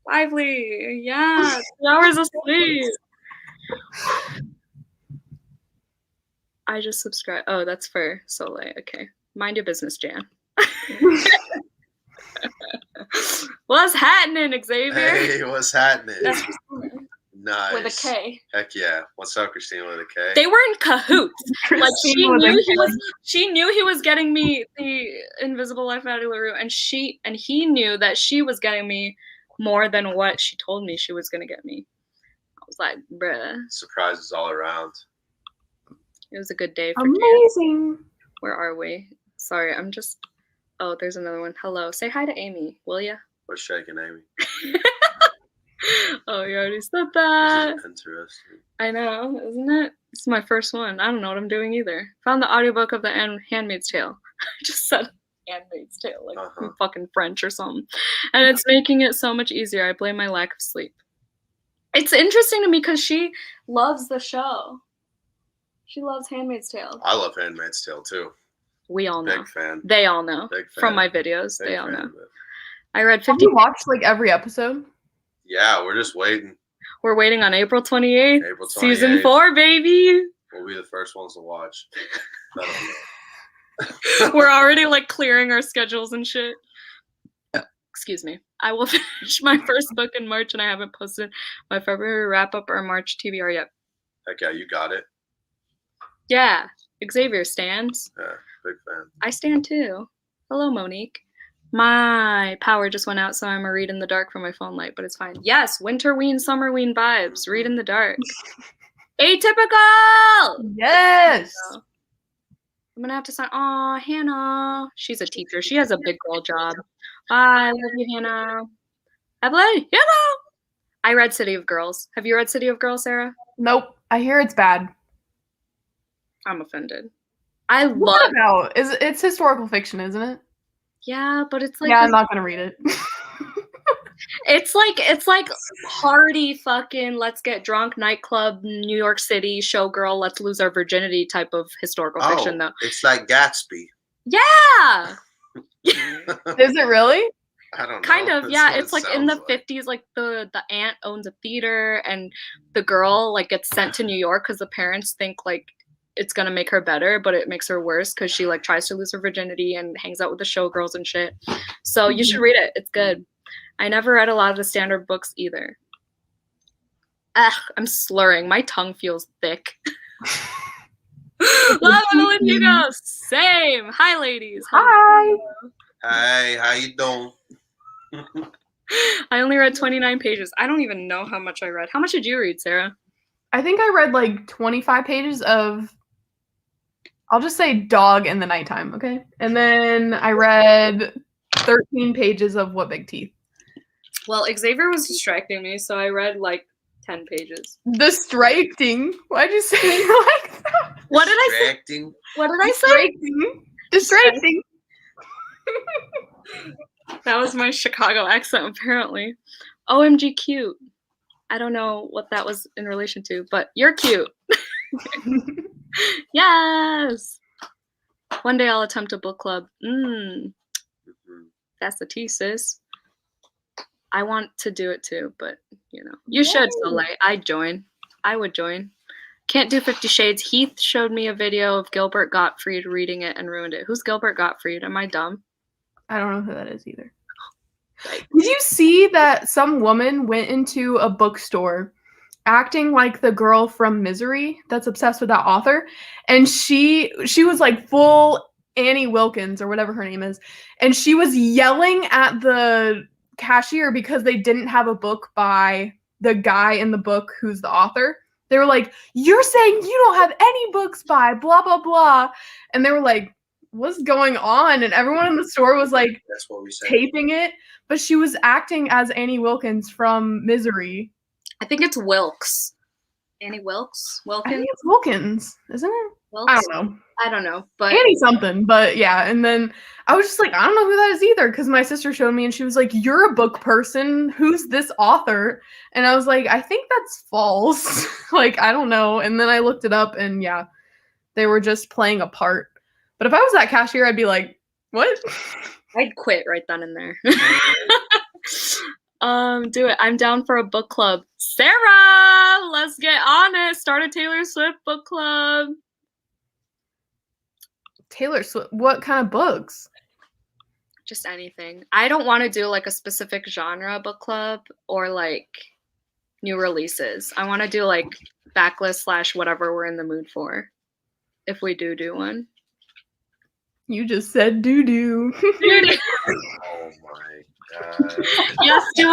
Lively, yeah. 2 hours of sleep. I just subscribed. Oh, that's for Soleil. Okay. Mind your business, Jan. What's happening, Xavier? Hey, what's happening? Nice. With a K. Heck yeah. What's up, Christina with a K? They were in cahoots. Like she knew he was getting me the Invisible Life of Addie LaRue, and he knew that she was getting me more than what she told me she was gonna get me. I was like, bruh. Surprises all around. It was a good day for amazing. Jan. Where are we? Sorry, I'm just. Oh, there's another one. Hello. Say hi to Amy, will ya? We're shaking, Amy. Oh, you already said that. This is interesting. I know, isn't it? This is my first one. I don't know what I'm doing either. Found the audiobook of the Handmaid's Tale. I just said Handmaid's Tale, like I'm fucking French or something. And it's making it so much easier. I blame my lack of sleep. It's interesting to me because she loves the show. She loves Handmaid's Tale. I love Handmaid's Tale too. We all know. Big fan. They all know. Big fan. From my videos. Big they all fan know. I read 50. Have you watched like every episode? Yeah, we're just waiting. We're waiting on April 28th. April 28th. Season 4, baby. We'll be the first ones to watch. We're already like clearing our schedules and shit. Excuse me. I will finish my first book in March, and I haven't posted my February wrap-up or March TBR yet. Heck yeah, you got it. Yeah. Xavier stands. Yeah, big fan. I stand too. Hello, Monique. My power just went out, so I'm a read in the dark from my phone light, but it's fine. Yes, winterween, summerween vibes. Read in the dark. Atypical! Yes! I'm gonna have to sign. Aw, Hannah. She's a teacher. She has a big girl job. Bye. Love you, Hannah. Hannah! I read City of Girls. Have you read City of Girls, Sarah? Nope. I hear it's bad. I'm offended. I love What about? It's historical fiction, isn't it? Yeah, but it's like I'm not gonna read it. It's like party fucking let's get drunk nightclub New York City showgirl let's lose our virginity type of historical fiction though. It's like Gatsby. Yeah. Is it really? I don't know. Kind of, That's yeah. what It's like in the 50s, like the aunt owns a theater and the girl like gets sent to New York because the parents think like it's gonna make her better, but it makes her worse because she like tries to lose her virginity and hangs out with the showgirls and shit. So you should read it. It's good. I never read a lot of the standard books either. I'm slurring. My tongue feels thick. Love Evelyn Hugo. Same. Hi, ladies. Hi. Hey, how you doing? I only read 29 pages. I don't even know how much I read. How much did you read, Sarah? I think I read like 25 pages of, I'll just say Dog in the Nighttime, okay? And then I read 13 pages of What Big Teeth. Well, Xavier was distracting me, so I read like 10 pages. Distracting? Why'd you say it like that? What did I say? What did I say? Distracting. That was my Chicago accent, apparently. OMG cute. I don't know what that was in relation to, but you're cute. Yes. One day I'll attempt a book club. That's the tea, sis. I want to do it too, but you should, Soleil. I'd join. I would join. Can't do 50 Shades. Heath showed me a video of Gilbert Gottfried reading it and ruined it. Who's Gilbert Gottfried? Am I dumb? I don't know who that is either. Did you see that some woman went into a bookstore acting like the girl from Misery that's obsessed with that author, and she was like full Annie Wilkins or whatever her name is, and she was yelling at the cashier because they didn't have a book by the guy in the book who's the author. They were like, "You're saying you don't have any books by blah blah blah," and they were like, "What's going on?" And everyone in the store was like, That's what we said. Taping it, but she was acting as Annie Wilkins from Misery. I think it's Wilkes. Annie Wilkes? I Wilkins? think it's Wilkins, isn't it? Wilkes? I don't know. But Annie something, but yeah. And then I was just like, I don't know who that is either, because my sister showed me and she was like, "You're a book person. Who's this author?" And I was like, I think that's false. Like, I don't know. And then I looked it up and yeah, they were just playing a part. But if I was that cashier, I'd be like, what? I'd quit right then and there. Do it. I'm down for a book club. Sarah, let's get on it. Start a Taylor Swift book club. Taylor Swift, what kind of books? Just anything. I don't want to do like a specific genre book club or like new releases. I want to do like backlist / whatever we're in the mood for. If we do one. You just said doo-doo. Doo-doo. Oh my god. Yes, do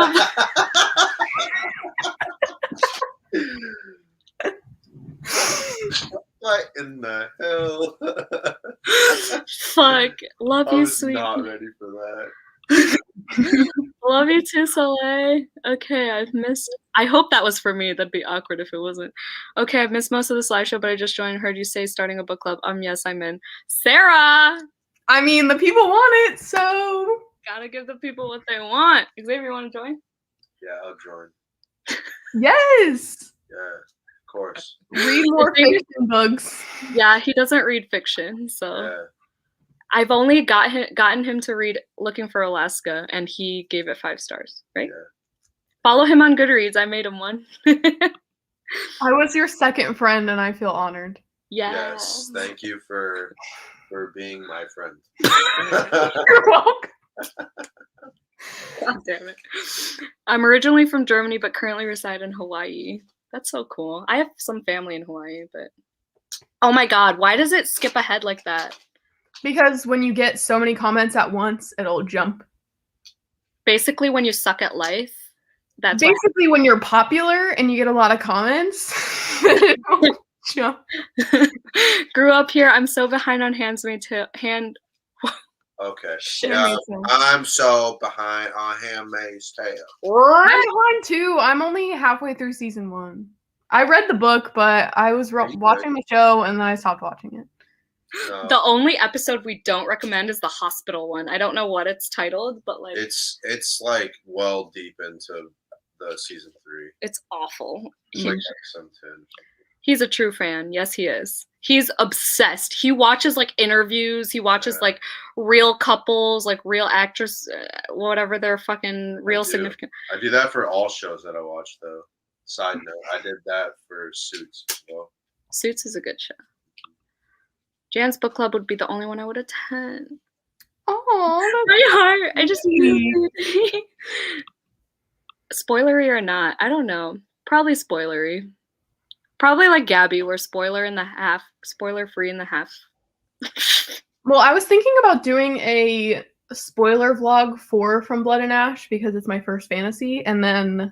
What in the hell? Fuck. Love I you, was sweet. not ready for that. Love you too, Soleil. Okay, I've missed. I hope that was for me. That'd be awkward if it wasn't. Okay, I've missed most of the slideshow, but I just joined and heard you say starting a book club. Yes, I'm in. Sarah! I mean, the people want it, so. Gotta give the people what they want. Xavier, you want to join? Yeah, I'll join. Yes! Yeah, of course. Read more fiction books. Yeah, he doesn't read fiction, so. Yeah. I've only gotten him to read Looking for Alaska, and he gave it 5 stars, right? Yeah. Follow him on Goodreads. I made him one. I was your second friend, and I feel honored. Yes. Thank you for being my friend. You're welcome. God damn it. I'm originally from Germany, but currently reside in Hawaii. That's so cool. I have some family in Hawaii, but... Oh my god, why does it skip ahead like that? Because when you get so many comments at once, it'll jump. Basically, when you suck at life, that's basically when you're popular and you get a lot of comments. It'll jump. Grew up here. I'm so behind on Handmaid's Tale. Okay. Shit. Yeah, I'm so behind on Handmaid's Tale. I'm behind too. I'm only halfway through season 1. I read the book, but I was watching the show and then I stopped watching it. No. The only episode we don't recommend is the hospital one. I don't know what it's titled, but like it's like well deep into the season 3. It's awful. It's like episode 10. He's a true fan. Yes, he is. He's obsessed. He watches like interviews. He watches like real couples, like real actors, whatever their fucking real significant. I do that for all shows that I watch, though. Side note, I did that for Suits as well. Suits is a good show. Jan's book club would be the only one I would attend. Oh, my heart. I just spoilery or not? I don't know. Probably spoilery. Probably like Gabby, where spoiler free in the half. Well, I was thinking about doing a spoiler vlog for From Blood and Ash because it's my first fantasy, and then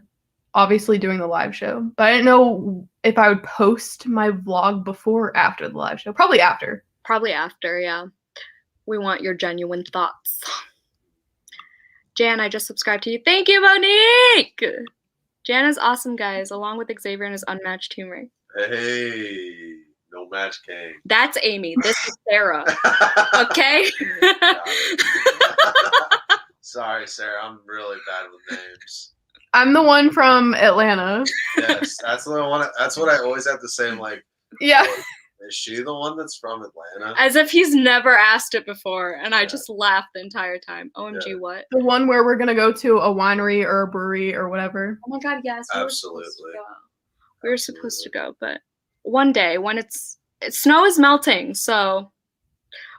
obviously doing the live show. But I didn't know if I would post my vlog before or after the live show. Probably after. Probably after, yeah. We want your genuine thoughts. Jan, I just subscribed to you. Thank you, Monique! Jan is awesome, guys, along with Xavier and his unmatched humor. Hey, no match game. That's Amy. This is Sarah. Okay? Sorry, Sarah. I'm really bad with names. I'm the one from Atlanta. Yes, that's the one. That's what I always have to say. I'm like, Yeah. is she the one that's from Atlanta? As if he's never asked it before, and I just laughed the entire time. OMG, what? The one where we're gonna go to a winery or a brewery or whatever. Oh my god, yes. Absolutely. We were supposed to go, but one day when snow is melting, so.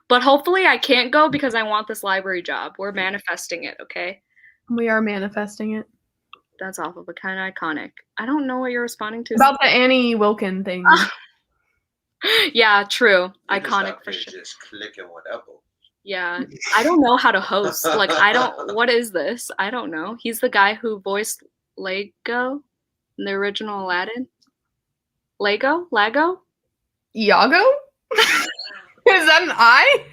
But hopefully I can't go because I want this library job. We're manifesting it, okay? We are manifesting it. That's awful, but kind of iconic. I don't know what you're responding to. About the Annie Wilkin thing. Yeah, true. You're Iconic for sure. Just clicking whatever. Yeah, I don't know how to host. Like, what is this? I don't know. He's the guy who voiced Lego in the original Aladdin. Lago? Iago? Is that an I?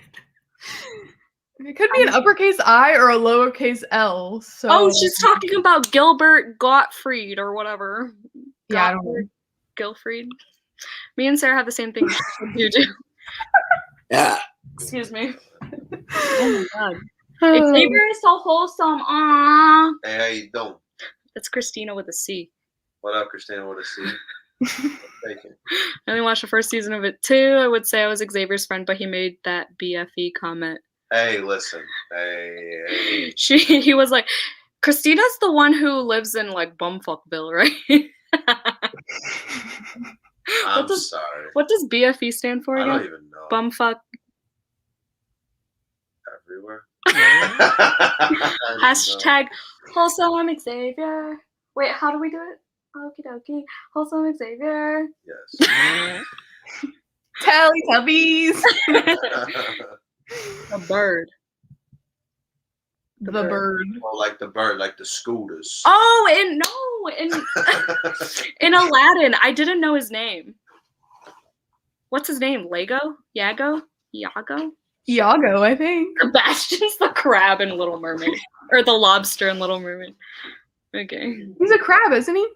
It could be an uppercase I or a lowercase L. So. Oh, she's talking about Gilbert Gottfried or whatever. Yeah, I don't know. Gilfried. Me and Sarah have the same thing. You do. Yeah. Excuse me. Oh my god. Xavier is so wholesome. Aww. Hey, how you doing? That's Christina with a C. What up, Christina with a C? Thank you. I only watched the first season of it too. I would say I was Xavier's friend, but he made that BFE comment. Hey, listen. Hey. He was like, Christina's the one who lives in like Bumfuckville, right? I'm sorry. What does BFE stand for again? I don't even know. Bumfuck. Everywhere. Hashtag wholesome Xavier. Wait, how do we do it? Okie dokie. Wholesome Xavier. Yes. Teletubbies. A bird. The bird. Oh, like the bird, like the scooters. Oh, in Aladdin, I didn't know his name. What's his name? Iago? Iago, I think. Sebastian's the crab in Little Mermaid. Or the lobster in Little Mermaid. Okay. He's a crab, isn't he?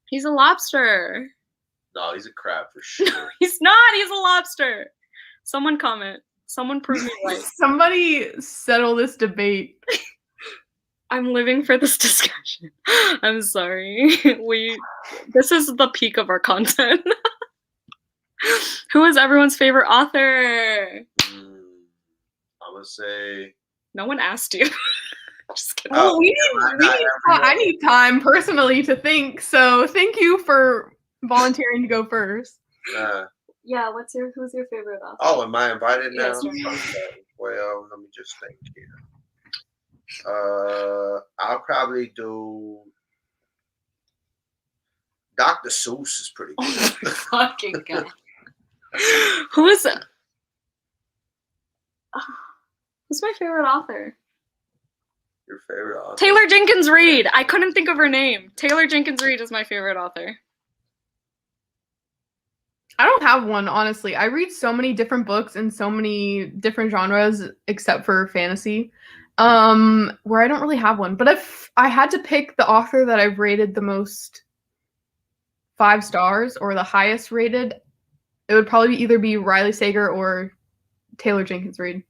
He's a lobster. No, he's a crab for sure. He's not. He's a lobster. Someone comment. Someone prove me right. Somebody settle this debate. I'm living for this discussion. I'm sorry. This is the peak of our content. Who is everyone's favorite author? I'm gonna say. No one asked you. Just kidding. Oh, I need time personally to think. So thank you for volunteering to go first. Yeah, who's your favorite author? Oh, am I invited now? Yes, Okay. Well, let me just think here. I'll probably do. Dr. Seuss is pretty good. Oh my fucking god. Who's my favorite author? Your favorite author? Taylor Jenkins Reid. I couldn't think of her name. Taylor Jenkins Reid is my favorite author. I don't have one, honestly. I read so many different books in so many different genres, except for fantasy, where I don't really have one. But if I had to pick the author that I've rated the most 5 stars or the highest rated, it would probably either be Riley Sager or Taylor Jenkins Reid.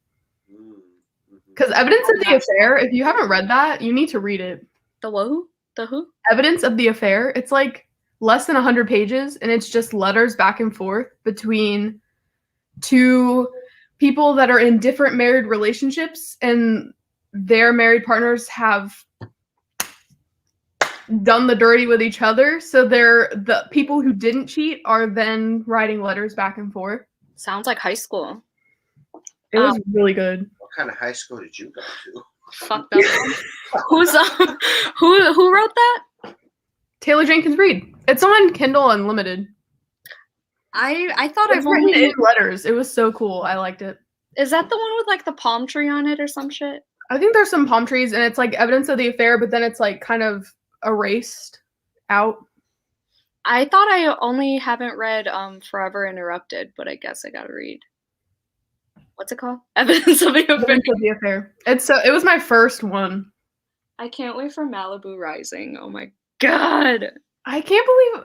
Because Evidence of the Affair, if you haven't read that, you need to read it. The who? The who? Evidence of the Affair. It's like less than 100 pages, and it's just letters back and forth between 2 people that are in different married relationships, and their married partners have done the dirty with each other. So the people who didn't cheat are then writing letters back and forth. Sounds like high school. It was really good. What kind of high school did you go to? Fuck that. Who wrote that? Taylor Jenkins Reid. It's on Kindle Unlimited. I thought It's I've written only in letters. It was so cool. I liked it. Is that the one with like the palm tree on it or some shit? I think there's some palm trees, and it's like Evidence of the Affair, but then it's like kind of erased out. I thought I only haven't read Forever Interrupted, but I guess I gotta read. What's it called? Evidence of the Affair. Evidence of the Affair. It was my first one. I can't wait for Malibu Rising. Oh my god. I can't believe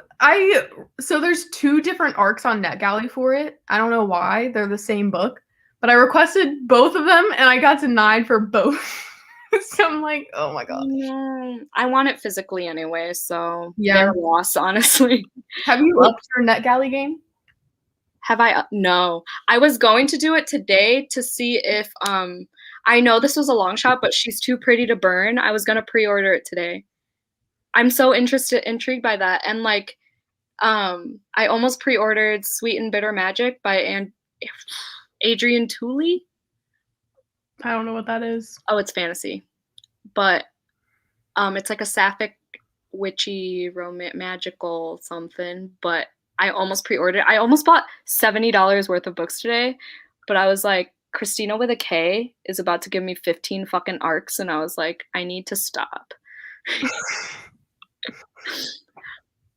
so there's 2 different arcs on NetGalley for it. I don't know why. They're the same book. But I requested both of them and I got denied for both. So I'm like, oh my god. No, I want it physically anyway, so Yeah. their loss, honestly. Have you upped your NetGalley game? Have I? No. I was going to do it today to see if I know this was a long shot, but She's Too Pretty to Burn. I was gonna pre-order it today. I'm so intrigued by that. And like I almost pre-ordered Sweet and Bitter Magic by Adrian Tooley. I don't know what that is. Oh, it's fantasy. But it's like a sapphic, witchy, magical something, but I almost pre-ordered. I almost bought $70 worth of books today, but I was like, Christina with a K is about to give me 15 fucking arcs, and I was like, I need to stop.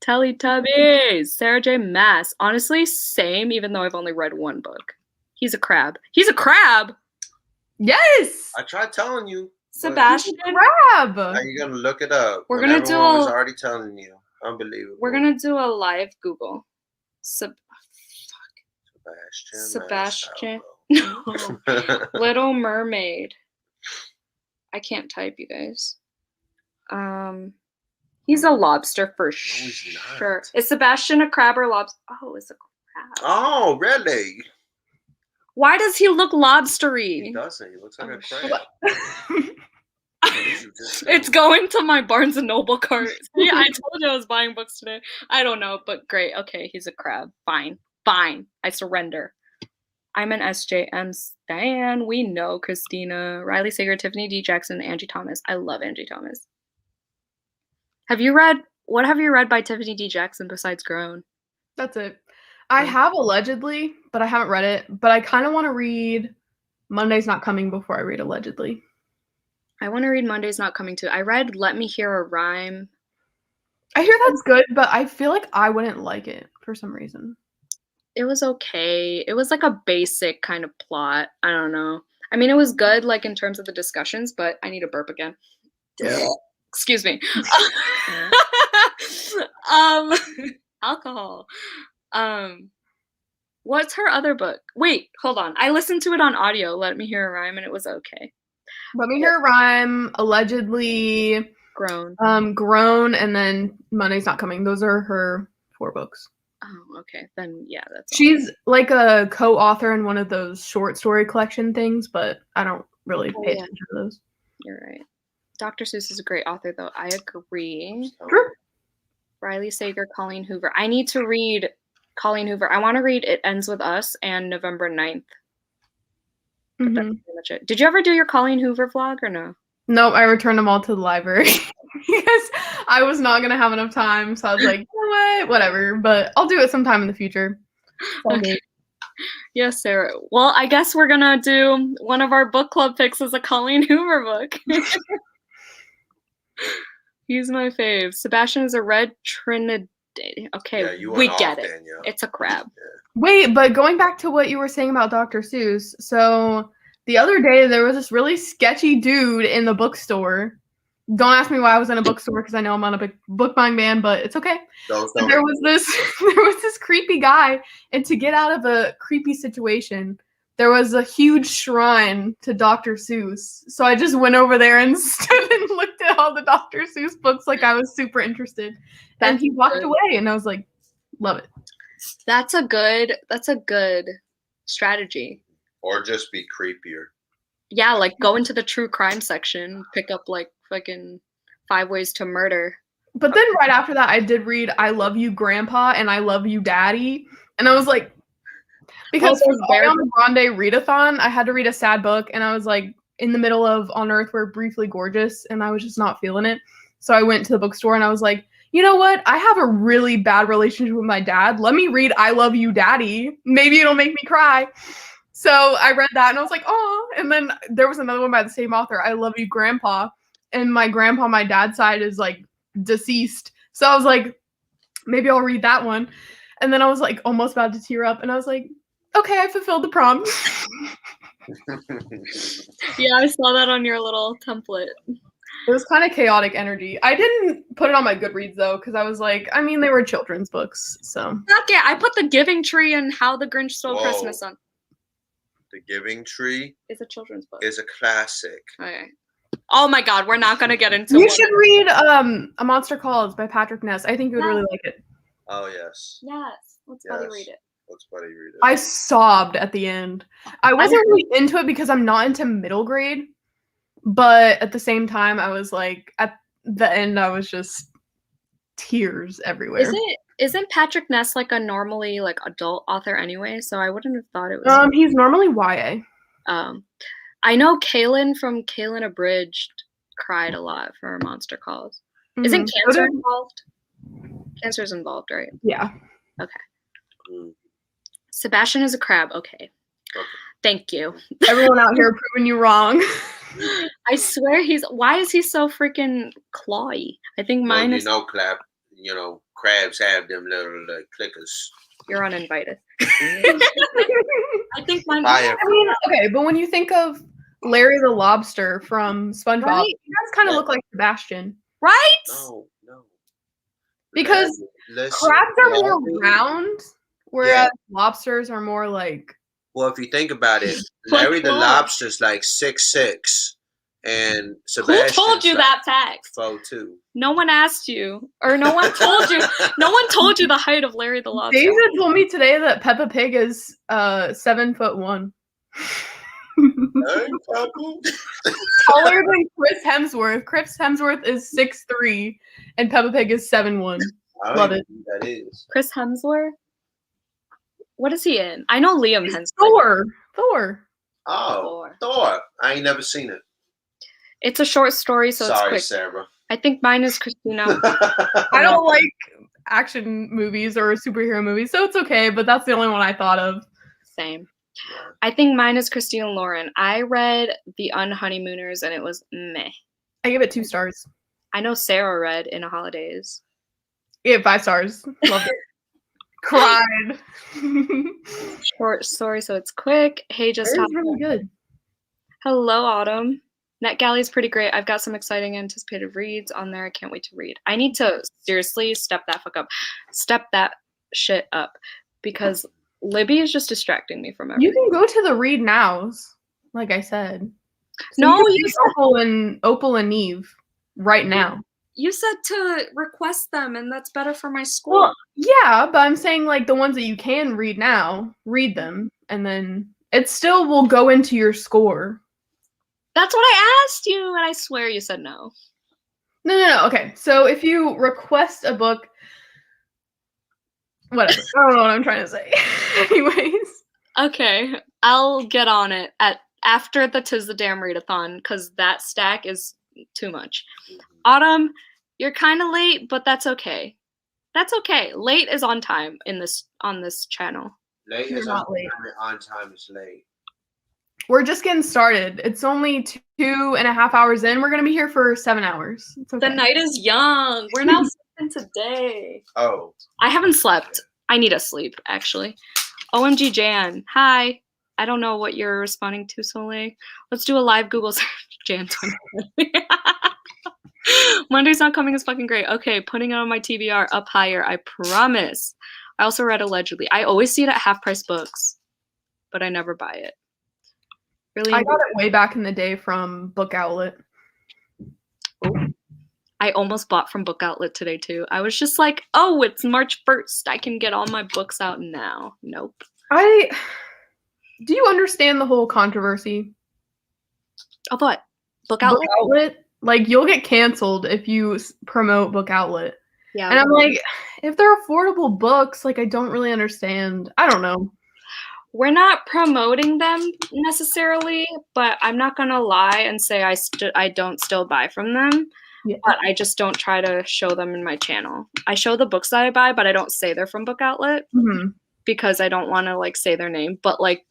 Teletubbies, Sarah J. Maas. Honestly, same, even though I've only read one book. He's a crab. He's a crab! Yes! I tried telling you. Sebastian. Crab! How you gonna look it up? We're when gonna do everyone was a- already telling you. Unbelievable. We're gonna do a live Google. Sebastian. No. Little Mermaid. I can't type, you guys. He's a lobster for he's not. sure. Is Sebastian a crab or lobster? Oh, it's a crab. Oh, really? Why does he look lobstery? He doesn't. He looks like a shit. crab. It's going to my Barnes & Noble cart. See, I told you I was buying books today. I don't know, but great. Okay, he's a crab. Fine. I surrender. I'm an SJM stan. We know Christina. Riley Sager, Tiffany D. Jackson, Angie Thomas. I love Angie Thomas. What have you read by Tiffany D. Jackson besides Grown? That's it. I have Allegedly, but I haven't read it. But I kind of want to read Monday's Not Coming before I read Allegedly. I want to read Monday's Not Coming too. I read Let Me Hear a Rhyme. I hear that's good, but I feel like I wouldn't like it for some reason. It was okay. It was like a basic kind of plot. I don't know. I mean, it was good, like in terms of the discussions, but I need a burp again. Excuse me. Alcohol. What's her other book? Wait, hold on. I listened to it on audio, Let Me Hear a Rhyme, and it was okay. Let Me Hear a Rhyme, Allegedly, Grown. Grown, and then Monday's Not Coming. Those are her 4 books. Oh, okay. Then yeah, that's She's like a co-author in one of those short story collection things, but I don't really pay attention to those. You're right. Dr. Seuss is a great author, though. I agree. Sure. Riley Sager, Colleen Hoover. I need to read Colleen Hoover. I want to read It Ends With Us and November 9th. But that's pretty much it. Did you ever do your Colleen Hoover vlog or no? Nope, I returned them all to the library because I was not going to have enough time. So I was like, you know what? Whatever. But I'll do it sometime in the future. Okay. Yes, Sarah. Well, I guess we're going to do one of our book club picks as a Colleen Hoover book. He's my fave. Sebastian is a red Trinidad. Okay, yeah, we get it. Danielle. It's a crab. Yeah. Wait, but going back to what you were saying about Dr. Seuss. So the other day there was this really sketchy dude in the bookstore. Don't ask me why I was in a bookstore because I know I'm on a big book buying ban, but it's okay. There was this creepy guy, and to get out of a creepy situation, there was a huge shrine to Dr. Seuss. So I just went over there and stood and looked at all the Dr. Seuss books like I was super interested. And he walked away, and I was like, love it. That's a good strategy. Or just be creepier. Yeah, like go into the true crime section, pick up like fucking 5 Ways to Murder. But then right after that, I did read I Love You, Grandpa, and I Love You, Daddy. And I was like, because for the Ariana Grande readathon, I had to read a sad book, and I was like in the middle of On Earth We're Briefly Gorgeous, and I was just not feeling it. So I went to the bookstore, and I was like, you know what? I have a really bad relationship with my dad. Let me read I Love You, Daddy. Maybe it'll make me cry. So I read that, and I was like, oh. And then there was another one by the same author, I Love You, Grandpa. And my grandpa, my dad's side, is like deceased. So I was like, maybe I'll read that one. And then I was like almost about to tear up, and I was like, okay, I fulfilled the prompt. Yeah, I saw that on your little template. It was kind of chaotic energy. I didn't put it on my Goodreads, though, because I was like, I mean, they were children's books, so. Okay, I put The Giving Tree and How the Grinch Stole Christmas on. The Giving Tree Is a children's book. is a classic. Okay. Oh my god, we're not gonna get into You what- should read A Monster Calls by Patrick Ness. I think you would really like it. Oh yes. Yes. Let's buddy Yes. read it. Let's buddy read it. I sobbed at the end. I wasn't really into it because I'm not into middle grade, but at the same time, I was like, at the end, I was just tears everywhere. Isn't Patrick Ness like a normally like adult author anyway? So I wouldn't have thought it was. He's normally YA. I know Kaylin from Kaylin Abridged cried a lot for Monster Calls. Isn't Mhm. cancer involved? Cancer's involved, right? Yeah. Okay. Mm. Sebastian is a crab. Okay. Thank you. Everyone out here proving you wrong. I swear why is he so freaking clawy? I think mine is. Crabs have them little clickers. You're uninvited. I think mine. Okay, but when you think of Larry the Lobster from SpongeBob, Right? he does kind of look like Sebastian. Right? No. Because crabs are more round, whereas lobsters are more like. Well, if you think about it, Larry the Lobster's like 6'6", and Sebastian. Who told you that fact? 4'2". No one asked you, or no one told you. No one told you the height of Larry the Lobster. David told me today that Peppa Pig is 7'1". Taller than Chris Hemsworth. Chris Hemsworth is 6'3", and Peppa Pig is 7'1". Love it. That is Chris Hemsworth. What is he in? I know Liam Hemsworth. Thor. Oh, Thor. I ain't never seen it. It's a short story, so Sorry, it's quick. Sarah. I think mine is Christina. I don't like action movies or superhero movies, so it's okay, but that's the only one I thought of. Same. I think mine is Christina Lauren. I read The Unhoneymooners and it was meh. I give it 2 stars. I know Sarah read In a Holidays. Yeah, 5 stars. Loved it. Cried. Short story, so it's quick. Hey, just It's really good. Hello, Autumn. NetGalley is pretty great. I've got some exciting anticipated reads on there. I can't wait to read. I need to seriously step that shit up, because Libby is just distracting me from everything. You can go to the read nows, like I said. So No, you can Opal and Eve right now. You said to request them, and that's better for my school. Well, yeah, but I'm saying like the ones that you can read now, read them, and then it still will go into your score. That's what I asked you, and I swear you said no. No. Okay, so if you request a book, whatever. I don't know what I'm trying to say. Anyways. Okay, I'll get on it after the Tis the Damn Readathon, because that stack is too much. Autumn, you're kind of late, but that's okay. That's okay. Late is on time on this channel. Late You're is not late. On time is late. We're just getting started. It's only 2.5 hours in. We're going to be here for 7 hours. It's okay. The night is young. We're not sleeping today. Oh. I haven't slept. I need to sleep, actually. OMG Jan. Hi. I don't know what you're responding to, Soleil. Let's do a live Google search. Jan 20. Monday's Not Coming is fucking great. Okay, putting it on my TBR up higher. I promise. I also read Allegedly. I always see it at Half Price Books, but I never buy it. Really? I got it way back in the day from Book Outlet. Oh. I almost bought from Book Outlet today, too. I was just like, oh, it's March 1st. I can get all my books out now. Nope. Do you understand the whole controversy? Of what? Book Outlet? Book Outlet? Like, you'll get canceled if you promote Book Outlet. Yeah. And I'm like, if they're affordable books, like, I don't really understand. I don't know. We're not promoting them necessarily, but I'm not going to lie and say I don't still buy from them. Yeah. But I just don't try to show them in my channel. I show the books that I buy, but I don't say they're from Book Outlet because I don't want to, like, say their name. But, like,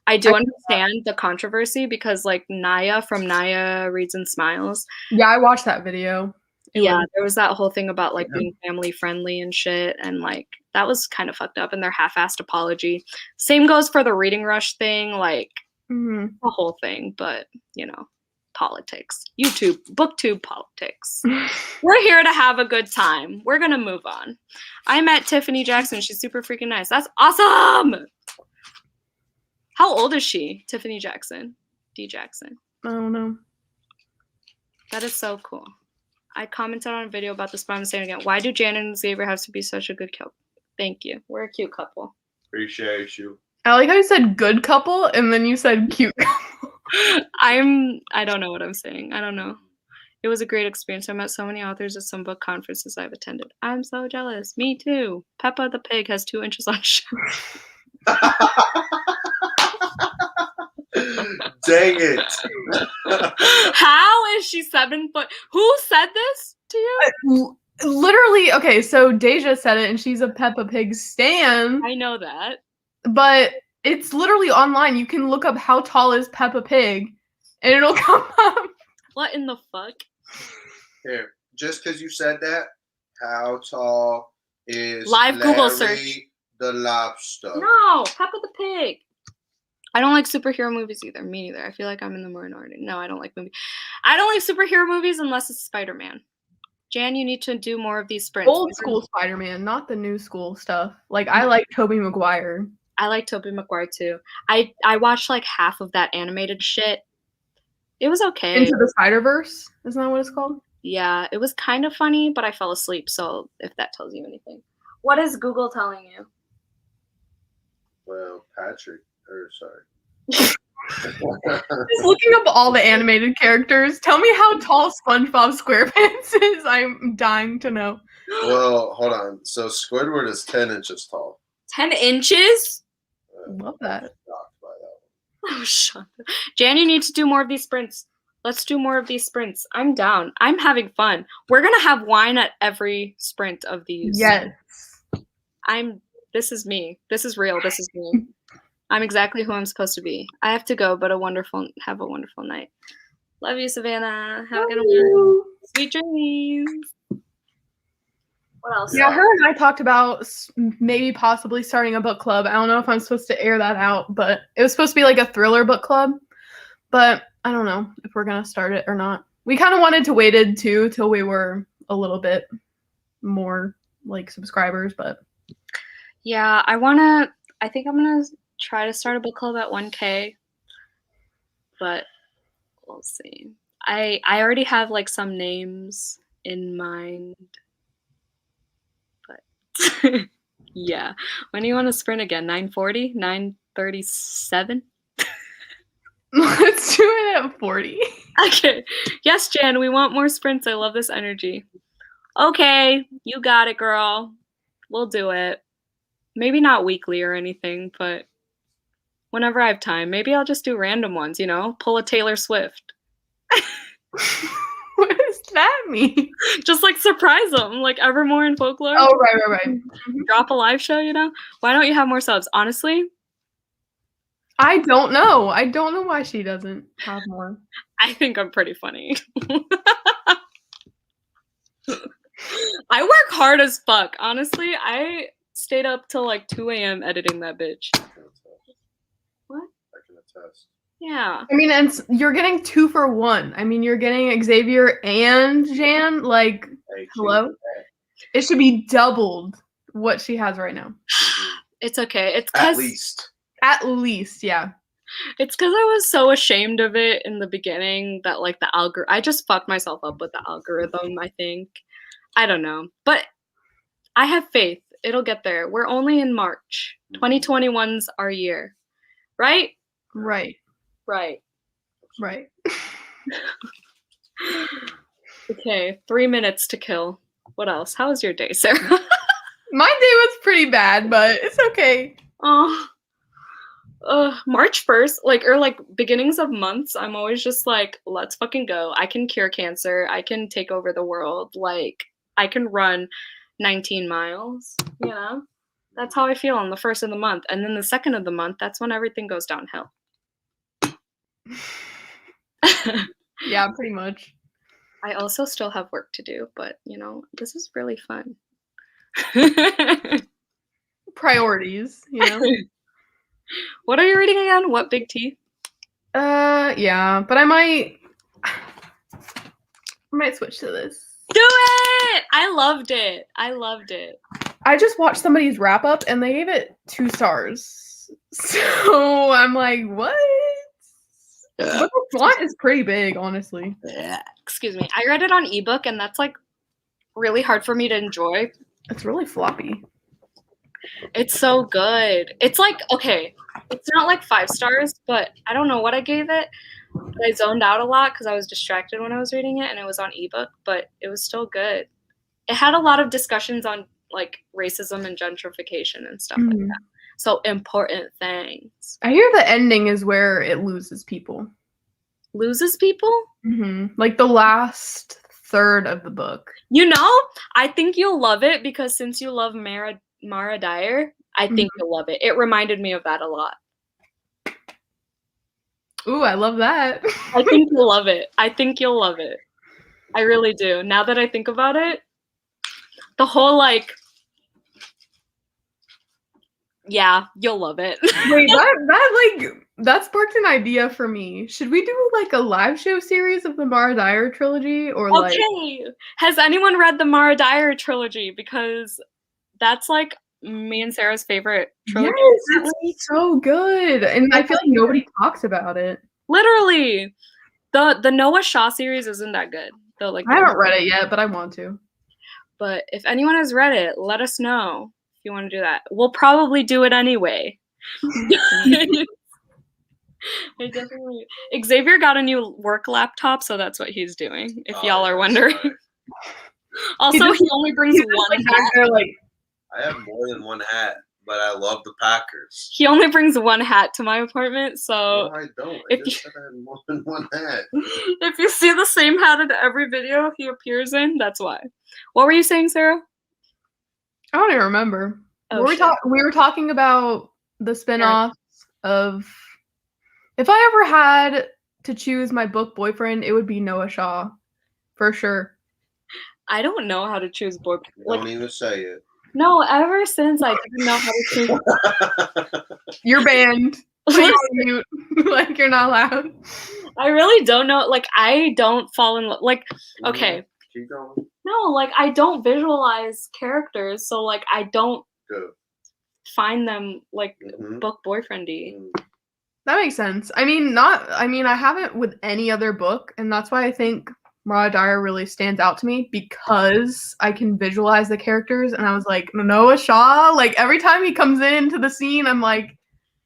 I do understand the controversy because, like, Naya from Naya Reads and Smiles. Yeah, I watched that video. There was that whole thing about, like, being family friendly and shit. And, like, that was kind of fucked up in their half-assed apology. Same goes for the Reading Rush thing, like, the whole thing. But, you know, politics. YouTube, BookTube politics. We're here to have a good time. We're going to move on. I met Tiffany Jackson. She's super freaking nice. That's awesome! How old is she? Tiffany Jackson. D. Jackson. I don't know. That is so cool. I commented on a video about this, but I'm saying it again. Why do Jan and Xavier have to be such a good couple? Thank you. We're a cute couple. Appreciate you. I like how you said good couple and then you said cute couple. I don't know what I'm saying. I don't know. It was a great experience. I met so many authors at some book conferences I've attended. I'm so jealous. Me too. Peppa the pig has 2 inches on show. Dang it. How is she 7 foot? Who said this to you? Literally, okay, so Deja said it and she's a Peppa Pig stan. I know that. But it's literally online. You can look up how tall is Peppa Pig and it'll come up. What in the fuck? Here, just because you said that, how tall is Live Google search. Larry the lobster? No, Peppa the pig. I don't like superhero movies either. Me neither. I feel like I'm in the minority. No, I don't like movies. I don't like superhero movies unless it's Spider-Man. Jan, you need to do more of these sprints. Old school Spider-Man, not the new school stuff. Like, I like Tobey Maguire. I like Tobey Maguire too. I watched like half of that animated shit. It was okay. Into the Spider-Verse? Isn't that what it's called? Yeah, it was kind of funny, but I fell asleep, so if that tells you anything. What is Google telling you? Well, Patrick, or sorry. Just looking up all the animated characters. Tell me how tall SpongeBob SquarePants is. I'm dying to know. Well, hold on. So Squidward is 10 inches tall. 10 inches? Love that. Shocked by that one. Oh, shut up. Jan, you need to do more of these sprints. Let's do more of these sprints. I'm down. I'm having fun. We're going to have wine at every sprint of these. Yes. This is me. This is real. This is me. I'm exactly who I'm supposed to be. I have to go, but have a wonderful night. Love you, Savannah. Have a good one. Sweet dreams. What else? Yeah, her and I talked about maybe possibly starting a book club. I don't know if I'm supposed to air that out, but it was supposed to be like a thriller book club. But I don't know if we're going to start it or not. We kind of wanted to wait too till we were a little bit more like subscribers, but yeah, I think I'm going to try to start a book club at 1K, but we'll see. I already have like some names in mind, but yeah. When do you want to sprint again? 9:40? 9:37? let's do it at 40. Okay. Yes, Jan, we want more sprints. I love this energy. Okay, you got it, girl. We'll do it. Maybe not weekly or anything, but whenever I have time. Maybe I'll just do random ones, pull a Taylor Swift. What does that mean? Just like surprise them, like Evermore and Folklore. Oh, right. Drop a live show, Why don't you have more subs? Honestly, I don't know. I don't know why she doesn't have more. I think I'm pretty funny. I work hard as fuck. Honestly, I stayed up till like 2 a.m. editing that bitch. What? I can attest. Yeah. I mean, and you're getting 2 for 1. I mean, you're getting Xavier and Jan. Like, Hey, hello? It should be doubled what she has right now. It's okay. It's At 'cause least. At least, yeah. It's because I was so ashamed of it in the beginning that like I just fucked myself up with the algorithm, I think. I don't know. But I have faith. It'll get there. We're only in March. 2021's our year. Right? Right. Right. Okay, 3 minutes to kill. What else? How was your day, Sarah? My day was pretty bad, but it's okay. Oh. March 1st, or beginnings of months, I'm always just like, let's fucking go. I can cure cancer. I can take over the world. Like, I can run 19 miles, That's how I feel on the 1st of the month. And then the 2nd of the month, that's when everything goes downhill. Yeah, pretty much. I also still have work to do, but, this is really fun. Priorities, What are you reading again? What big T? Yeah, but I might switch to this. Do it! I loved it. I just watched somebody's wrap up and they gave it 2 stars. So I'm like, what? But the font is pretty big, honestly. Excuse me. I read it on ebook, and that's like really hard for me to enjoy. It's really floppy. It's so good. It's like, okay, it's not like 5 stars, but I don't know what I gave it. I zoned out a lot because I was distracted when I was reading it, and it was on ebook, but it was still good. It had a lot of discussions on like racism and gentrification and stuff like that. So important things. I hear the ending is where it loses people. Loses people? Like the last third of the book. You know, I think you'll love it because since you love Mara Dyer, I think you'll love it. It reminded me of that a lot. Ooh, I love that. I think you'll love it. I think you'll love it. I really do. Now that I think about it, the whole like, yeah, you'll love it. Wait, that sparked an idea for me. Should we do like a live show series of the Mara Dyer trilogy, or like? Okay. Has anyone read the Mara Dyer trilogy? Because that's like me and Sarah's favorite trilogy. Yes, it's so good, and I feel like nobody talks about it. Literally, the Noah Shaw series isn't that good. I haven't read it yet, but I want to. But if anyone has read it, let us know if you want to do that. We'll probably do it anyway. I definitely. Xavier got a new work laptop, so that's what he's doing. If y'all are wondering. Also, he only brings one hat. I have more than one hat, but I love the Packers. He only brings one hat to my apartment, so. No, I don't. I just said I had more than one hat. If you see the same hat in every video he appears in, that's why. What were you saying, Sarah? I don't even remember. Oh, we were talking about the spin-offs of. If I ever had to choose my book boyfriend, it would be Noah Shaw, for sure. I don't know how to choose boyfriend. Don't even say it. No, ever since I didn't know how to choose. You're banned. You're on mute. Like you're not allowed. I really don't know. Like I don't fall in love. Like okay. Keep going. No, like I don't visualize characters, so like I don't find them like book boyfriendy. That makes sense. I mean, I haven't with any other book, and that's why I think Mara Dyer really stands out to me, because I can visualize the characters, and I was like, Noah Shaw, like every time he comes into the scene, I'm like,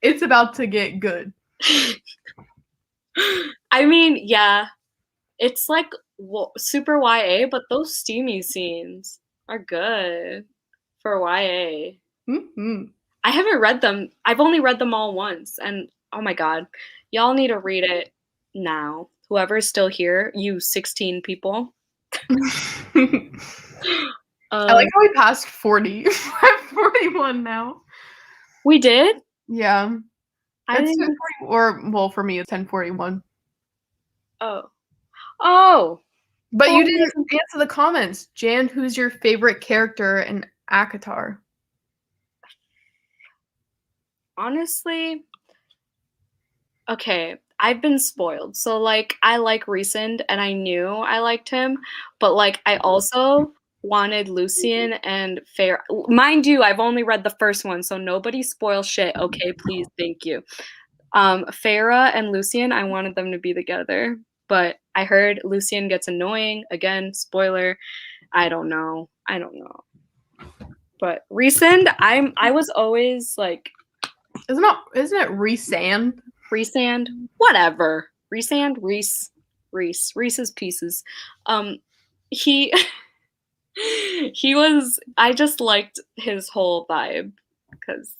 it's about to get good. I mean, yeah, it's like super YA, but those steamy scenes are good for YA. I haven't read them. I've only read them all once, and oh my god, y'all need to read it now. Whoever's still here, you 16 people. I like how we passed 40. I'm 41 now. We did? Yeah. For me, it's 10:41. Oh. But you didn't answer the comments. Jan, who's your favorite character in ACOTAR? Honestly, okay, I've been spoiled. So, like, I like Resend, and I knew I liked him. But, like, I also wanted Lucian and Farah. Mind you, I've only read the first one, so nobody spoil shit. Okay, please, thank you. Farah and Lucian, I wanted them to be together. But I heard Lucian gets annoying. Again, spoiler. I don't know. But Resend, I was always, like... Isn't it Resand? Resand, whatever. Resand, Reese's Pieces. He was. I just liked his whole vibe because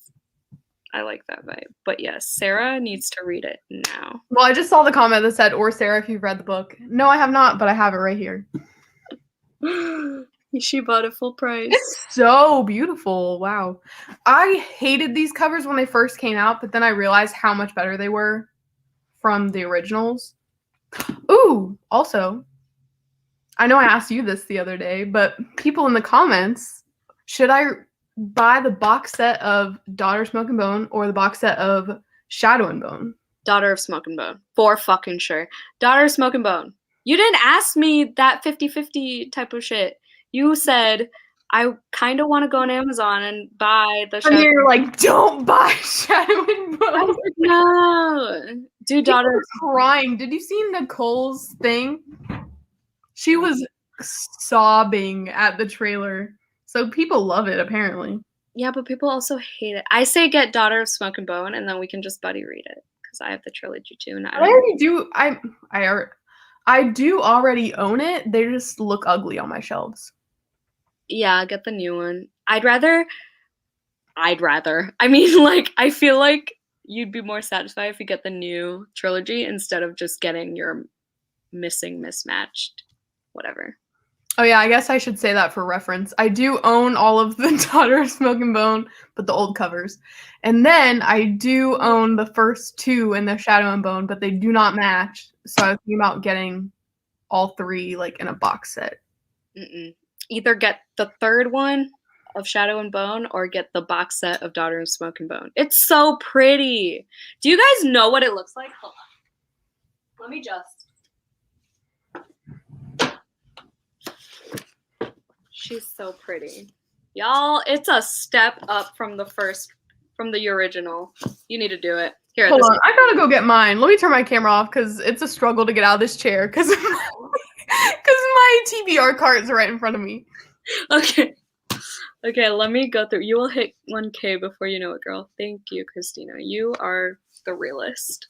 I like that vibe. But yes, Sarah needs to read it now. Well, I just saw the comment that said, "Or Sarah, if you've read the book." No, I have not, but I have it right here. She bought it full price. It's so beautiful. Wow. I hated these covers when they first came out, but then I realized how much better they were from the originals. Ooh, also, I know I asked you this the other day, but people in the comments, should I buy the box set of Daughter of Smoke and Bone or the box set of Shadow and Bone? Daughter of Smoke and Bone. For fucking sure. Daughter of Smoke and Bone. You didn't ask me that 50-50 type of shit. You said I kind of want to go on Amazon and buy the And Shadow. you're like, don't buy Shadow and I was Bone. like, no, dude, People daughter. were crying. Did you see Nicole's thing? She was sobbing at the trailer. So people love it, apparently. Yeah, but people also hate it. I say get Daughter of Smoke and Bone, and then we can just buddy read it because I have the trilogy too. And I already do. I do already own it. They just look ugly on my shelves. Yeah, get the new one. I'd rather. I mean, like, I feel like you'd be more satisfied if you get the new trilogy instead of just getting your missing, mismatched, whatever. Oh yeah, I guess I should say that for reference. I do own all of the Daughter of Smoke and Bone, but the old covers. And then I do own the first two in the Shadow and Bone, but they do not match. So I was thinking about getting all three like in a box set. Either get the third one of Shadow and Bone or get the box set of Daughter of Smoke and Bone. It's so pretty. Do you guys know what it looks like? Hold on. Let me just. She's so pretty. Y'all, it's a step up from the original. You need to do it. Here, Hold on, I gotta go get mine. Let me turn my camera off because it's a struggle to get out of this chair because my TBR cards are right in front of me. Okay. Okay, let me go through. You will hit 1K before you know it, girl. Thank you, Christina. You are the realist.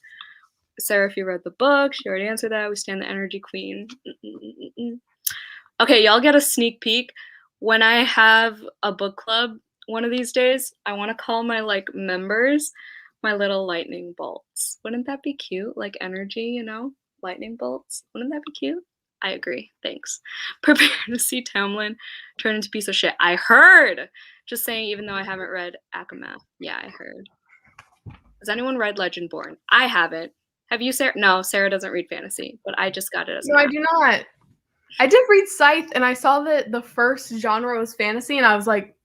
Sarah, if you read the book, she already answered that. We stand the energy queen. Okay, y'all get a sneak peek. When I have a book club one of these days, I want to call my like members my little lightning bolts. Wouldn't that be cute? Like energy, you know? Lightning bolts. Wouldn't that be cute? I agree. Thanks. Prepare to see Tamlin turn into a piece of shit. I heard. Just saying, even though I haven't read Akamath. Yeah, I heard. Has anyone read Legendborn? I haven't. Have you, Sarah? No, Sarah doesn't read fantasy, but I just got it as No, I do not. I did read Scythe, and I saw that the first genre was fantasy, and I was like,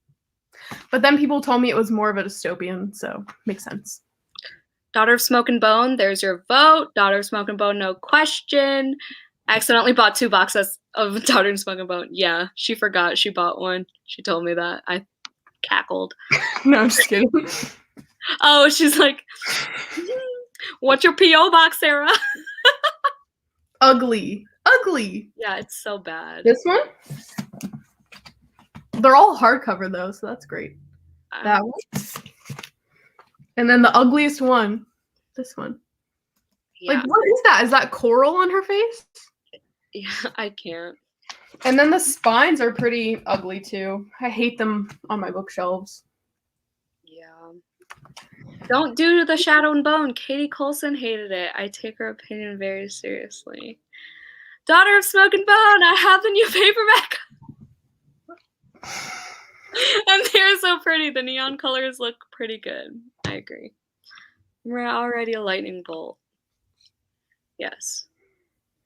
but then people told me it was more of a dystopian, so makes sense. Daughter of Smoke and Bone, there's your vote. Daughter of Smoke and Bone, no question. I accidentally bought 2 boxes of Daughter of Smoke and Bone. Yeah, she forgot she bought one. She told me that. I cackled. No, I'm just kidding. Oh, she's like, what's your P.O. box, Sarah? Ugly. Ugly. Yeah, it's so bad. This one? They're all hardcover, though, so that's great. That one. And then the ugliest one. This one. Yeah. Like, what is that? Is that coral on her face? Yeah, I can't. And then the spines are pretty ugly, too. I hate them on my bookshelves. Yeah. Don't do the Shadow and Bone. Katie Coulson hated it. I take her opinion very seriously. Daughter of Smoke and Bone, I have the new paperback. And they're so pretty. The neon colors look pretty good. I agree. We're already a lightning bolt. Yes.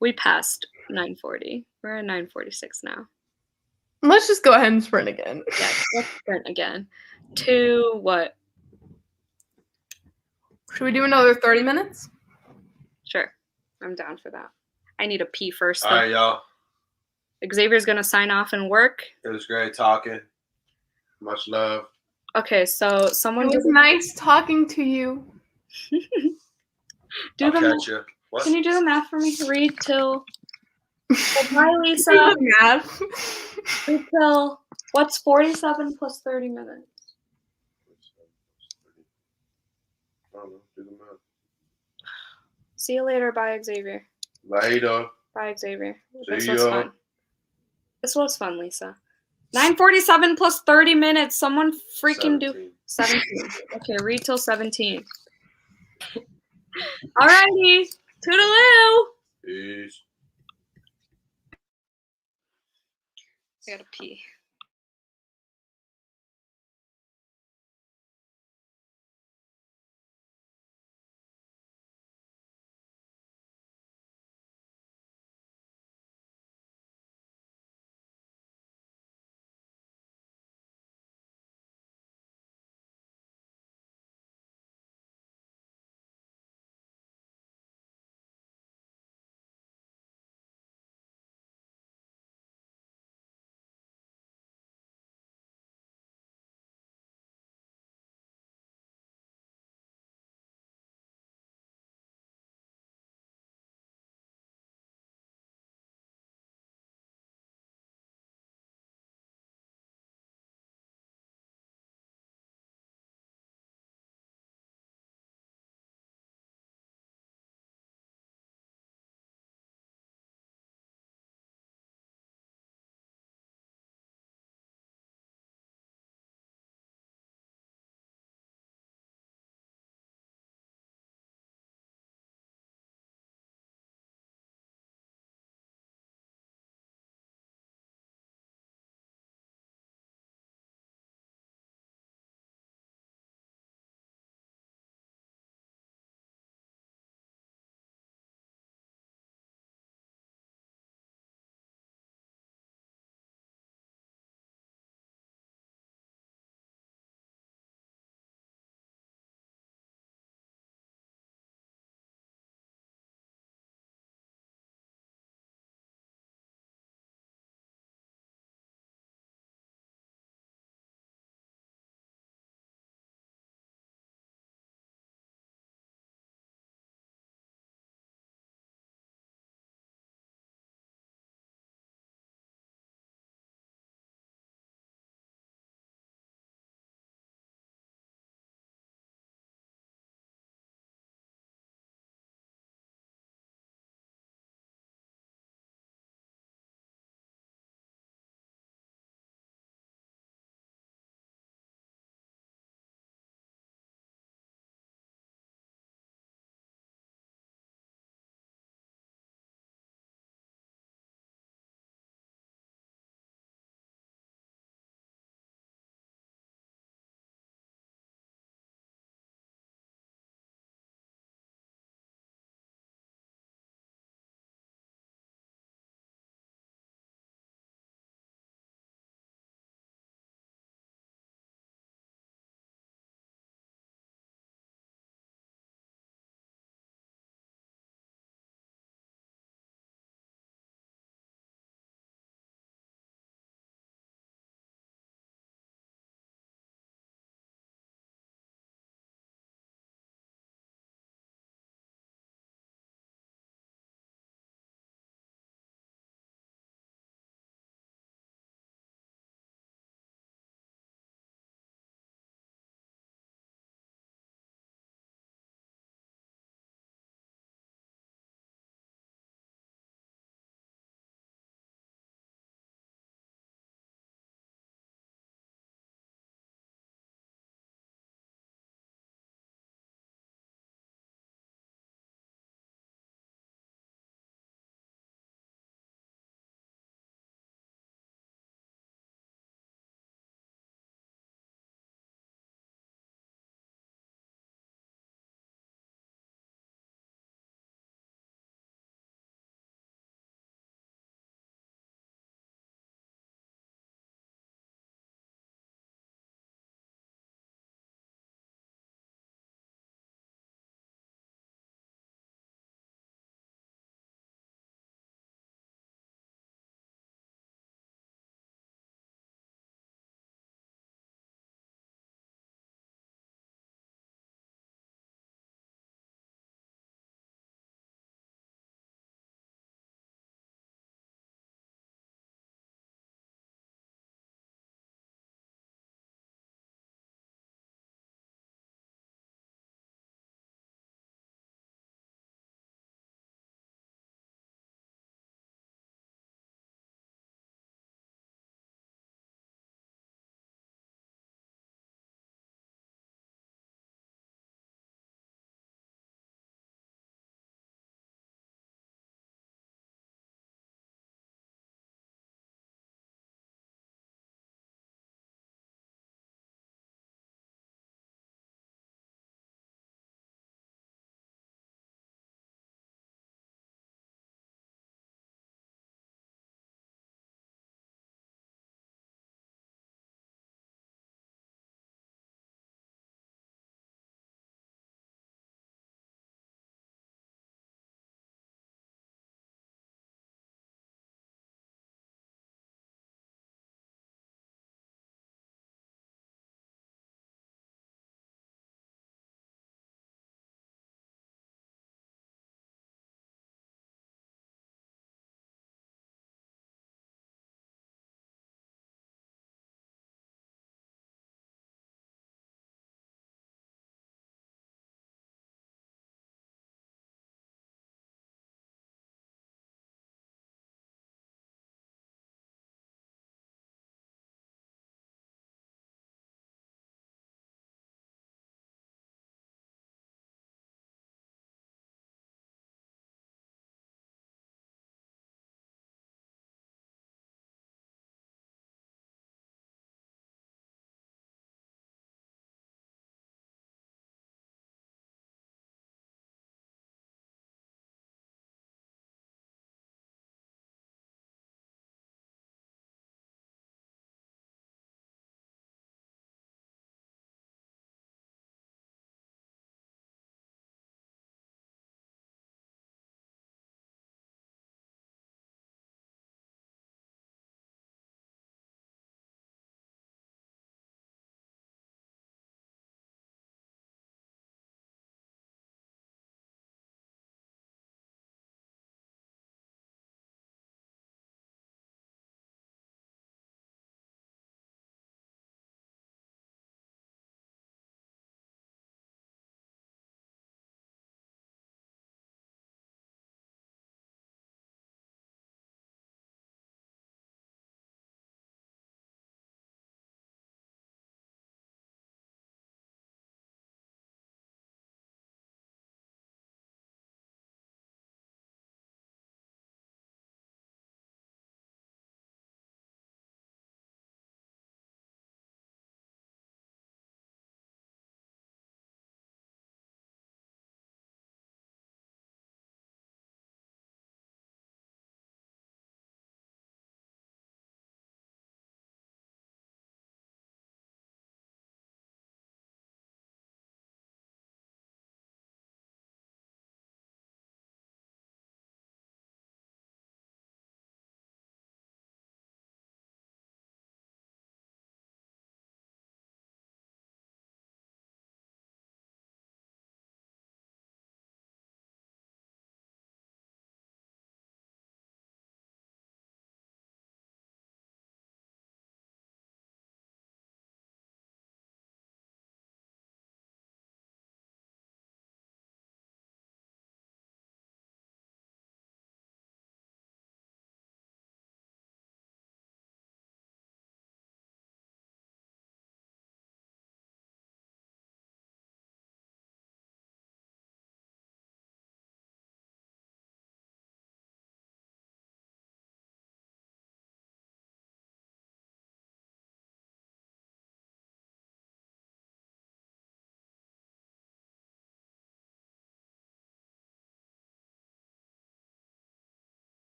We passed 9:40. We're at 9:46 now. Let's just go ahead and sprint again. Yeah, let's sprint again. To what? Should we do another 30 minutes? Sure. I'm down for that. I need a pee first. All right, y'all. Xavier's going to sign off and work. It was great talking. Much love. Okay, so someone It was nice talking to you. I'll catch you. What? Can you do the math for me? Read till. Bye, Lisa. Math. Read till. What's 47 plus 30 minutes? I don't know. Do the math. See you later. Bye, Xavier. Later. Bye, Xavier. See This was ya. fun. This was fun, Lisa. 9:47 plus 30 minutes. Someone freaking 17. 17. Okay, read till 17. Alrighty. Toodaloo. Peace. I gotta pee.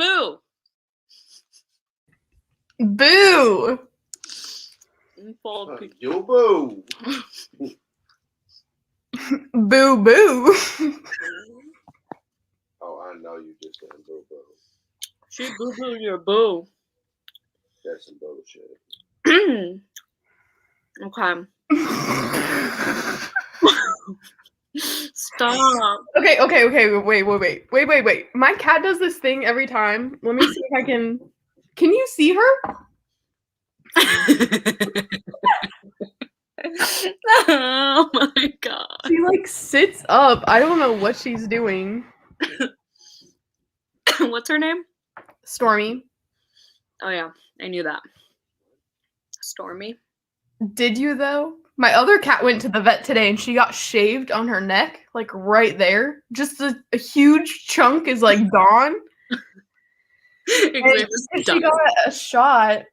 Boo! Boo! Fold. Yo, boo! Boo boo. Oh, I know you just said boo boo. She boo-boo your boo. That's some bullshit. Okay. Stop. Okay, wait. My cat does this thing every time. Let me see if I can. Can you see her? Oh my god. She like sits up. I don't know what she's doing. What's her name? Stormy. Oh yeah, I knew that. Stormy. Did you though? My other cat went to the vet today and she got shaved on her neck, like right there. Just a huge chunk is like gone. And she got a shot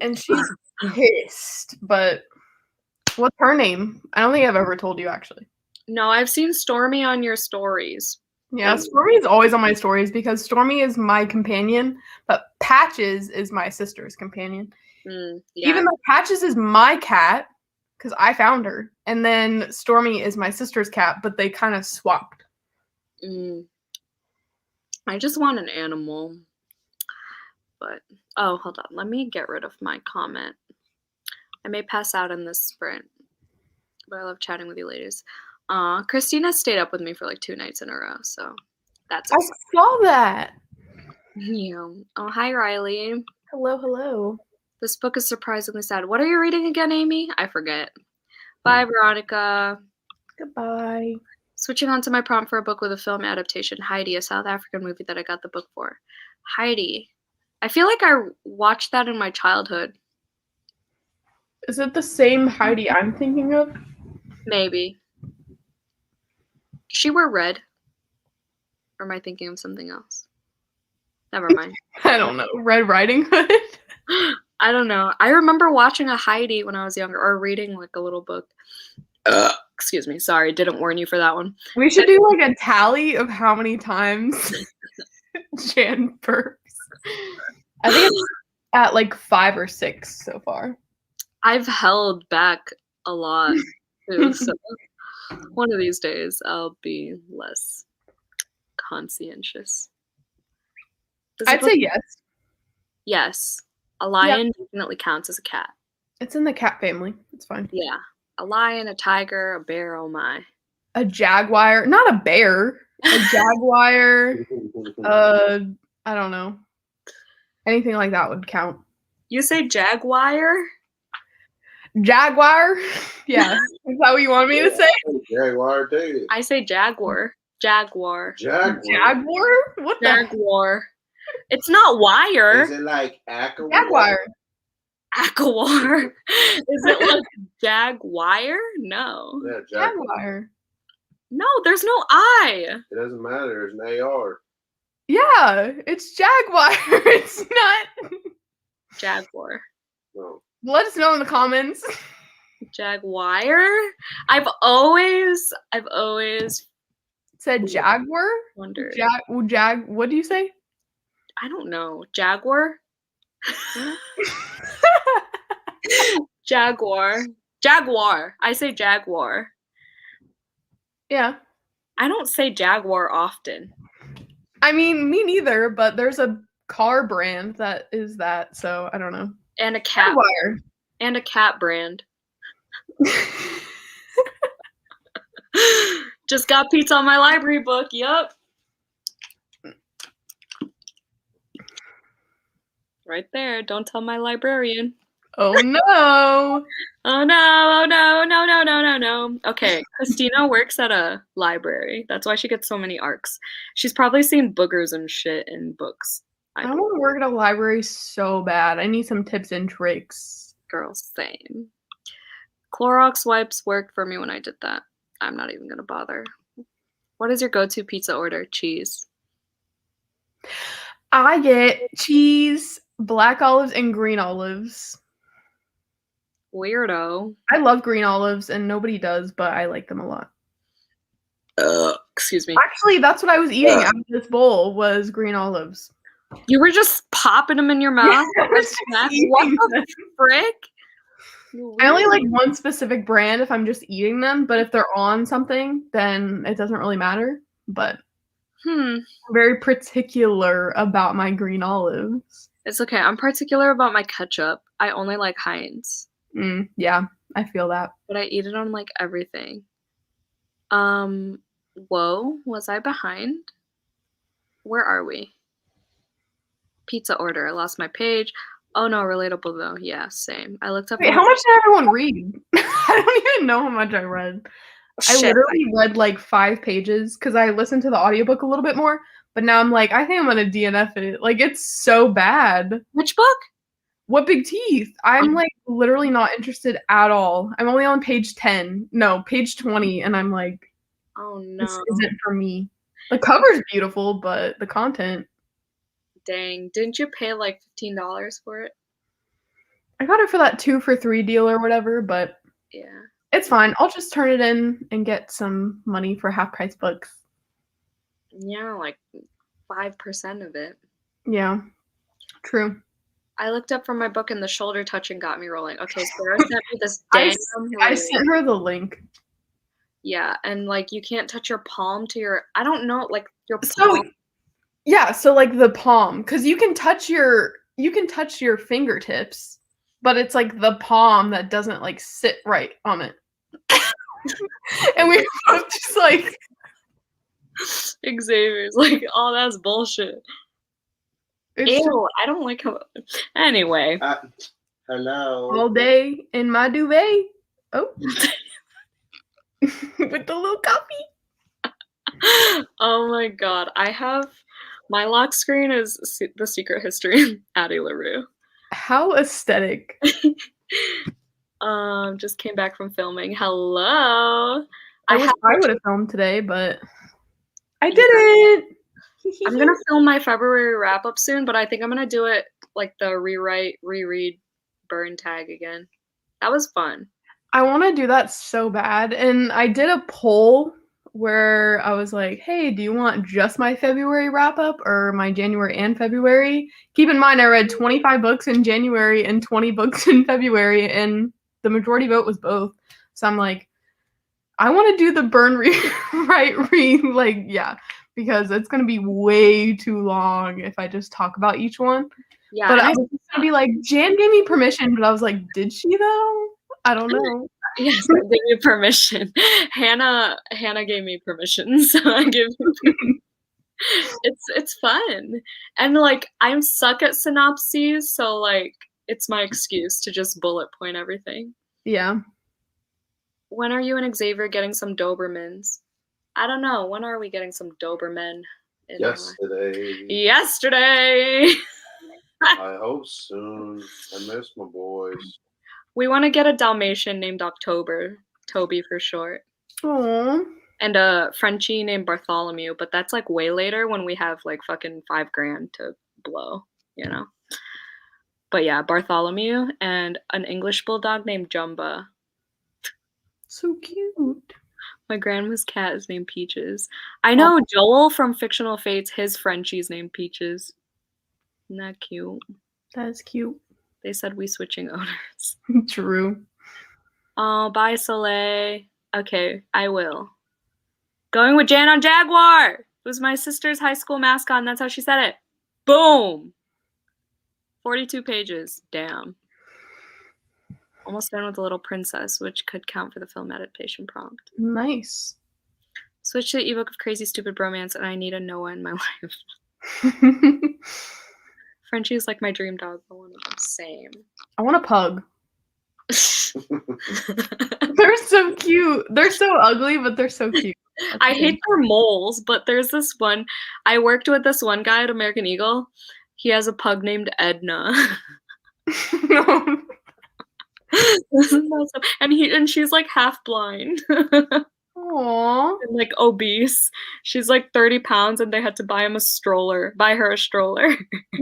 and she's pissed. But what's her name? I don't think I've ever told you actually. No, I've seen Stormy on your stories. Yeah, Stormy is always on my stories because Stormy is my companion, but Patches is my sister's companion. Yeah. Even though Patches is my cat, because I found her, and then Stormy is my sister's cat, but they kind of swapped. I just want an animal. But, oh, hold on. Let me get rid of my comment. I may pass out in this sprint, but I love chatting with you ladies. Christina stayed up with me for like 2 nights in a row, so that's I saw that. Yeah. Oh, hi, Riley. Hello. This book is surprisingly sad. What are you reading again, Amy? I forget. Bye, Veronica. Goodbye. Switching on to my prompt for a book with a film adaptation, Heidi, a South African movie that I got the book for. Heidi. I feel like I watched that in my childhood. Is it the same Heidi I'm thinking of? Maybe. Does she wear red? Or am I thinking of something else? Never mind. I don't know. Red Riding Hood? I don't know. I remember watching a Heidi when I was younger, or reading like a little book. Excuse me. Sorry, didn't warn you for that one. We should do like a tally of how many times Jan burps. I think it's at like 5 or 6 so far. I've held back a lot too, so one of these days I'll be less conscientious. I'd say yes. Yes. A lion definitely counts as a cat. It's in the cat family. It's fine. Yeah. A lion, a tiger, a bear, oh my. A jaguar. Not a bear. A jaguar. I don't know. Anything like that would count. You say jaguar? Jaguar? Yeah. Is that what you want me to say? Jaguar, too. I say jaguar. Jaguar. Jaguar? What the? Jaguar. It's not wire. Is it like Aqua? Jaguar. Aquawar. Is it like jaguar? No. Yeah, Jaguar. No, there's no I. It doesn't matter. There's an AR. Yeah, it's jaguar. It's not. Jaguar. No. Let us know in the comments. Jaguar? I've always Said jaguar? wondered. What do you say? I don't know. Jaguar? Jaguar. Jaguar. I say jaguar. Yeah. I don't say jaguar often. I mean, me neither, but there's a car brand that is that, so I don't know. And a cat. Jaguar. And a cat brand. Just got pizza on my library book. Yup. Right there. Don't tell my librarian. Oh no. Oh no, oh no, no, no, no, no, no. Okay, Christina works at a library. That's why she gets so many arcs. She's probably seen boogers and shit in books. I want to work at a library so bad. I need some tips and tricks. Girls, same. Clorox wipes worked for me when I did that. I'm not even gonna bother. What is your go-to pizza order? Cheese. I get cheese, black olives, and green olives. Weirdo. I love green olives, and nobody does, but I like them a lot. Excuse me. Actually, that's what I was eating out of this bowl was green olives. You were just popping them in your mouth? I was just eating What the them. frick? I only like one specific brand if I'm just eating them, but if they're on something, then it doesn't really matter. But I'm very particular about my green olives. It's okay. I'm particular about my ketchup. I only like Heinz. Yeah, I feel that. But I eat it on like everything. Whoa, was I behind? Where are we? Pizza order. I lost my page. Oh no, relatable though. Yeah, same. I looked up. Wait, how much did everyone read? I don't even know how much I read. I literally read like 5 pages because I listened to the audiobook a little bit more, but now I'm like, I think I'm gonna DNF it. Like, it's so bad. Which book? What Big Teeth? I'm like literally not interested at all. I'm only on page 10. No, page 20, and I'm like, oh no. This isn't for me. The cover's beautiful, but the content. Dang. Didn't you pay like $15 for it? I got it for that 2 for 3 deal or whatever, but yeah. It's fine. I'll just turn it in and get some money for half price books. Yeah, like 5% of it. Yeah, true. I looked up for my book and the shoulder touching got me rolling. Okay, Sarah sent me this damn I sent her the link. Yeah, and like you can't touch your palm to your, I don't know, like your palm. So, yeah, so like the palm, because you can touch your fingertips, but it's like the palm that doesn't like sit right on it. And we were both just like Xavier's like, oh, that's bullshit. Ew, I don't like how. Anyway. Hello. All day in my duvet. Oh. With the little coffee. Oh my god. I have my lock screen is The Secret History of Addie LaRue. How aesthetic. Just came back from filming. Hello. I would have filmed today, but I didn't. I'm gonna film my February wrap up soon, but I think I'm gonna do it like the rewrite, reread, burn tag again. That was fun. I want to do that so bad, and I did a poll where I was like, hey, do you want just my February wrap up or my January and February? Keep in mind, I read 25 books in January and 20 books in February, and the majority vote was both. So I'm like, I want to do the burn read, like, yeah, because it's going to be way too long if I just talk about each one. Yeah. But I was going to be like, Jan gave me permission, but I was like, did she though? I don't know. Yes, I gave you permission. Hannah gave me permission, so I give you permission. It's fun. And like I'm suck at synopses, so like it's my excuse to just bullet point everything. Yeah. When are you and Xavier getting some Dobermans? I don't know. When are we getting some Doberman? Yesterday. I hope soon. I miss my boys. We want to get a Dalmatian named October, Toby for short. Aww. And a Frenchie named Bartholomew, but that's like way later when we have like fucking $5,000 to blow, you know? But yeah, Bartholomew and an English bulldog named Jumba. So cute. My grandma's cat is named Peaches. I know Joel from Fictional Fates, his Frenchie's named Peaches. Isn't that cute? That's cute. They said we switching owners. True. Oh, bye, Soleil. Okay, I will. Going with Jan on Jaguar. It was my sister's high school mascot, and that's how she said it. Boom. 42 pages. Damn. Almost done with The Little Princess, which could count for the film adaptation prompt. Nice. Switch to the ebook of Crazy Stupid Bromance, and I need a Noah in my life. Frenchie is like my dream dog, but one of them. Same. I want a pug. They're so cute. They're so ugly, but they're so cute. I hate their moles, but there's this one. I worked with this one guy at American Eagle. He has a pug named Edna. and she's like half blind. Aww. And like obese. She's like 30 pounds and they had to buy her a stroller.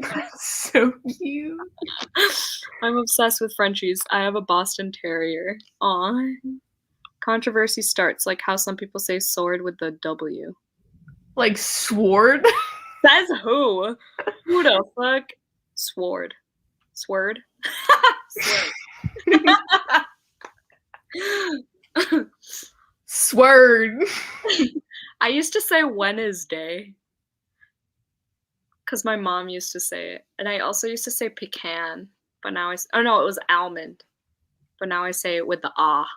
That's so cute. I'm obsessed with Frenchies. I have a Boston Terrier. Aw. Controversy starts, like how some people say sword with the W. Like sword? Says who? Who the fuck? Sword. Sword. Sword. I used to say Wednesday. Because my mom used to say it. And I also used to say pecan. But now oh no, it was almond. But now I say it with the ah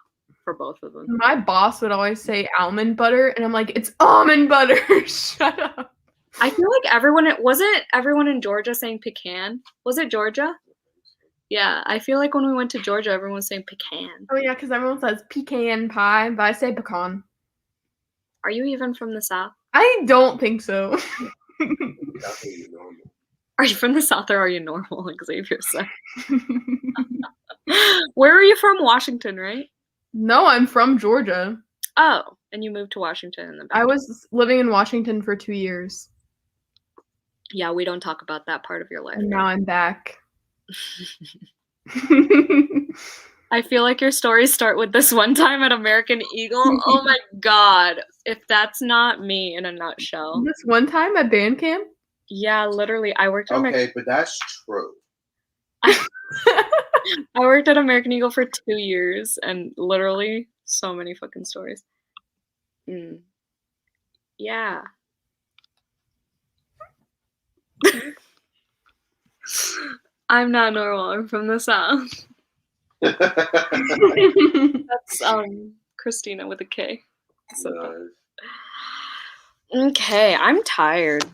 for both of them. My boss would always say almond butter, and I'm like, it's almond butter. Shut up. I feel like wasn't everyone in Georgia saying pecan? Was it Georgia? Yeah, I feel like when we went to Georgia, everyone was saying pecan. Oh yeah, because everyone says pecan pie, but I say pecan. Are you even from the South? I don't think so. Are you from the South or are you normal, like Xavier said? Where are you from? Washington, right? No, I'm from Georgia. Oh, and you moved to Washington in the back. I was living in Washington for 2 years. Yeah, we don't talk about that part of your life. And now I'm back. I feel like your stories start with this one time at American Eagle. Oh my god. If that's not me in a nutshell. This one time at band camp? Yeah, literally. I worked at Okay, but that's true. I worked at American Eagle for 2 years and literally so many fucking stories. Yeah. I'm not normal. I'm from the South. That's Christina with a K. So Nice. okay, I'm tired.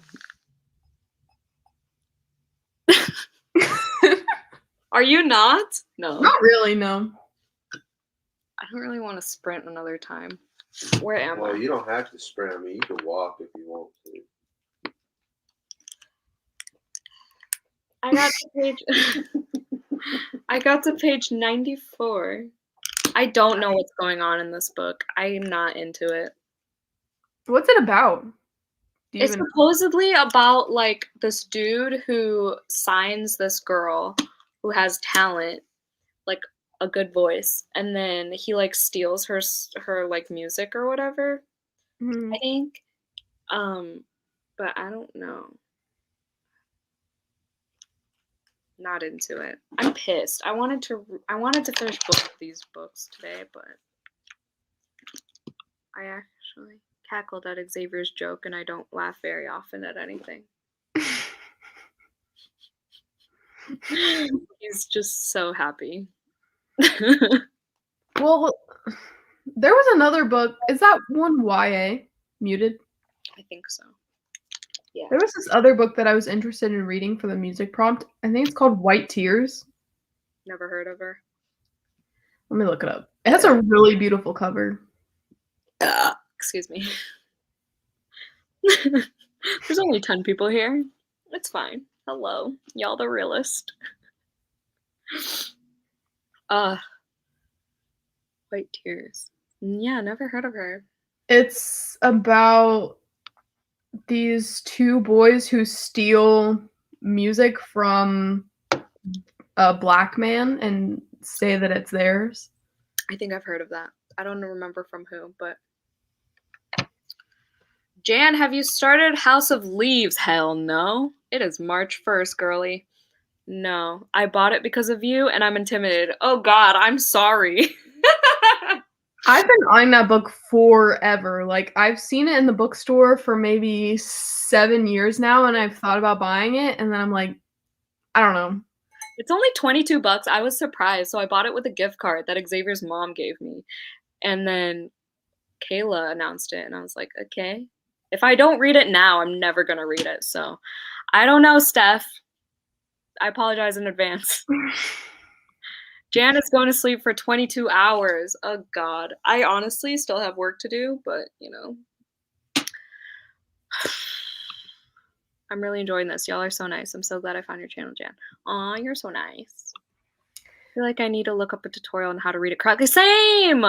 Are you not? No. Not really, no. I don't really want to sprint another time. Where am I? Well, you don't have to sprint. I mean, you can walk if you want to. I got to page 94. I don't know what's going on in this book. I'm not into it. What's it about? It's supposedly about like this dude who signs this girl who has talent, like a good voice, and then he like steals her like music or whatever. I think. But I don't know. Not into it. I'm pissed. I wanted to finish both of these books today, but I actually cackled at Xavier's joke, and I don't laugh very often at anything. He's just so happy. Well, there was another book. Is that one YA? Muted? I think so. Yeah. There was this other book that I was interested in reading for the music prompt. I think it's called White Tears. Never heard of her. Let me look it up. It has a really beautiful cover. Excuse me. There's only 10 people here. It's fine. Hello. Y'all the realist. White Tears. Yeah, never heard of her. It's about these two boys who steal music from a black man and say that it's theirs. I think I've heard of that. I don't remember from who, but Jan, have you started House of Leaves? Hell no. It is March 1st, girly. No. I bought it because of you, and I'm intimidated. Oh god, I'm sorry. I've been eyeing that book forever. Like, I've seen it in the bookstore for maybe 7 years now, and I've thought about buying it, and then I'm like, I don't know. It's only $22. I was surprised, so I bought it with a gift card that Xavier's mom gave me. And then Kayla announced it, and I was like, okay. If I don't read it now, I'm never going to read it. So I don't know, Steph. I apologize in advance. Jan is going to sleep for 22 hours. Oh, God. I honestly still have work to do, but, you know. I'm really enjoying this. Y'all are so nice. I'm so glad I found your channel, Jan. Aw, you're so nice. I feel like I need to look up a tutorial on how to read it correctly. Same!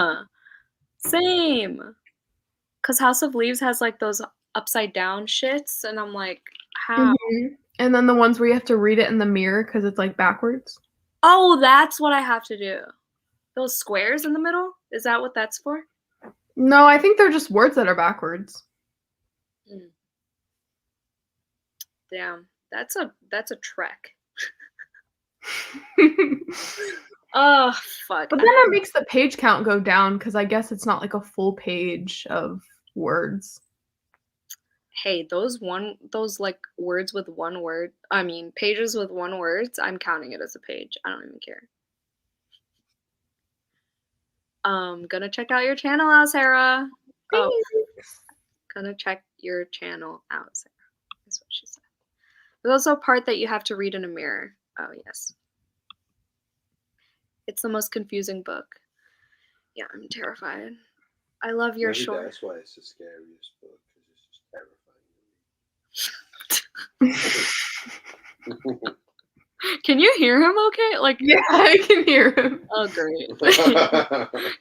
Because House of Leaves has, like, those upside-down shits, and I'm like, how? Mm-hmm. And then the ones where you have to read it in the mirror because it's, like, backwards. Oh, that's what I have to do. Those squares in the middle? Is that what that's for? No, I think they're just words that are backwards. Damn, that's a trek. Oh fuck. But then it makes the page count go down because I guess it's not like a full page of words. Hey, those like words with one word. I mean, pages with one words. I'm counting it as a page. I don't even care. Gonna check out your channel out, Sarah. Oh, gonna check your channel out, Sarah. That's what she said. There's also a part that you have to read in a mirror. Oh yes. It's the most confusing book. Yeah, I'm terrified. I love your Maybe short. that's why it's the scariest book, because it's just terrifying. Can you hear him okay? Like, Yeah, I can hear him. oh great.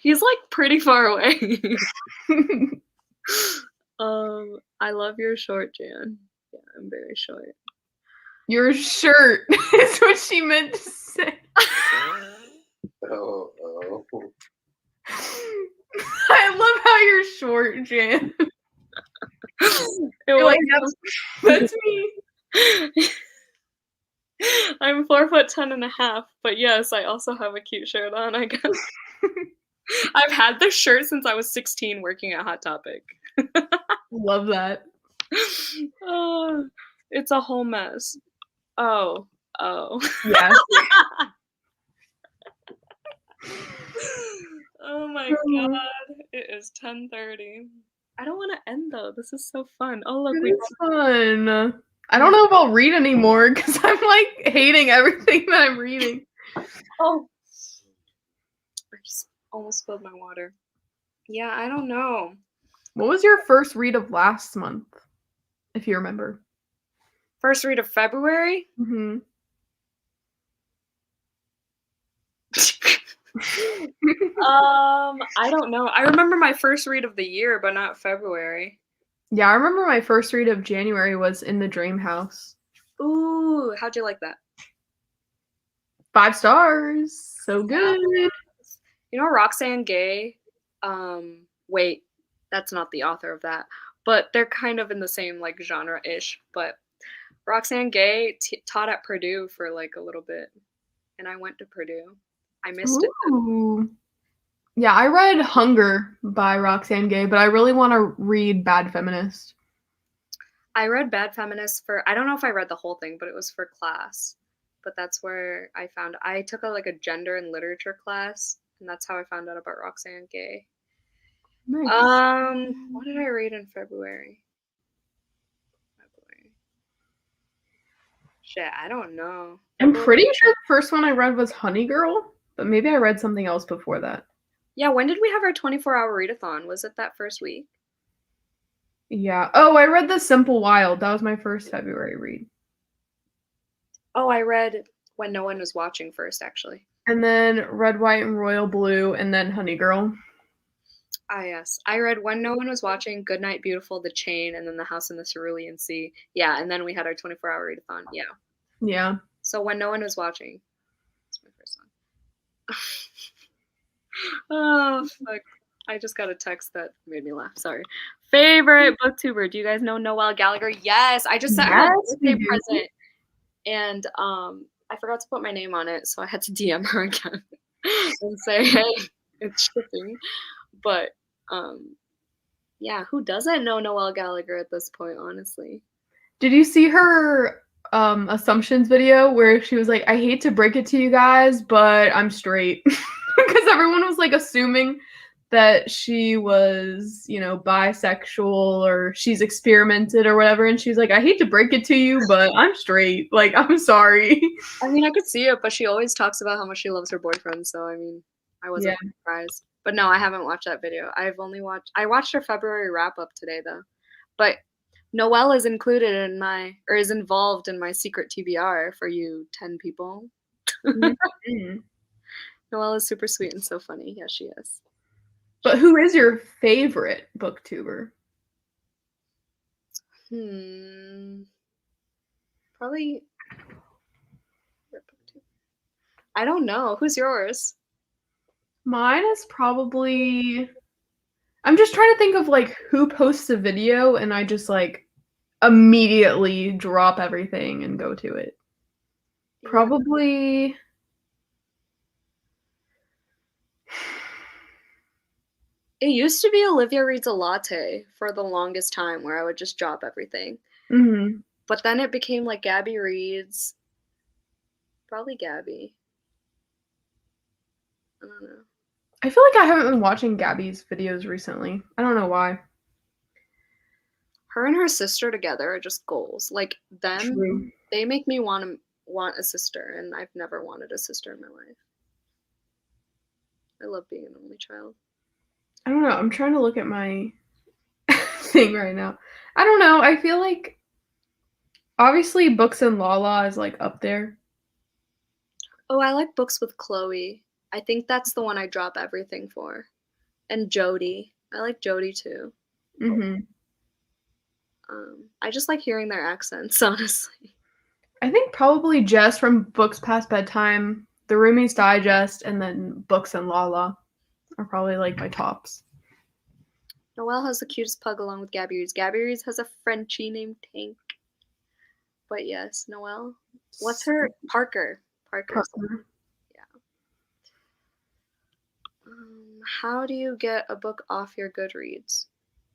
He's like pretty far away. I love your short, Jan. Yeah, I'm very short. Your shirt is what she meant to say. Oh. I love how you're short, Jan. You're like, that's me. I'm 4'10.5", but yes, I also have a cute shirt on, I guess. I've had this shirt since I was 16 working at Hot Topic. Love that. It's a whole mess. Oh. Yeah. Oh my god. It is 10:30. I don't want to end though. This is so fun. Oh look, It's fun. I don't know if I'll read anymore because I'm like hating everything that I'm reading. Oh. I just almost spilled my water. Yeah, I don't know. What was your first read of last month, if you remember? First read of February? Mm-hmm. I don't know. I remember my first read of the year, but not February. Yeah, I remember my first read of January was In the Dream House. Ooh, how'd you like that? 5 stars. So good. You know Roxane Gay? Wait, that's not the author of that. But they're kind of in the same like genre-ish. But Roxane Gay taught at Purdue for like a little bit. And I went to Purdue. I missed it. Ooh. Yeah, I read Hunger by Roxane Gay, but I really want to read Bad Feminist. I read Bad Feminist I don't know if I read the whole thing, but it was for class. But that's where I took a gender and literature class, and that's how I found out about Roxane Gay. Nice. What did I read in February? Shit, I don't know. I'm pretty sure the first one I read was Honey Girl, but maybe I read something else before that. Yeah, when did we have our 24-hour readathon? Was it that first week? Yeah. Oh, I read The Simple Wild. That was my first February read. Oh, I read When No One Was Watching first, actually. And then Red, White, and Royal Blue, and then Honey Girl. Ah, yes. I read When No One Was Watching, Goodnight Beautiful, The Chain, and then The House in the Cerulean Sea. Yeah, and then we had our 24-hour readathon. Yeah. Yeah. So When No One Was Watching. That's my first one. Oh, fuck. I just got a text that made me laugh. Sorry. Favorite booktuber. Do you guys know Noelle Gallagher? Yes. I just sent her a birthday present. And I forgot to put my name on it, so I had to DM her again and say, hey, it's shipping. But yeah, who doesn't know Noelle Gallagher at this point, honestly? Did you see her assumptions video where she was like, I hate to break it to you guys, but I'm straight? Because everyone was like assuming that she was, you know, bisexual or she's experimented or whatever. And she's like, I hate to break it to you, but I'm straight. Like, I'm sorry. I mean, I could see it, but she always talks about how much she loves her boyfriend. So, I mean, I wasn't surprised. But no, I haven't watched that video. I watched her February wrap up today though. But Noelle is included is involved in my secret TBR for you 10 people. Mm-hmm. Noelle is super sweet and so funny. Yes, she is. But who is your favorite booktuber? Probably. I don't know. Who's yours? Mine is probably. I'm just trying to think of like who posts a video, and I just like immediately drop everything and go to it. Yeah. Probably. It used to be Olivia Reads a Latte for the longest time, where I would just drop everything. Mhm. But then it became like Gabby Reads. Probably Gabby. I don't know. I feel like I haven't been watching Gabby's videos recently. I don't know why. Her and her sister together are just goals. Like them, True. they make me want a sister, and I've never wanted a sister in my life. I love being an only child. I don't know. I'm trying to look at my thing right now. I don't know. I feel like obviously Books and Lala is like up there. Oh, I like Books with Chloe. I think that's the one I drop everything for. And Jody. I like Jody too. Mhm. I just like hearing their accents, honestly. I think probably Jess from Books Past Bedtime, The Roomies Digest, and then Books and Lala are probably like my tops. Noelle has the cutest pug along with Gabby Reads. Gabby Reads has a Frenchie named Tank. But yes, Noelle. What's her? Parker. Parker. Yeah. How do you get a book off your Goodreads?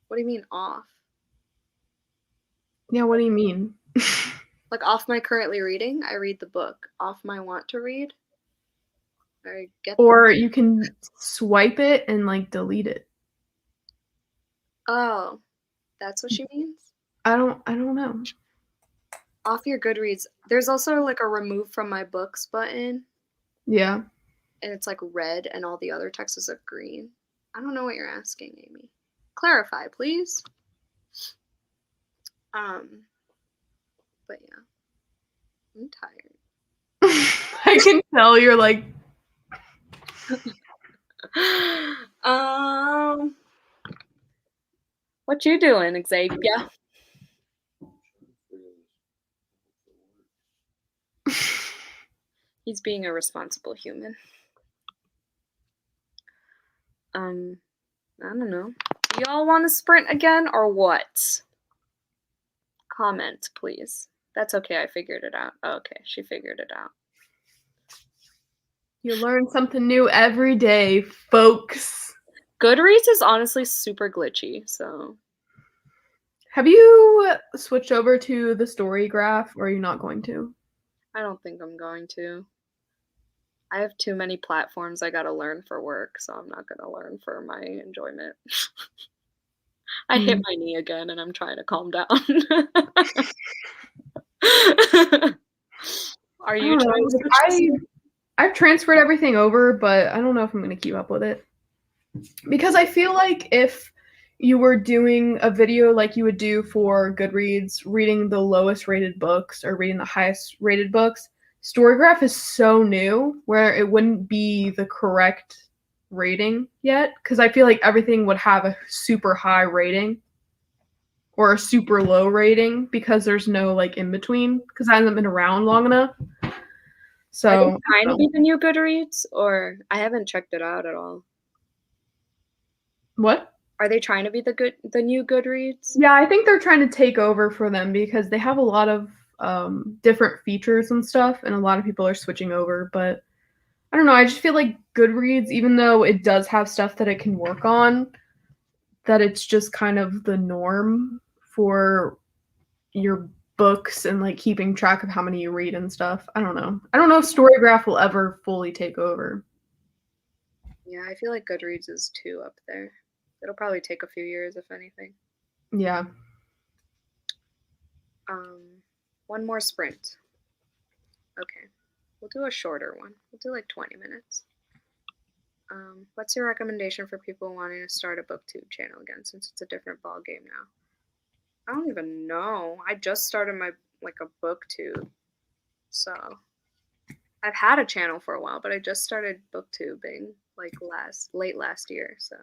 What do you mean off? Yeah, what do you mean? Like off my currently reading, I read the book. Off my want to read, I get. Or you can swipe it and like delete it. Oh, that's what she means? I don't know. Off your Goodreads. There's also like a remove from my books button, Yeah. and it's like red, and all the other texts are green. I don't know what you're asking, Amy. Clarify, please. But yeah, I'm tired. I can tell you're like. What you doing, Xavier? He's being a responsible human. I don't know. Do y'all want to sprint again or what? Comment, please. That's okay, I figured it out. Oh, okay, she figured it out. You learn something new every day, folks. Goodreads is honestly super glitchy, so. Have you switched over to the story graph, or are you not going to? I don't think I'm going to. I have too many platforms I gotta learn for work, so I'm not gonna learn for my enjoyment. I hit my knee again and I'm trying to calm down. Are you trying to switch? I've transferred everything over, but I don't know if I'm going to keep up with it. Because I feel like if you were doing a video like you would do for Goodreads, reading the lowest rated books or reading the highest rated books, Storygraph is so new where it wouldn't be the correct rating yet. Because I feel like everything would have a super high rating or a super low rating because there's no like in between because I haven't been around long enough. So are they trying to be the new Goodreads, or I haven't checked it out at all. What? Are they trying to be the new Goodreads? Yeah, I think they're trying to take over for them because they have a lot of different features and stuff, and a lot of people are switching over. But I don't know. I just feel like Goodreads, even though it does have stuff that it can work on, that it's just kind of the norm for your books and like keeping track of how many you read and stuff. I don't know. I don't know if Storygraph will ever fully take over. Yeah, I feel like Goodreads is too up there. It'll probably take a few years, if anything. Yeah. One more sprint. Okay. We'll do a shorter one. We'll do like 20 minutes. What's your recommendation for people wanting to start a booktube channel again, since it's a different ball game now? I don't even know. I just started my a booktube, so I've had a channel for a while, but I just started booktubing like late last year. So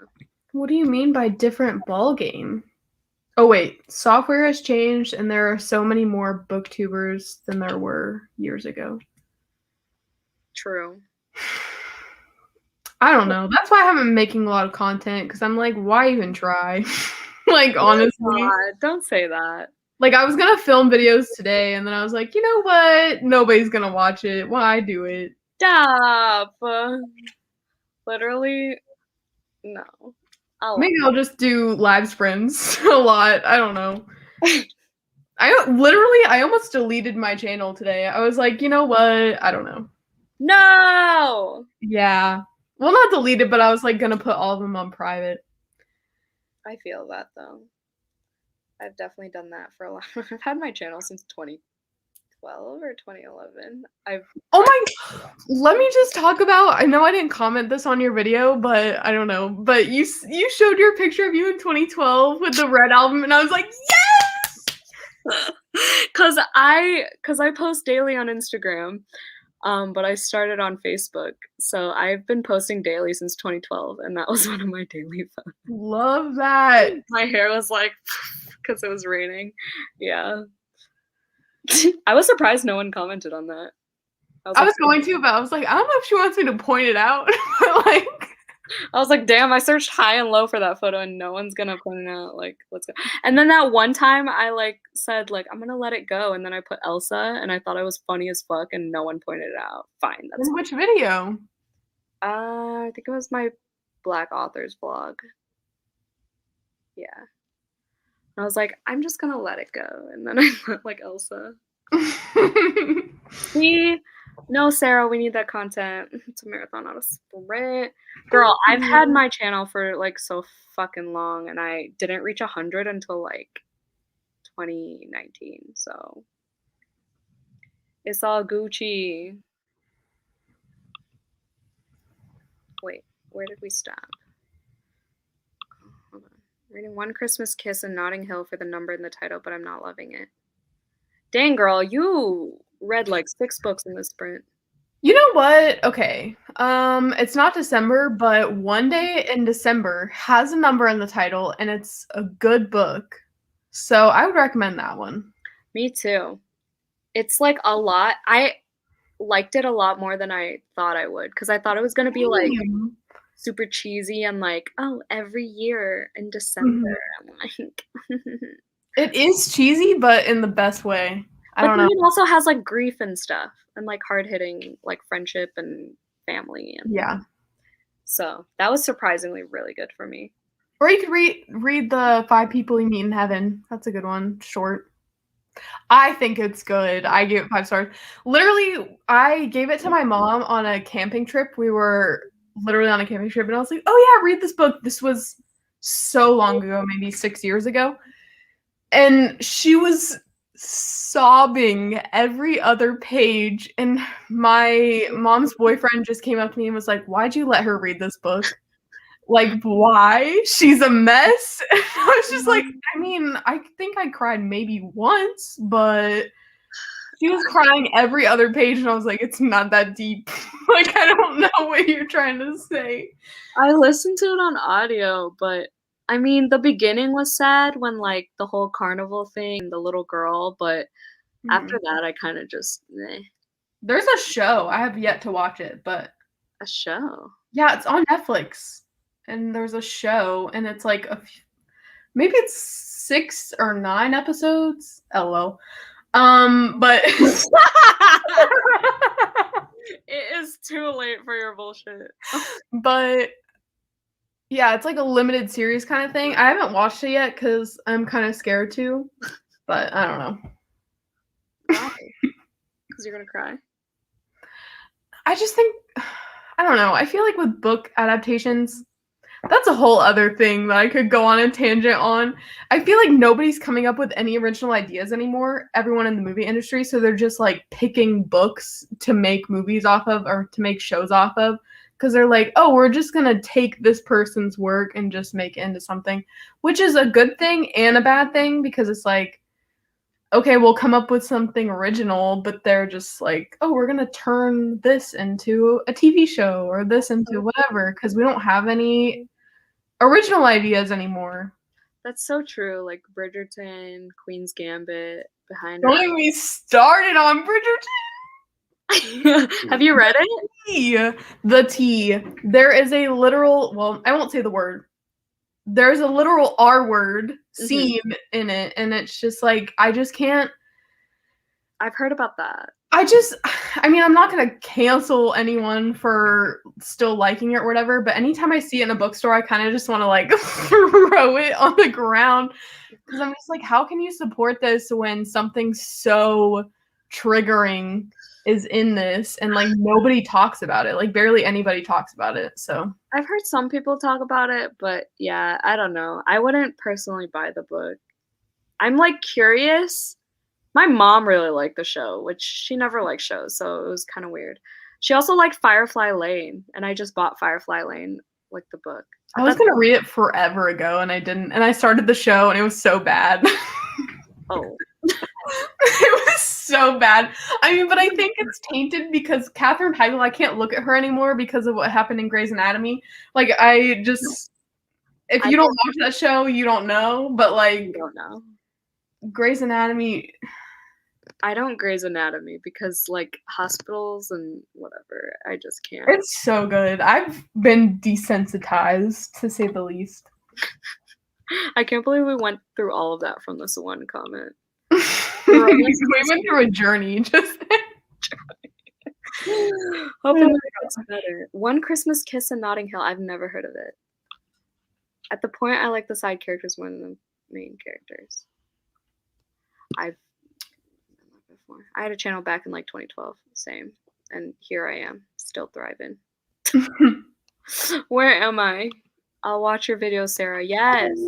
what do you mean by different ball game? Oh wait, software has changed, and there are so many more booktubers than there were years ago. True. I don't know. That's why I haven't been making a lot of content because I'm like, why even try? Like honestly, don't say that. Like, I was gonna film videos today, and then I was like, you know what? Nobody's gonna watch it. Why do it? Stop. Literally, no. Maybe I'll just do live sprints a lot. I don't know. I almost deleted my channel today. I was like, you know what? I don't know. No! Yeah. Well, not deleted, but I was like gonna put all of them on private. I feel that though. I've definitely done that for a lot. I've had my channel since 2012 or 2011. Oh my! Let me just talk about. I know I didn't comment this on your video, but I don't know. But you showed your picture of you in 2012 with the Red album, and I was like, yes! Cause I post daily on Instagram, but I started on Facebook, so I've been posting daily since 2012, and that was one of my daily photos. Love that. My hair was like, because it was raining. Yeah. I was surprised no one commented on that. I was going to, but I was like, I don't know if she wants me to point it out. Like, I was like, damn, I searched high and low for that photo and no one's gonna point it out. Like, let's go. And then that one time I like said, like, I'm gonna let it go. And then I put Elsa and I thought I was funny as fuck and no one pointed it out. Fine. That's in which video? I think it was my Black Authors vlog. Yeah. And I was like, I'm just gonna let it go. And then I put like Elsa. No, Sarah, we need that content. It's a marathon, not a sprint. Girl, I've had my channel for like so fucking long and I didn't reach 100 until like 2019. So it's all Gucci. Wait, where did we stop? Hold on. Reading One Christmas Kiss in Notting Hill for the number in the title, but I'm not loving it. Dang, girl, you read like 6 books in this sprint. You know what? Okay. It's not December, but One Day in December has a number in the title and it's a good book. So I would recommend that one. Me too. It's like a lot. I liked it a lot more than I thought I would because I thought it was going to be like super cheesy and like, oh, every year in December. I'm like, it is cheesy, but in the best way. I don't know. It also has like grief and stuff and like hard hitting like friendship and family. And yeah. So that was surprisingly really good for me. Or you could read the 5 People You Meet in Heaven. That's a good one. Short. I think it's good. I gave it 5 stars. Literally, I gave it to my mom on a camping trip. We were literally on a camping trip, and I was like, oh yeah, read this book. This was so long ago, maybe 6 years ago. And she was sobbing every other page. And my mom's boyfriend just came up to me and was like, why'd you let her read this book? Like, why? She's a mess. And I was just like, I mean, I think I cried maybe once, but she was crying every other page, and I was like, it's not that deep. Like, I don't know what you're trying to say. I listened to it on audio, but I mean, the beginning was sad when like the whole carnival thing, the little girl, but after that, I kind of just, There's a show. I have yet to watch it, but. A show? Yeah, it's on Netflix. And there's a show, and it's like maybe it's 6 or 9 episodes. LOL. But it is too late for your bullshit. But yeah, it's like a limited series kind of thing. I haven't watched it yet because I'm kind of scared to, but I don't know. Why? Because you're gonna cry? I just think, I don't know. I feel like with book adaptations, that's a whole other thing that I could go on a tangent on. I feel like nobody's coming up with any original ideas anymore, everyone in the movie industry, so they're just like picking books to make movies off of or to make shows off of because they're like, oh, we're just going to take this person's work and just make it into something, which is a good thing and a bad thing because it's like, okay, we'll come up with something original, but they're just like, oh, we're going to turn this into a TV show or this into whatever because we don't have any original ideas anymore. That's so true. Like Bridgerton, Queen's Gambit, Behind. Don't get me started on Bridgerton. Have you read it? The T. There is a literal, well, I won't say the word. There's a literal R word scene in it, and it's just like I just can't. I've heard about that. I mean, I'm not gonna cancel anyone for still liking it or whatever, but anytime I see it in a bookstore, I kind of just want to like throw it on the ground because I'm just like, how can you support this when something so triggering is in this and like nobody talks about it? Like barely anybody talks about it. So I've heard some people talk about it, but yeah, I don't know. I wouldn't personally buy the book. I'm like curious. My mom really liked the show, which she never liked shows, so it was kind of weird. She also liked Firefly Lane, and I just bought Firefly Lane, like the book. I was gonna read it forever ago, and I didn't. And I started the show, and it was so bad. Oh. It was so bad. I mean, but I think it's tainted because Katherine Heigl, I can't look at her anymore because of what happened in Grey's Anatomy. Like, if you don't watch that show, you don't know. But like, I don't know. Grey's Anatomy. I don't Grey's Anatomy because like hospitals and whatever, I just can't. It's so good. I've been desensitized, to say the least. I can't believe we went through all of that from this one comment. We went through a journey just Hopefully it gets better. One Christmas Kiss in Notting Hill. I've never heard of it. At the point, I like the side characters more than the main characters. I've done that before. I had a channel back in like 2012, same, and here I am, still thriving. Where am I? I'll watch your videos, Sarah. Yes,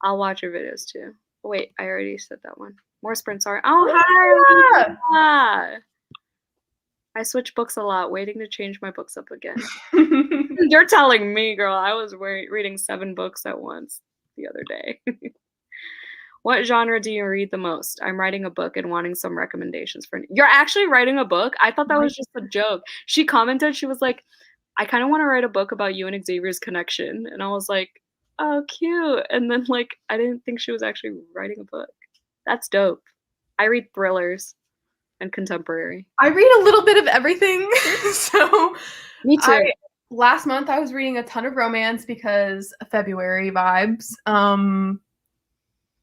I'll watch your videos too. Wait, I already said that one. More sprints are. Oh, hi, Lisa. I switch books a lot, waiting to change my books up again. You're telling me, girl. I was reading 7 books at once the other day. What genre do you read the most? I'm writing a book and wanting some recommendations for. You're actually writing a book? I thought that was just a joke. She commented, she was like, I kind of want to write a book about you and Xavier's connection. And I was like, oh, cute. And then like, I didn't think she was actually writing a book. That's dope. I read thrillers and contemporary. I read a little bit of everything. So me too. Last month I was reading a ton of romance because February vibes.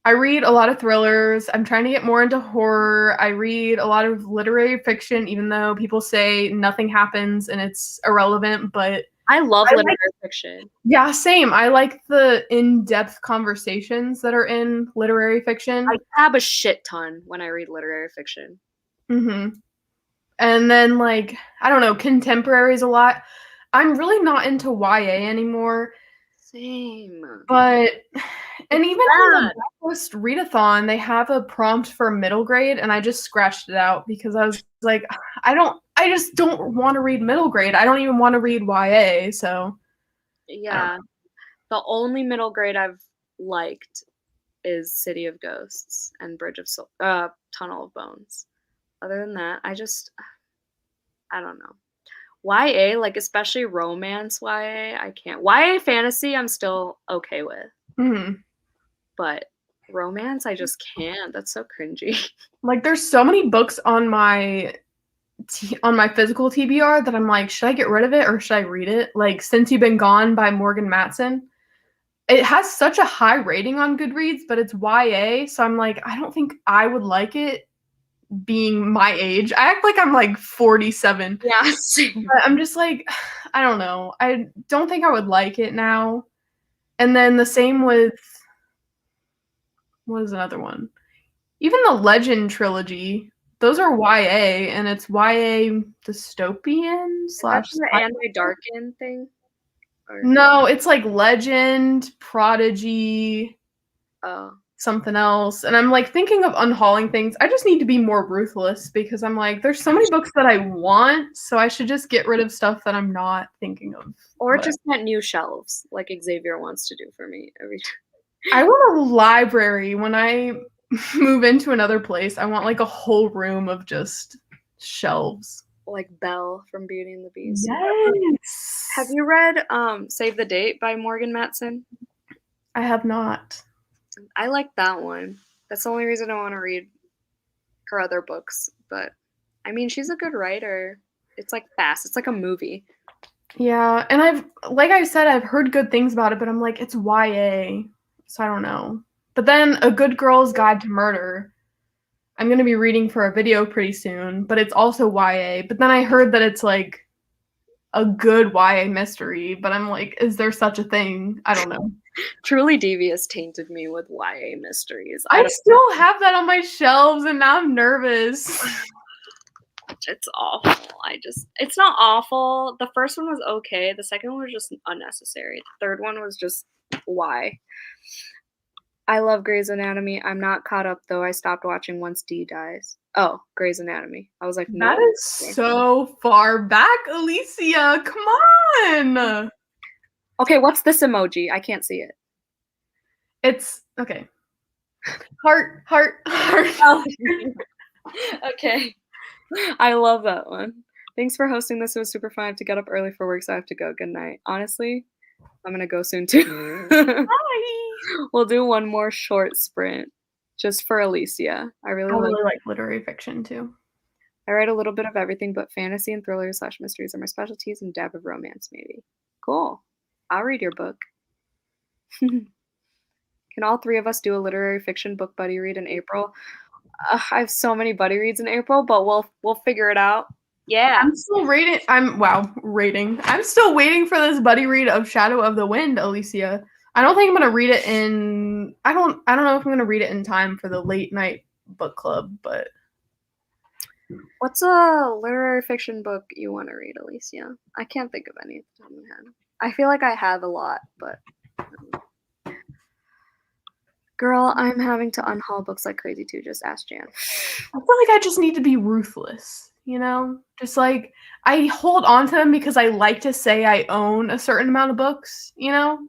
I read a lot of thrillers. I'm trying to get more into horror. I read a lot of literary fiction, even though people say nothing happens and it's irrelevant, but I love literary fiction. Yeah, same. I like the in-depth conversations that are in literary fiction. I have a shit ton when I read literary fiction. Mm-hmm. And then, like, I don't know, contemporaries a lot. I'm really not into YA anymore. Same. But, and even on the Bookish readathon, they have a prompt for middle grade, and I just scratched it out because I was like, I just don't want to read middle grade. I don't even want to read YA, so. Yeah. The only middle grade I've liked is City of Ghosts and Tunnel of Bones. Other than that, I don't know. YA, like especially romance YA, I can't. YA fantasy, I'm still okay with. Mm-hmm. But romance, I just can't. That's so cringy. Like, there's so many books on my physical TBR that I'm like, should I get rid of it or should I read it? Like, Since You've Been Gone by Morgan Matson. It has such a high rating on Goodreads, but it's YA, so I'm like, I don't think I would like it being my age. I act like I'm like 47. Yeah. But I'm just like, I don't know. I don't think I would like it now. And then the same with, what is another one? Even the Legend trilogy. Those are YA, and it's YA dystopian / the anti-darken thing? Or... No, it's like Legend, Prodigy, oh, something else. And I'm like thinking of unhauling things. I just need to be more ruthless because I'm like, there's so many books that I want, so I should just get rid of stuff that I'm not thinking of. Or just get new shelves, like Xavier wants to do for me every time. I want a library when I move into another place. I want like a whole room of just shelves. Like Belle from Beauty and the Beast. Yes. Have you read Save the Date by Morgan Matson? I have not. I like that one. That's the only reason I want to read her other books. But I mean, she's a good writer. It's like fast. It's like a movie. Yeah, and like I said, I've heard good things about it, but I'm like, it's YA, so I don't know. But then A Good Girl's Guide to Murder, I'm going to be reading for a video pretty soon, but it's also YA. But then I heard that it's like a good YA mystery, but I'm like, is there such a thing? I don't know. Truly Devious tainted me with YA mysteries. I still have that on my shelves, and now I'm nervous. It's awful. It's not awful. The first one was okay. The second one was just unnecessary. The third one was just, why? I love Grey's Anatomy. I'm not caught up, though. I stopped watching once Dee dies. Oh, Grey's Anatomy. I was like, no. That is so far back, Alicia. Come on. Okay, what's this emoji? I can't see it. It's, okay. Heart. Oh. Okay. I love that one. Thanks for hosting this. It was super fun. I have to get up early for work, so I have to go. Good night. Honestly, I'm going to go soon, too. Bye. We'll do one more short sprint just for Alicia. I really like literary fiction, too. I write a little bit of everything, but fantasy and thrillers / mysteries are my specialties, and dab of romance, maybe. Cool. I'll read your book. Can all three of us do a literary fiction book buddy read in April? I have so many buddy reads in April, but we'll figure it out. Yeah. I'm still reading. I'm still waiting for this buddy read of Shadow of the Wind, Alicia. I don't think I'm gonna read it in. I don't know if I'm gonna read it in time for the late night book club, but. What's a literary fiction book you want to read, Alicia? I can't think of any at the top of my head. I feel like I have a lot, but. Girl, I'm having to unhaul books like crazy too. Just ask Jan. I feel like I just need to be ruthless, you know? Just like, I hold on to them because I like to say I own a certain amount of books, you know?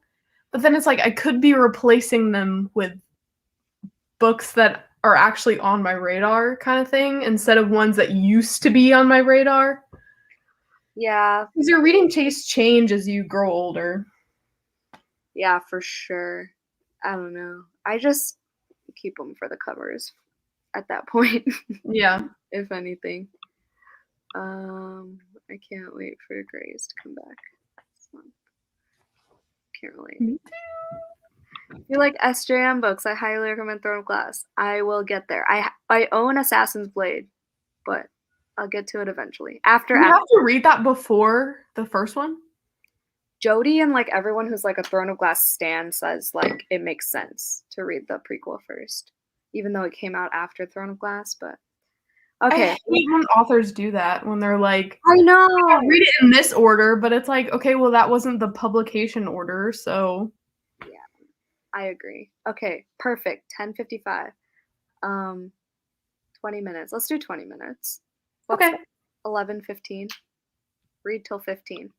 But then it's like, I could be replacing them with books that are actually on my radar kind of thing, instead of ones that used to be on my radar. Yeah. Because your reading tastes change as you grow older. Yeah, for sure. I don't know. I just keep them for the covers at that point. Yeah. If anything. I can't wait for Grace to come back this month. Can't relate. Me If you like SJM books, I highly recommend Throne of Glass. I will get there. I own Assassin's Blade, but I'll get to it eventually. After you have to read that before the first one? Jody and like everyone who's like a Throne of Glass stan says like it makes sense to read the prequel first, even though it came out after Throne of Glass. But okay, I hate when authors do that, when they're like, I know, I'll read it in this order, but it's like, okay, well that wasn't the publication order, so. Yeah, I agree. Okay, perfect. 10:55. 20 minutes. Let's do 20 minutes. Okay. 11:15. Read till 15.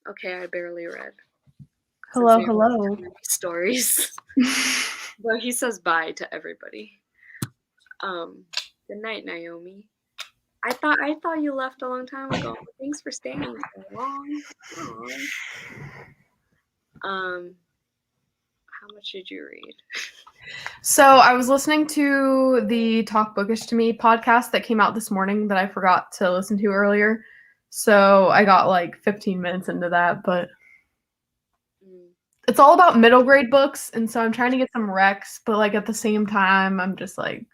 Okay, I barely read. Hello, Since hello. Stories. Well, he says bye to everybody. Good night, Naomi. I thought you left a long time ago. Thanks for staying so long. Aww. How much did you read? So I was listening to the Talk Bookish to Me podcast that came out this morning that I forgot to listen to earlier. So I got like 15 minutes into that, but it's all about middle grade books, and so I'm trying to get some recs, but like at the same time, I'm just like,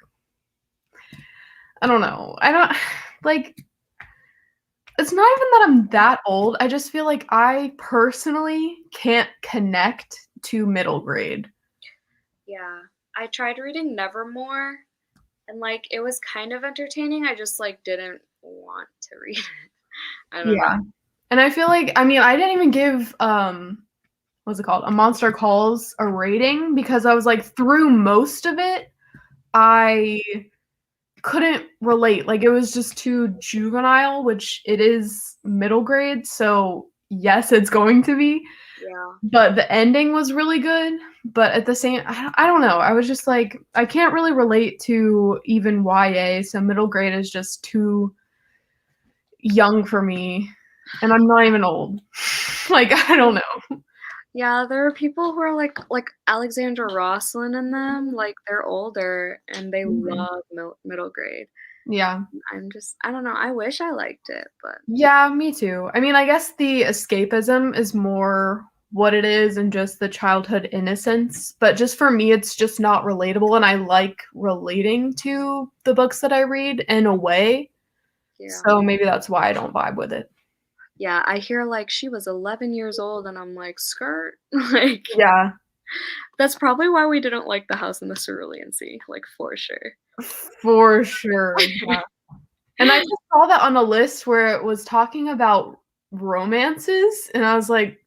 I don't know. I don't like. It's not even that I'm that old. I just feel like I personally can't connect to middle grade. Yeah, I tried reading Nevermore, and like it was kind of entertaining. I just like didn't want to read it. I don't know. And I feel like, I mean, I didn't even give what's it called? A Monster Calls a rating because I was like, through most of it, I couldn't relate. Like it was just too juvenile, which it is middle grade, so yes, it's going to be. Yeah. But the ending was really good. But at the same, I don't know. I was just like, I can't really relate to even YA, so middle grade is just too young for me. And I'm not even old. Like, I don't know. Yeah, there are people who are like Alexandra Rosslyn and them, like they're older and they love middle grade. Yeah. I don't know. I wish I liked it, but yeah, me too. I mean, I guess the escapism is more what it is and just the childhood innocence. But just for me, it's just not relatable. And I like relating to the books that I read in a way. Yeah. So maybe that's why I don't vibe with it. Yeah, I hear like she was 11 years old and I'm like, skirt? Like, yeah. That's probably why we didn't like The House in the Cerulean Sea, like for sure. For sure. Yeah. And I just saw that on a list where it was talking about romances, and I was like,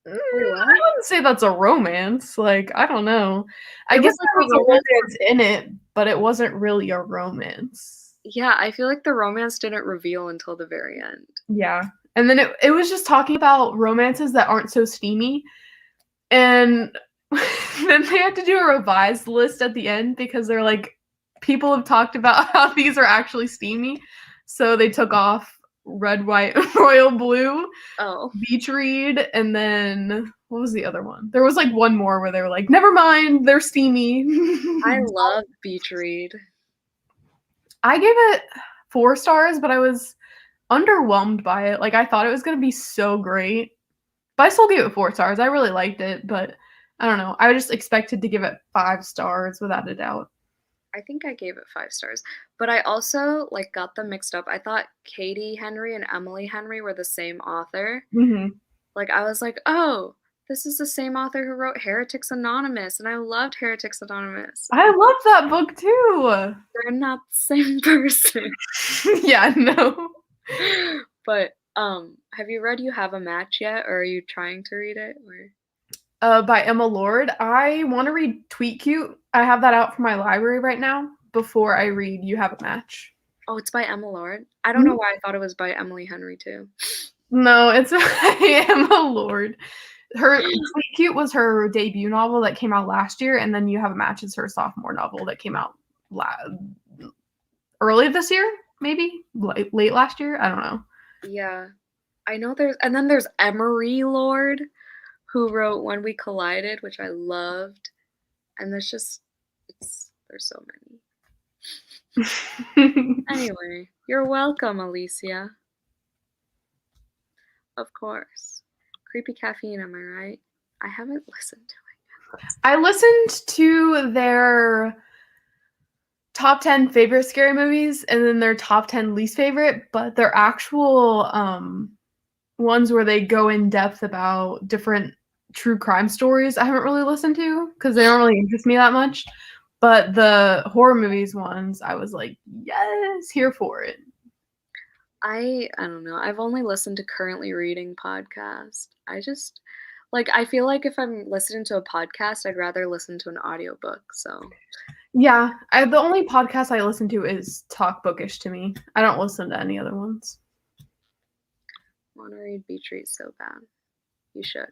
I wouldn't say that's a romance. Like, I don't know. I guess there was a romance in it, but it wasn't really a romance. Yeah, I feel like the romance didn't reveal until the very end. Yeah. And then it was just talking about romances that aren't so steamy. And then they had to do a revised list at the end because they're like, people have talked about how these are actually steamy. So they took off Red, White, Royal Blue, Beach Read, and then what was the other one? There was like one more where they were like, never mind, they're steamy. I love Beach Read. I gave it 4 stars, but I was underwhelmed by it. Like, I thought it was going to be so great. But I still gave it 4 stars. I really liked it, but I don't know. I just expected to give it 5 stars without a doubt. I think I gave it 5 stars, but I also like got them mixed up. I thought Katie Henry and Emily Henry were the same author. Mm-hmm. Like I was like, oh, this is the same author who wrote Heretics Anonymous, and I loved Heretics Anonymous. I love that book too. They're not the same person. Yeah, no. But have you read You Have a Match yet, or are you trying to read it? Or by Emma Lord. I want to read Tweet Cute. I have that out from my library right now before I read You Have a Match. Oh, it's by Emma Lord? I don't know why I thought it was by Emily Henry too. No, it's by Emma Lord. Her Tweet Cute was her debut novel that came out last year, and then You Have a Match is her sophomore novel that came out early this year, maybe late last year. I don't know. Yeah, I know there's Emery Lord, who wrote When We Collided, which I loved, and there's so many. Anyway, you're welcome, Alicia. Of course. Creepy Caffeine, am I right? I haven't listened to it yet. I listened to their top 10 favorite scary movies and then their top 10 least favorite, but their actual ones where they go in depth about different true crime stories I haven't really listened to because they don't really interest me that much. But the horror movies ones, I was like, yes, here for it. I don't know. I've only listened to Currently Reading podcast. I feel like if I'm listening to a podcast, I'd rather listen to an audiobook. So yeah, the only podcast I listen to is Talk Bookish to Me. I don't listen to any other ones. want to read Beach Read so bad. You should.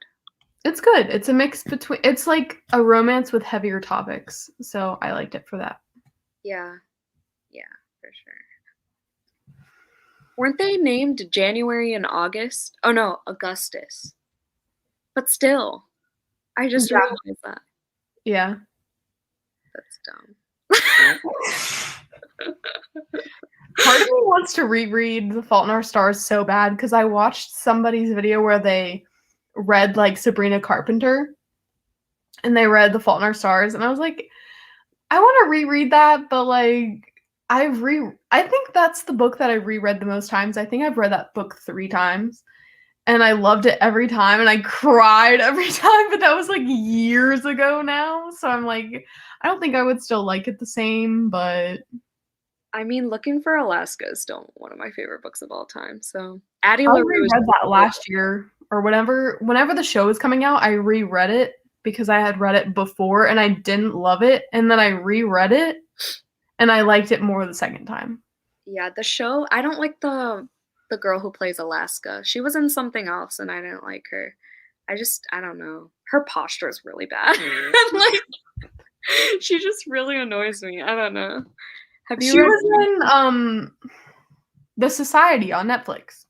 It's good. It's a mix between. It's like a romance with heavier topics, so I liked it for that. Yeah, for sure. Weren't they named January and August? Oh no, Augustus. But still, I just realized that. Yeah. That's dumb. Part of me wants to reread The Fault in Our Stars so bad because I watched somebody's video where they read like Sabrina Carpenter and they read The Fault in Our Stars, and I was like, I want to reread that, but like I think that's the book that I reread the most times. I think I've read that book 3 times and I loved it every time and I cried every time, but that was like years ago now. So I'm like, I don't think I would still like it the same, but I mean, Looking for Alaska is still one of my favorite books of all time. So Addie I LaRue reread that last year or whenever the show was coming out, I reread it because I had read it before and I didn't love it, and then I reread it and I liked it more the second time. Yeah, the show, I don't like the girl who plays Alaska. She was in something else and I didn't like her. I don't know. Her posture is really bad. Like, she just really annoys me. I don't know. Have you She read was in The Society on Netflix.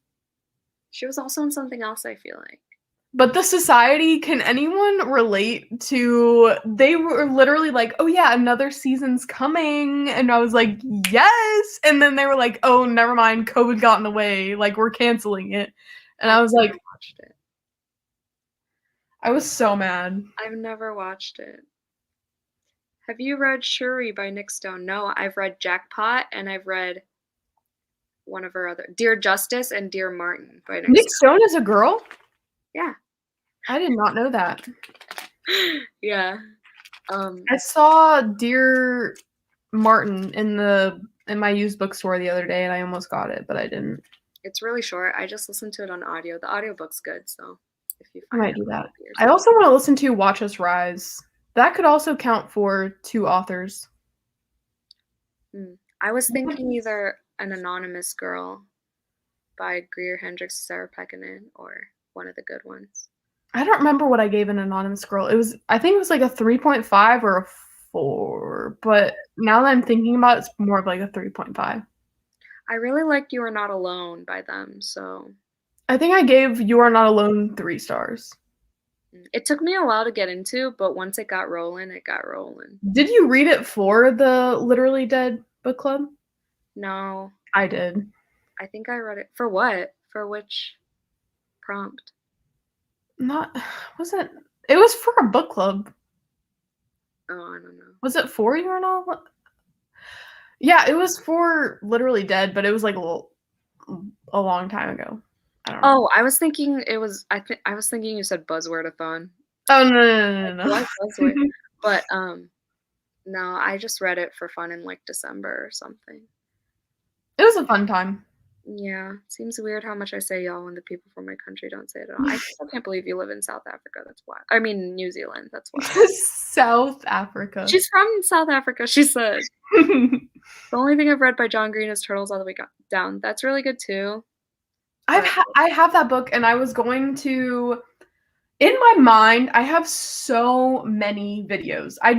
She was also in something else, I feel like. But The Society, can anyone relate to, they were literally like, oh yeah, another season's coming. And I was like, yes. And then they were like, oh, never mind, COVID got in the way. Like, we're canceling it. And I was like, watched it. I was so mad. I've never watched it. Have you read Shuri by Nick Stone? No, I've read Jackpot and I've read one of her other, Dear Justice and Dear Martin by Nick Stone is a girl? Yeah. I did not know that. Yeah. I saw Dear Martin in my used bookstore the other day and I almost got it, but I didn't. It's really short. I just listened to it on audio. The audiobook's good, so if you I might do that. I also want to listen to Watch Us Rise. That could also count for 2 authors. I was thinking either An Anonymous Girl by Greer Hendricks, Sarah Pekkanen, or one of the good ones. I don't remember what I gave An Anonymous Girl. I think it was like a 3.5 or a 4, but now that I'm thinking about it, it's more of like a 3.5. I really liked You Are Not Alone by them, so I think I gave You Are Not Alone 3 stars. It took me a while to get into, but once it got rolling, it got rolling. Did you read it for the Literally Dead book club? No. I did. I think I read it. For what? For which prompt? It was for a book club. Oh, I don't know. Was it for You Are Not Alone? Yeah, it was for Literally Dead, but it was like a long time ago. I don't know. Oh, I was thinking it was. I was thinking you said Buzzwordathon. Oh no. Like Buzzword. But no, I just read it for fun in like December or something. It was a fun time. Yeah, seems weird how much I say y'all when the people from my country don't say it at all. I still can't believe you live in South Africa. That's why. I mean, New Zealand. That's why. South Africa. She's from South Africa. She said. The only thing I've read by John Green is Turtles All the Way Down. That's really good too. I have that book, and I was going to. In my mind, I have so many videos. I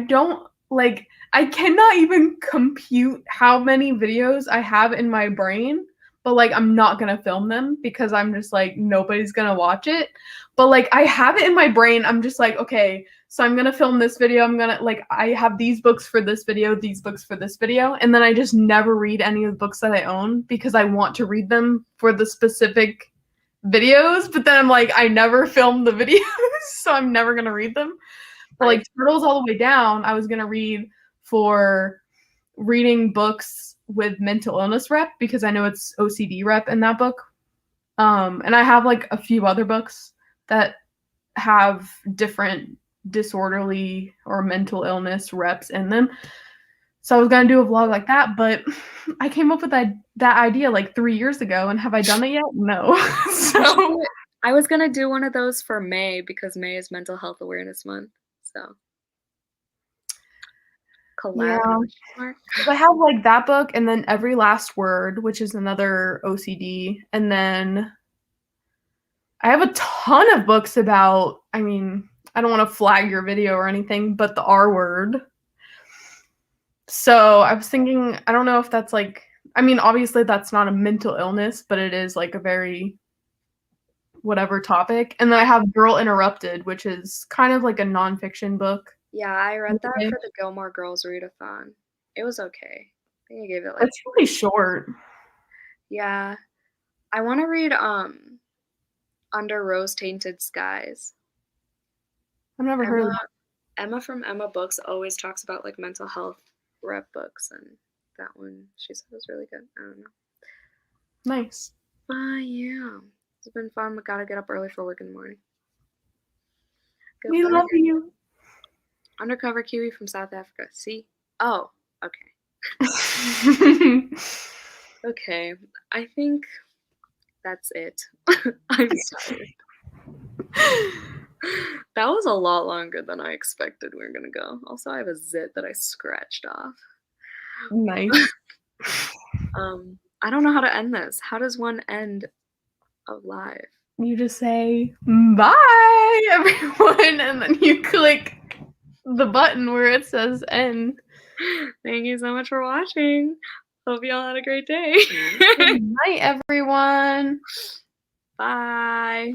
cannot even compute how many videos I have in my brain, but like I'm not gonna film them because I'm just like nobody's gonna watch it. But like I have it in my brain. I'm just like, okay, so I'm gonna film this video. I have these books for this video, these books for this video, and then I just never read any of the books that I own because I want to read them for the specific videos, but then I'm like, I never filmed the videos, so I'm never gonna read them. But like Turtles All the Way Down, I was gonna read for reading books with mental illness rep because I know it's OCD rep in that book. And I have like a few other books that have different disorderly or mental illness reps in them. So I was gonna do a vlog like that, but I came up with that idea like 3 years ago, and have I done it yet? No. So I was gonna do one of those for May because May is Mental Health Awareness Month. So collab. Yeah. I have like that book, and then Every Last Word, which is another OCD, and then I have a ton of books about, I mean, I don't want to flag your video or anything, but the R word. So I was thinking, I don't know if that's like, I mean, obviously that's not a mental illness, but it is like a very whatever topic. And then I have Girl Interrupted, which is kind of like a nonfiction book. Yeah, I read that Okay. for the Gilmore Girls readathon. It was okay. I think I gave it like It's really short. yeah. I want to read Under Rose Tainted Skies. I've never heard of Emma from Emma Books always talks about like mental health rep books, and that one she said was really good. I don't know. Nice. Yeah. It's been fun. We gotta get up early for work in the morning. We love you. Undercover Kiwi from South Africa. See? Oh, okay. Okay. I think that's it. I'm tired. That was a lot longer than I expected we were gonna go. Also, I have a zit that I scratched off. Nice. I don't know how to end this. How does one end a live? You just say bye, everyone, and then you click the button where it says end. Thank you so much for watching. Hope you all had a great day. Good night, everyone. Bye.